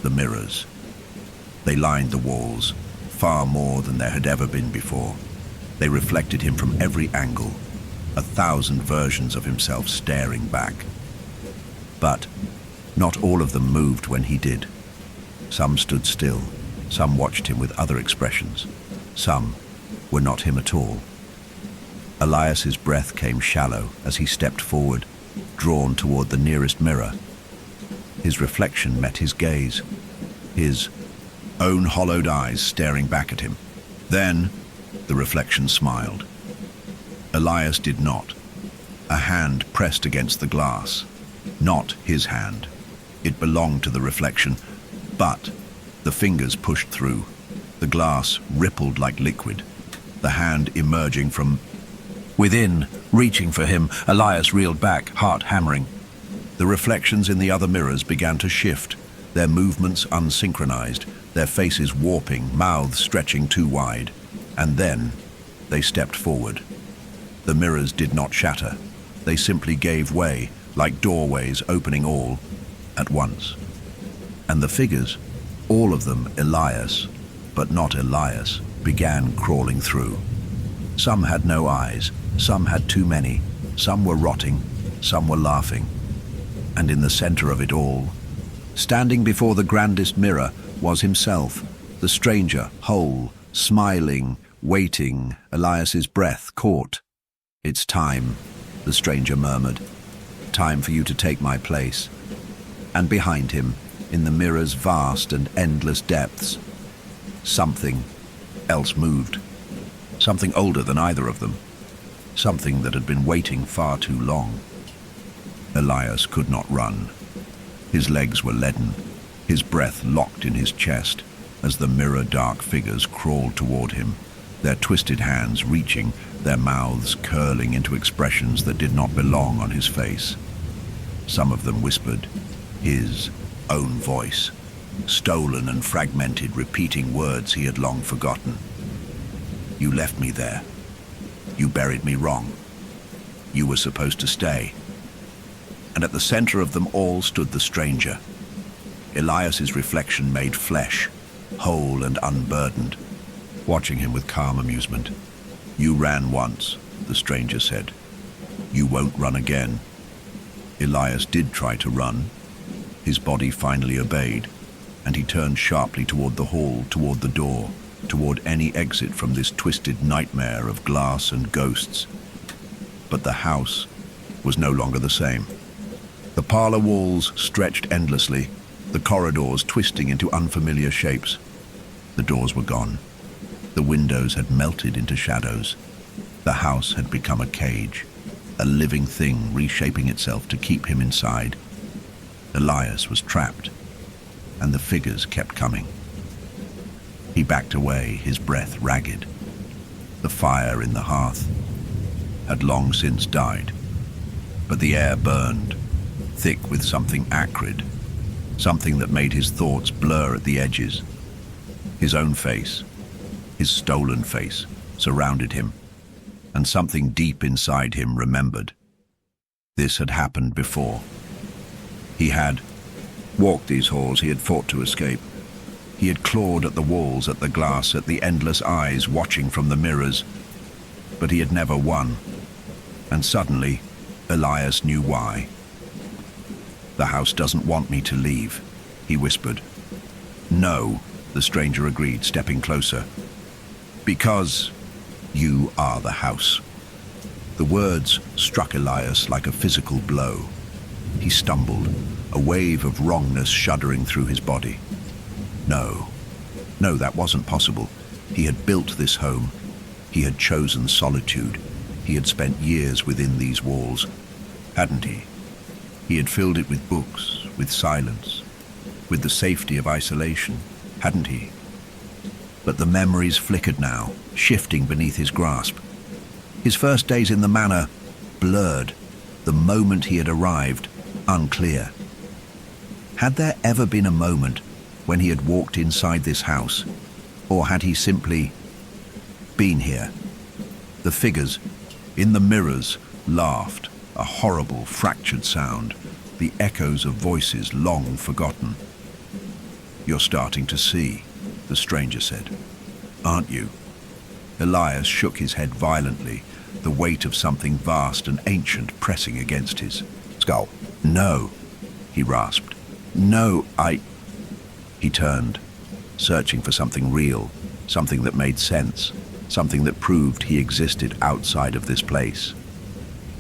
the mirrors. They lined the walls, far more than there had ever been before. They reflected him from every angle, 1,000 versions of himself staring back. But not all of them moved when he did. Some stood still, some watched him with other expressions, some were not him at all. Elias's breath came shallow as he stepped forward, drawn toward the nearest mirror. His reflection met his gaze, his own hollowed eyes staring back at him. Then the reflection smiled. Elias did not. A hand pressed against the glass. Not his hand. It belonged to the reflection, but the fingers pushed through. The glass rippled like liquid. The hand emerging from within, reaching for him. Elias reeled back, heart hammering. The reflections in the other mirrors began to shift, their movements unsynchronized, their faces warping, mouths stretching too wide. And then they stepped forward. The mirrors did not shatter. They simply gave way, like doorways opening all at once. And the figures, all of them Elias, but not Elias, began crawling through. Some had no eyes, some had too many, some were rotting, some were laughing. And in the center of it all, standing before the grandest mirror, was himself, the stranger, whole, smiling, waiting. Elias's breath caught. "It's time," the stranger murmured. "Time for you to take my place." And behind him, in the mirror's vast and endless depths, something else moved. Something older than either of them. Something that had been waiting far too long. Elias could not run. His legs were leaden, his breath locked in his chest as the mirror-dark figures crawled toward him, their twisted hands reaching, their mouths curling into expressions that did not belong on his face. Some of them whispered, his own voice, stolen and fragmented, repeating words he had long forgotten. "You left me there. You buried me wrong. You were supposed to stay." And at the center of them all stood the stranger. Elias's reflection made flesh, whole and unburdened, watching him with calm amusement. "You ran once," the stranger said. "You won't run again." Elias did try to run. His body finally obeyed, and he turned sharply toward the hall, toward the door, toward any exit from this twisted nightmare of glass and ghosts. But the house was no longer the same. The parlor walls stretched endlessly, the corridors twisting into unfamiliar shapes. The doors were gone. The windows had melted into shadows. The house had become a cage, a living thing reshaping itself to keep him inside. Elias was trapped, and the figures kept coming. He backed away, his breath ragged. The fire in the hearth had long since died, but the air burned, thick with something acrid, something that made his thoughts blur at the edges. His own face, his stolen face, surrounded him, and something deep inside him remembered. This had happened before. He had walked these halls he had fought to escape. He had clawed at the walls, at the glass, at the endless eyes watching from the mirrors, but he had never won. And suddenly, Elias knew why. "The house doesn't want me to leave," he whispered. "No," the stranger agreed, stepping closer. "Because you are the house." The words struck Elias like a physical blow. He stumbled, a wave of wrongness shuddering through his body. No, that wasn't possible. He had built this home. He had chosen solitude. He had spent years within these walls, hadn't he? He had filled it with books, with silence, with the safety of isolation, hadn't he? But the memories flickered now, shifting beneath his grasp. His first days in the manor, blurred. The moment he had arrived, unclear. Had there ever been a moment when he had walked inside this house, or had he simply been here? The figures in the mirrors laughed, a horrible, fractured sound, the echoes of voices long forgotten. "You're starting to see," the stranger said. "Aren't you?" Elias shook his head violently, the weight of something vast and ancient pressing against his skull. "No," he rasped. "No, He turned, searching for something real, something that made sense, something that proved he existed outside of this place.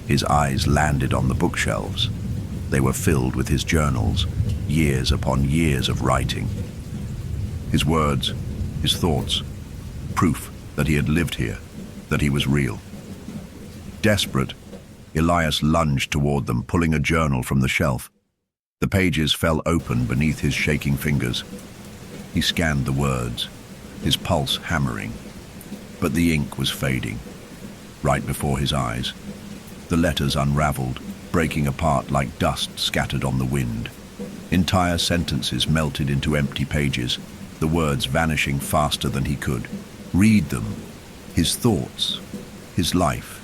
His eyes landed on the bookshelves. They were filled with his journals, years upon years of writing. His words, his thoughts, proof that he had lived here, that he was real. Desperate, Elias lunged toward them, pulling a journal from the shelf. The pages fell open beneath his shaking fingers. He scanned the words, his pulse hammering, but the ink was fading. Right before his eyes, the letters unraveled, breaking apart like dust scattered on the wind. Entire sentences melted into empty pages, the words vanishing faster than he could. Read them. His thoughts, his life,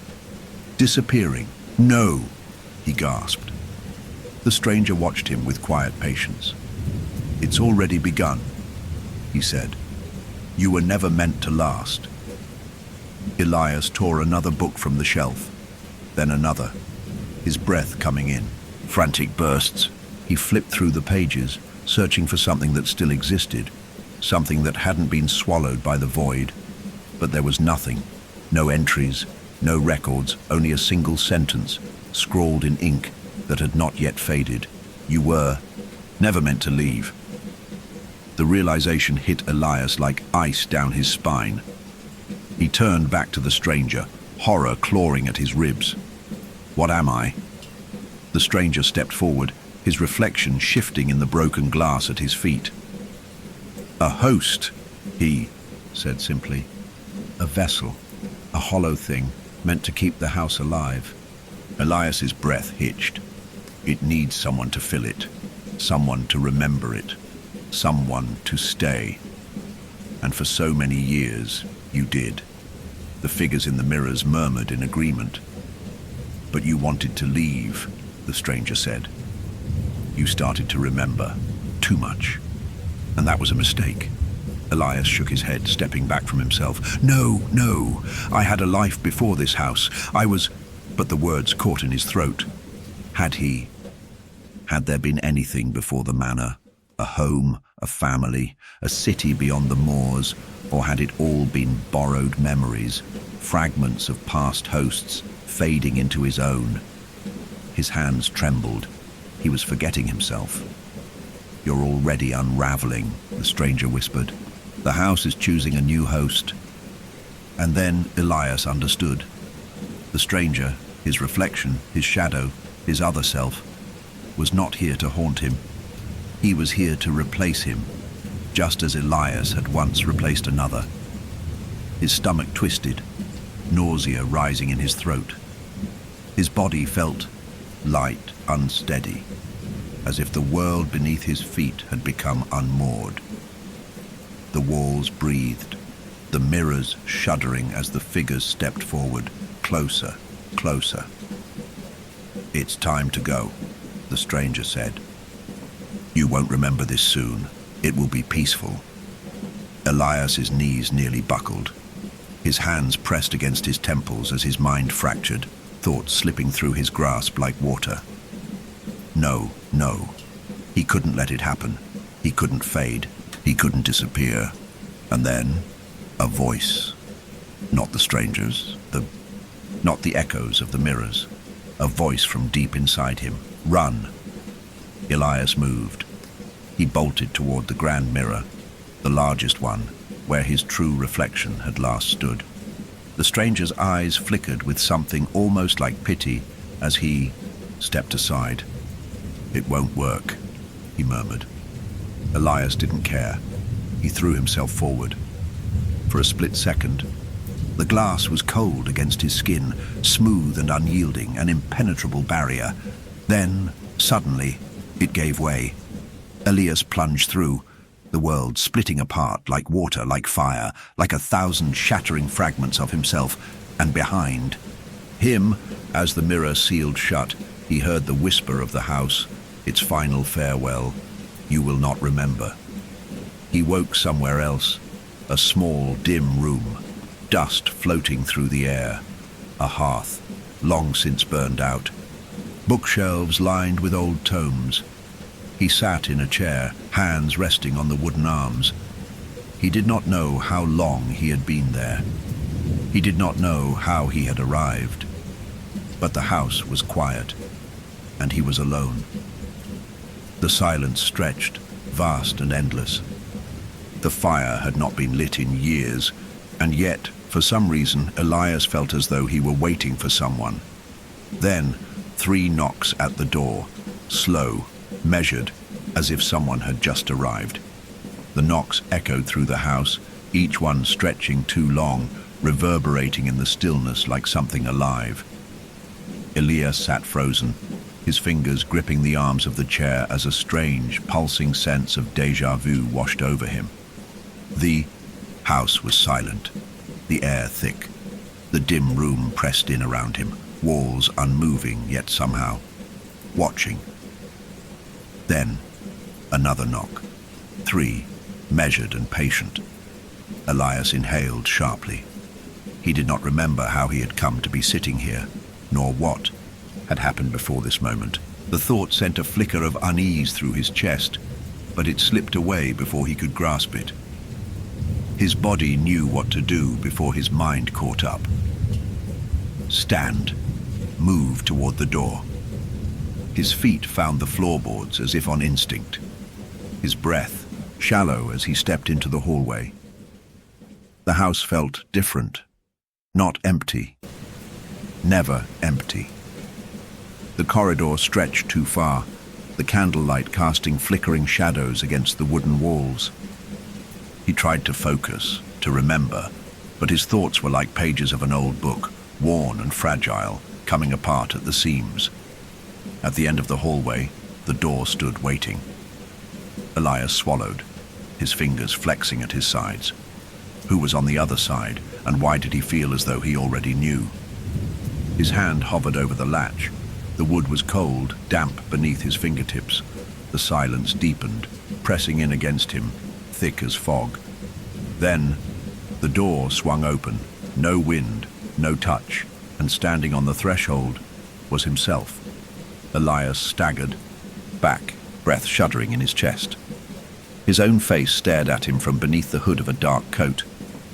disappearing. No, he gasped. The stranger watched him with quiet patience. It's already begun, he said. You were never meant to last. Elias tore another book from the shelf, then another, his breath coming in. Frantic bursts, he flipped through the pages, searching for something that still existed, something that hadn't been swallowed by the void. But there was nothing, no entries, no records, only a single sentence, scrawled in ink that had not yet faded. You were never meant to leave. The realization hit Elias like ice down his spine. He turned back to the stranger, horror clawing at his ribs. What am I? The stranger stepped forward, his reflection shifting in the broken glass at his feet. A host, he said simply. A vessel, a hollow thing, meant to keep the house alive. Elias's breath hitched. It needs someone to fill it, someone to remember it, someone to stay. And for so many years, you did. The figures in the mirrors murmured in agreement. But you wanted to leave, the stranger said. You started to remember too much. And that was a mistake. Elias shook his head, stepping back from himself. No, I had a life before this house. I was... But the words caught in his throat. Had he? Had there been anything before the manor? A home, a family, a city beyond the moors? Or had it all been borrowed memories, fragments of past hosts, fading into his own? His hands trembled. He was forgetting himself. You're already unraveling, the stranger whispered. The house is choosing a new host. And then Elias understood. The stranger, his reflection, his shadow, his other self, was not here to haunt him. He was here to replace him, just as Elias had once replaced another. His stomach twisted, nausea rising in his throat. His body felt light, unsteady, as if the world beneath his feet had become unmoored. The walls breathed, the mirrors shuddering as the figures stepped forward, closer, closer. It's time to go, the stranger said. You won't remember this soon. It will be peaceful. Elias's knees nearly buckled. His hands pressed against his temples as his mind fractured, thoughts slipping through his grasp like water. No. He couldn't let it happen. He couldn't fade. He couldn't disappear. And then, a voice. Not the stranger's, not the echoes of the mirrors. A voice from deep inside him. Run. Elias moved. He bolted toward the grand mirror, the largest one, where his true reflection had last stood. The stranger's eyes flickered with something almost like pity as he stepped aside. It won't work, he murmured. Elias didn't care. He threw himself forward. For a split second, the glass was cold against his skin, smooth and unyielding, an impenetrable barrier. Then, suddenly, it gave way. Elias plunged through, the world splitting apart like water, like fire, like 1,000 shattering fragments of himself, and behind him, as the mirror sealed shut, he heard the whisper of the house, its final farewell. You will not remember. He woke somewhere else, a small, dim room, dust floating through the air, a hearth, long since burned out, bookshelves lined with old tomes. He sat in a chair, hands resting on the wooden arms. He did not know how long he had been there. He did not know how he had arrived. But the house was quiet, and he was alone. The silence stretched, vast and endless. The fire had not been lit in years, and yet, for some reason, Elias felt as though he were waiting for someone. Then, 3 knocks at the door, slow, measured, as if someone had just arrived. The knocks echoed through the house, each one stretching too long, reverberating in the stillness like something alive. Elias sat frozen, his fingers gripping the arms of the chair as a strange, pulsing sense of déjà vu washed over him. The house was silent, the air thick, the dim room pressed in around him, walls unmoving yet somehow watching. Then, another knock. 3, measured and patient. Elias inhaled sharply. He did not remember how he had come to be sitting here, nor what had happened before this moment. The thought sent a flicker of unease through his chest, but it slipped away before he could grasp it. His body knew what to do before his mind caught up. Stand. Move toward the door. His feet found the floorboards as if on instinct. His breath shallow as he stepped into the hallway. The house felt different. Not empty. Never empty. The corridor stretched too far, the candlelight casting flickering shadows against the wooden walls. He tried to focus, to remember, but his thoughts were like pages of an old book, worn and fragile, coming apart at the seams. At the end of the hallway, the door stood waiting. Elias swallowed, his fingers flexing at his sides. Who was on the other side, and why did he feel as though he already knew? His hand hovered over the latch. The wood was cold, damp beneath his fingertips. The silence deepened, pressing in against him, thick as fog. Then, the door swung open, no wind, no touch, and standing on the threshold was himself. Elias staggered, back, breath shuddering in his chest. His own face stared at him from beneath the hood of a dark coat.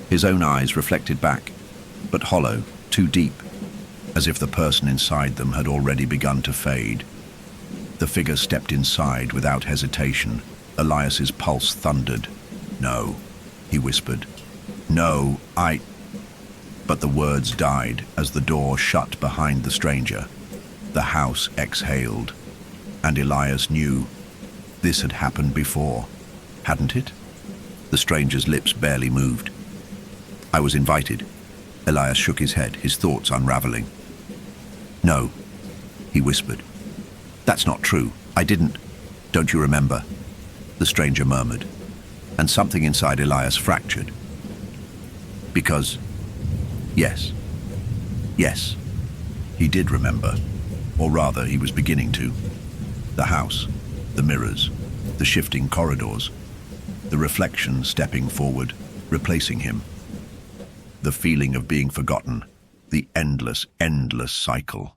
His own eyes reflected back, but hollow, too deep, as if the person inside them had already begun to fade. The figure stepped inside without hesitation. Elias's pulse thundered. "No," he whispered. "No, I—" But the words died as the door shut behind the stranger. The house exhaled, and Elias knew this had happened before, hadn't it? The stranger's lips barely moved. "I was invited." Elias shook his head, his thoughts unraveling. "No," he whispered. "That's not true. I didn't. Don't you remember?" The stranger murmured, and something inside Elias fractured. Because, yes, he did remember, or rather he was beginning to. The house, the mirrors, the shifting corridors, the reflection stepping forward, replacing him. The feeling of being forgotten, the endless cycle.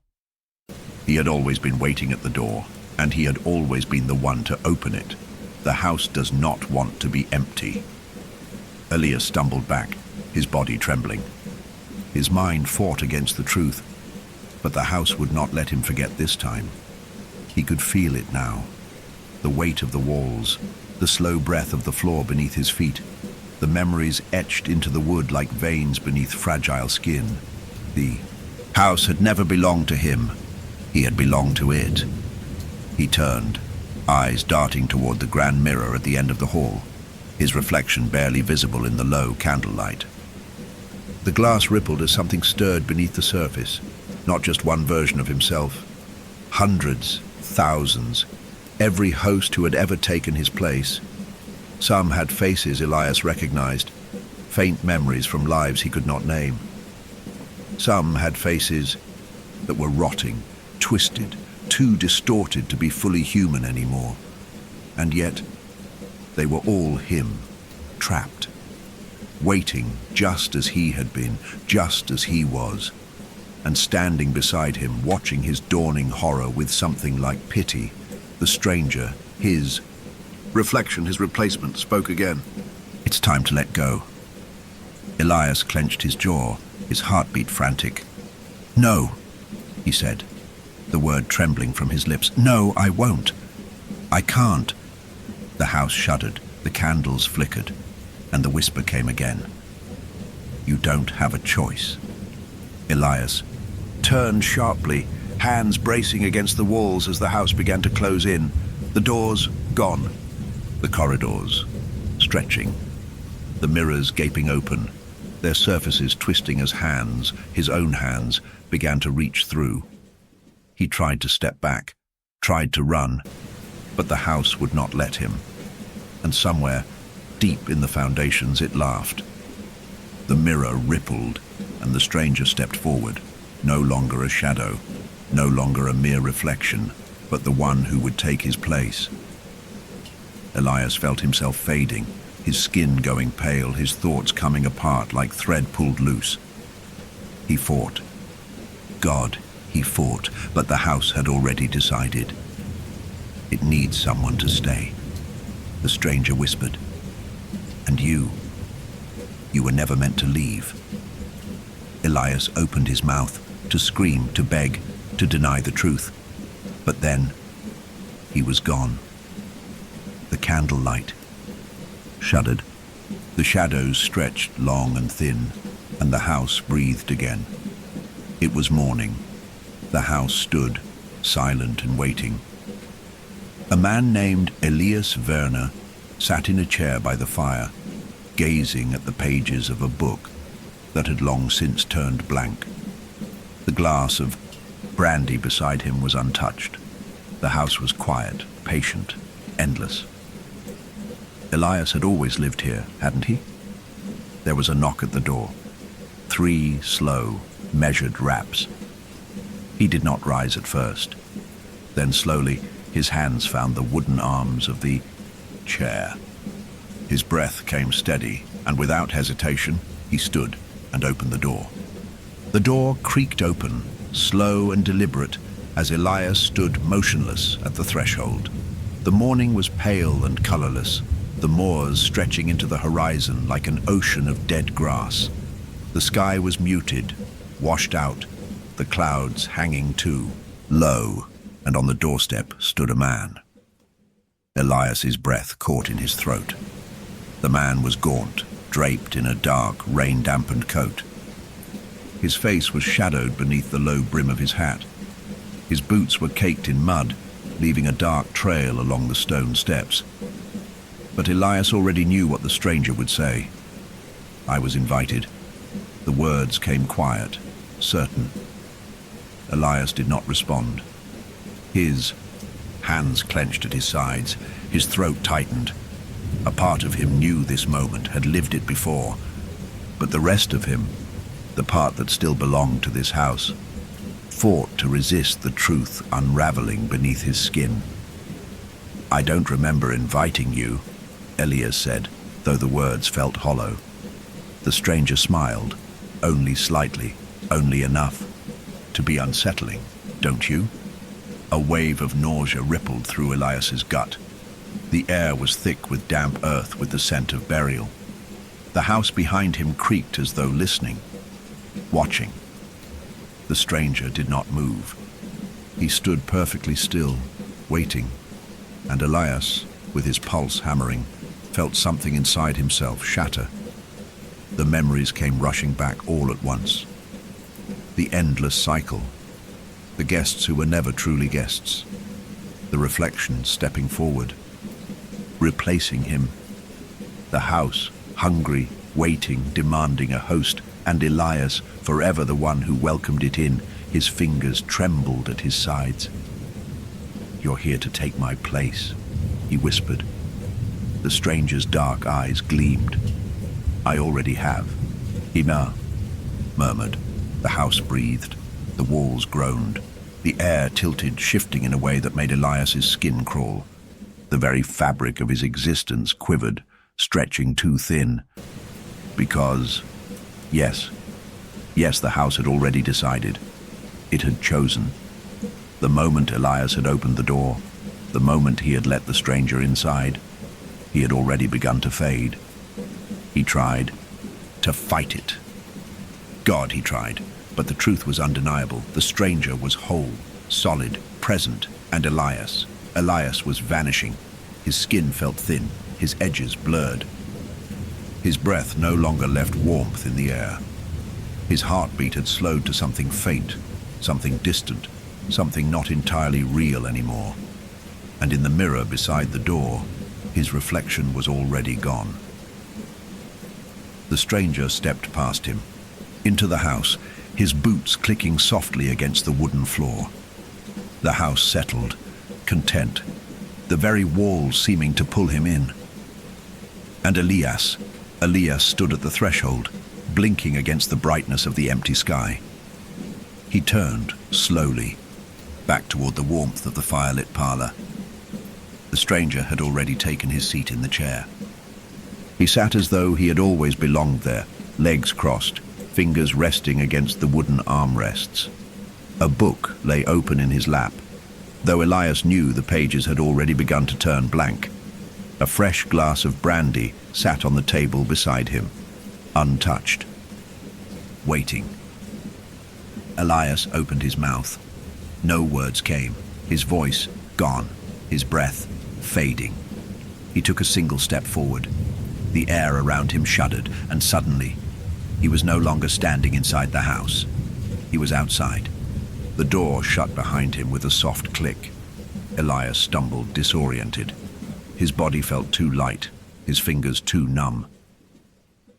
He had always been waiting at the door, and he had always been the one to open it. The house does not want to be empty. Elias stumbled back, his body trembling. His mind fought against the truth, but the house would not let him forget this time. He could feel it now. The weight of the walls, the slow breath of the floor beneath his feet, the memories etched into the wood like veins beneath fragile skin. The house had never belonged to him. He had belonged to it. He turned, eyes darting toward the grand mirror at the end of the hall, his reflection barely visible in the low candlelight. The glass rippled as something stirred beneath the surface, not just one version of himself. Hundreds, thousands, every host who had ever taken his place. Some had faces Elias recognized, faint memories from lives he could not name. Some had faces that were rotting, twisted, too distorted to be fully human anymore. And yet, they were all him, trapped, waiting just as he had been, just as he was, and standing beside him, watching his dawning horror with something like pity. The stranger, his reflection, his replacement, spoke again. "It's time to let go." Elias clenched his jaw, his heartbeat frantic. "No," he said, the word trembling from his lips. "No, I won't. I can't." The house shuddered, the candles flickered. And the whisper came again. "You don't have a choice." Elias turned sharply, hands bracing against the walls as the house began to close in. The doors gone, the corridors stretching, the mirrors gaping open, their surfaces twisting as hands, his own hands, began to reach through. He tried to step back, tried to run, but the house would not let him. And somewhere, deep in the foundations, it laughed. The mirror rippled, and the stranger stepped forward, no longer a shadow, no longer a mere reflection, but the one who would take his place. Elias felt himself fading, his skin going pale, his thoughts coming apart like thread pulled loose. He fought. God, he fought, but the house had already decided. "It needs someone to stay," the stranger whispered. "And you were never meant to leave." Elias opened his mouth to scream, to beg, to deny the truth. But then, he was gone. The candlelight shuddered. The shadows stretched long and thin, and the house breathed again. It was morning. The house stood, silent and waiting. A man named Elias Werner sat in a chair by the fire, gazing at the pages of a book that had long since turned blank. The glass of brandy beside him was untouched. The house was quiet, patient, endless. Elias had always lived here, hadn't he? There was a knock at the door. 3 slow, measured raps. He did not rise at first. Then slowly, his hands found the wooden arms of the chair. His breath came steady, and without hesitation, he stood and opened the door. The door creaked open, slow and deliberate, as Elias stood motionless at the threshold. The morning was pale and colorless, the moors stretching into the horizon like an ocean of dead grass. The sky was muted, washed out, the clouds hanging too, low, and on the doorstep stood a man. Elias's breath caught in his throat. The man was gaunt, draped in a dark, rain-dampened coat. His face was shadowed beneath the low brim of his hat. His boots were caked in mud, leaving a dark trail along the stone steps. But Elias already knew what the stranger would say. "I was invited." The words came quiet, certain. Elias did not respond. His hands clenched at his sides, his throat tightened. A part of him knew this moment, had lived it before. But the rest of him, the part that still belonged to this house, fought to resist the truth unraveling beneath his skin. "I don't remember inviting you," Elias said, though the words felt hollow. The stranger smiled, only slightly, only enough to be unsettling, "Don't you?" A wave of nausea rippled through Elias's gut. The air was thick with damp earth, with the scent of burial. The house behind him creaked as though listening, watching. The stranger did not move. He stood perfectly still, waiting, and Elias, with his pulse hammering, felt something inside himself shatter. The memories came rushing back all at once. The endless cycle, the guests who were never truly guests, the reflections stepping forward, replacing him, the house, hungry, waiting, demanding a host, and Elias, forever the one who welcomed it in, his fingers trembled at his sides. "You're here to take my place," he whispered. The stranger's dark eyes gleamed. "I already have," he murmured. The house breathed, the walls groaned, the air tilted, shifting in a way that made Elias's skin crawl. The very fabric of his existence quivered, stretching too thin. Because, yes, the house had already decided. It had chosen. The moment Elias had opened the door, the moment he had let the stranger inside, he had already begun to fade. He tried to fight it. God, he tried, but the truth was undeniable. The stranger was whole, solid, present, and Elias was vanishing. His skin felt thin, his edges blurred. His breath no longer left warmth in the air. His heartbeat had slowed to something faint, something distant, something not entirely real anymore. And in the mirror beside the door, his reflection was already gone. The stranger stepped past him, into the house, his boots clicking softly against the wooden floor. The house settled, content, the very walls seeming to pull him in. And Elias stood at the threshold, blinking against the brightness of the empty sky. He turned, slowly, back toward the warmth of the firelit parlor. The stranger had already taken his seat in the chair. He sat as though he had always belonged there, legs crossed, fingers resting against the wooden armrests. A book lay open in his lap, though Elias knew the pages had already begun to turn blank. A fresh glass of brandy sat on the table beside him, untouched, waiting. Elias opened his mouth. No words came, his voice gone, his breath fading. He took a single step forward. The air around him shuddered, and suddenly, he was no longer standing inside the house. He was outside. The door shut behind him with a soft click. Elias stumbled, disoriented. His body felt too light, his fingers too numb.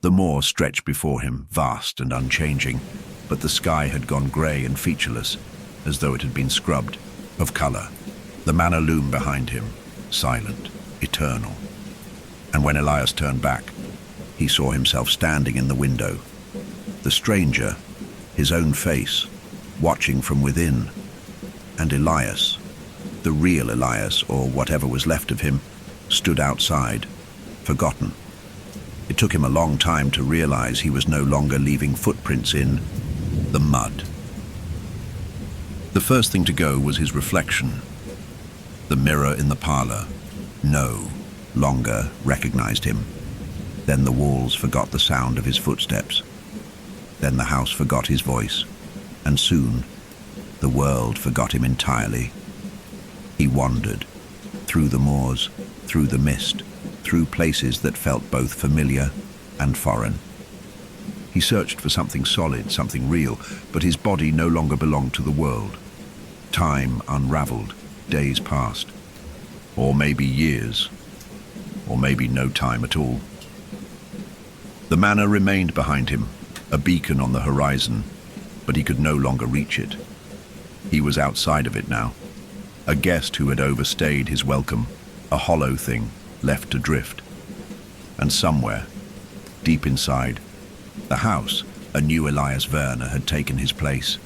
The moor stretched before him, vast and unchanging, but the sky had gone grey and featureless, as though it had been scrubbed of colour. The manor loomed behind him, silent, eternal. And when Elias turned back, he saw himself standing in the window. The stranger, his own face, watching from within. And Elias, the real Elias, or whatever was left of him, stood outside, forgotten. It took him a long time to realize he was no longer leaving footprints in the mud. The first thing to go was his reflection. The mirror in the parlor no longer recognized him. Then the walls forgot the sound of his footsteps. Then the house forgot his voice. And soon, the world forgot him entirely. He wandered, through the moors, through the mist, through places that felt both familiar and foreign. He searched for something solid, something real, but his body no longer belonged to the world. Time unraveled, days passed, or maybe years, or maybe no time at all. The manor remained behind him, a beacon on the horizon, but he could no longer reach it. He was outside of it now, a guest who had overstayed his welcome, a hollow thing left to drift. And somewhere, deep inside, the house, a new Elias Werner had taken his place.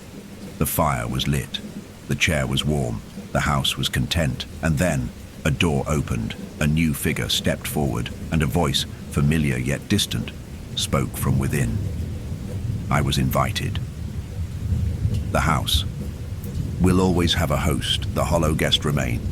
The fire was lit, the chair was warm, the house was content, and then a door opened, a new figure stepped forward, and a voice, familiar yet distant, spoke from within. I was invited. The house will always have a host, the hollow guest remained.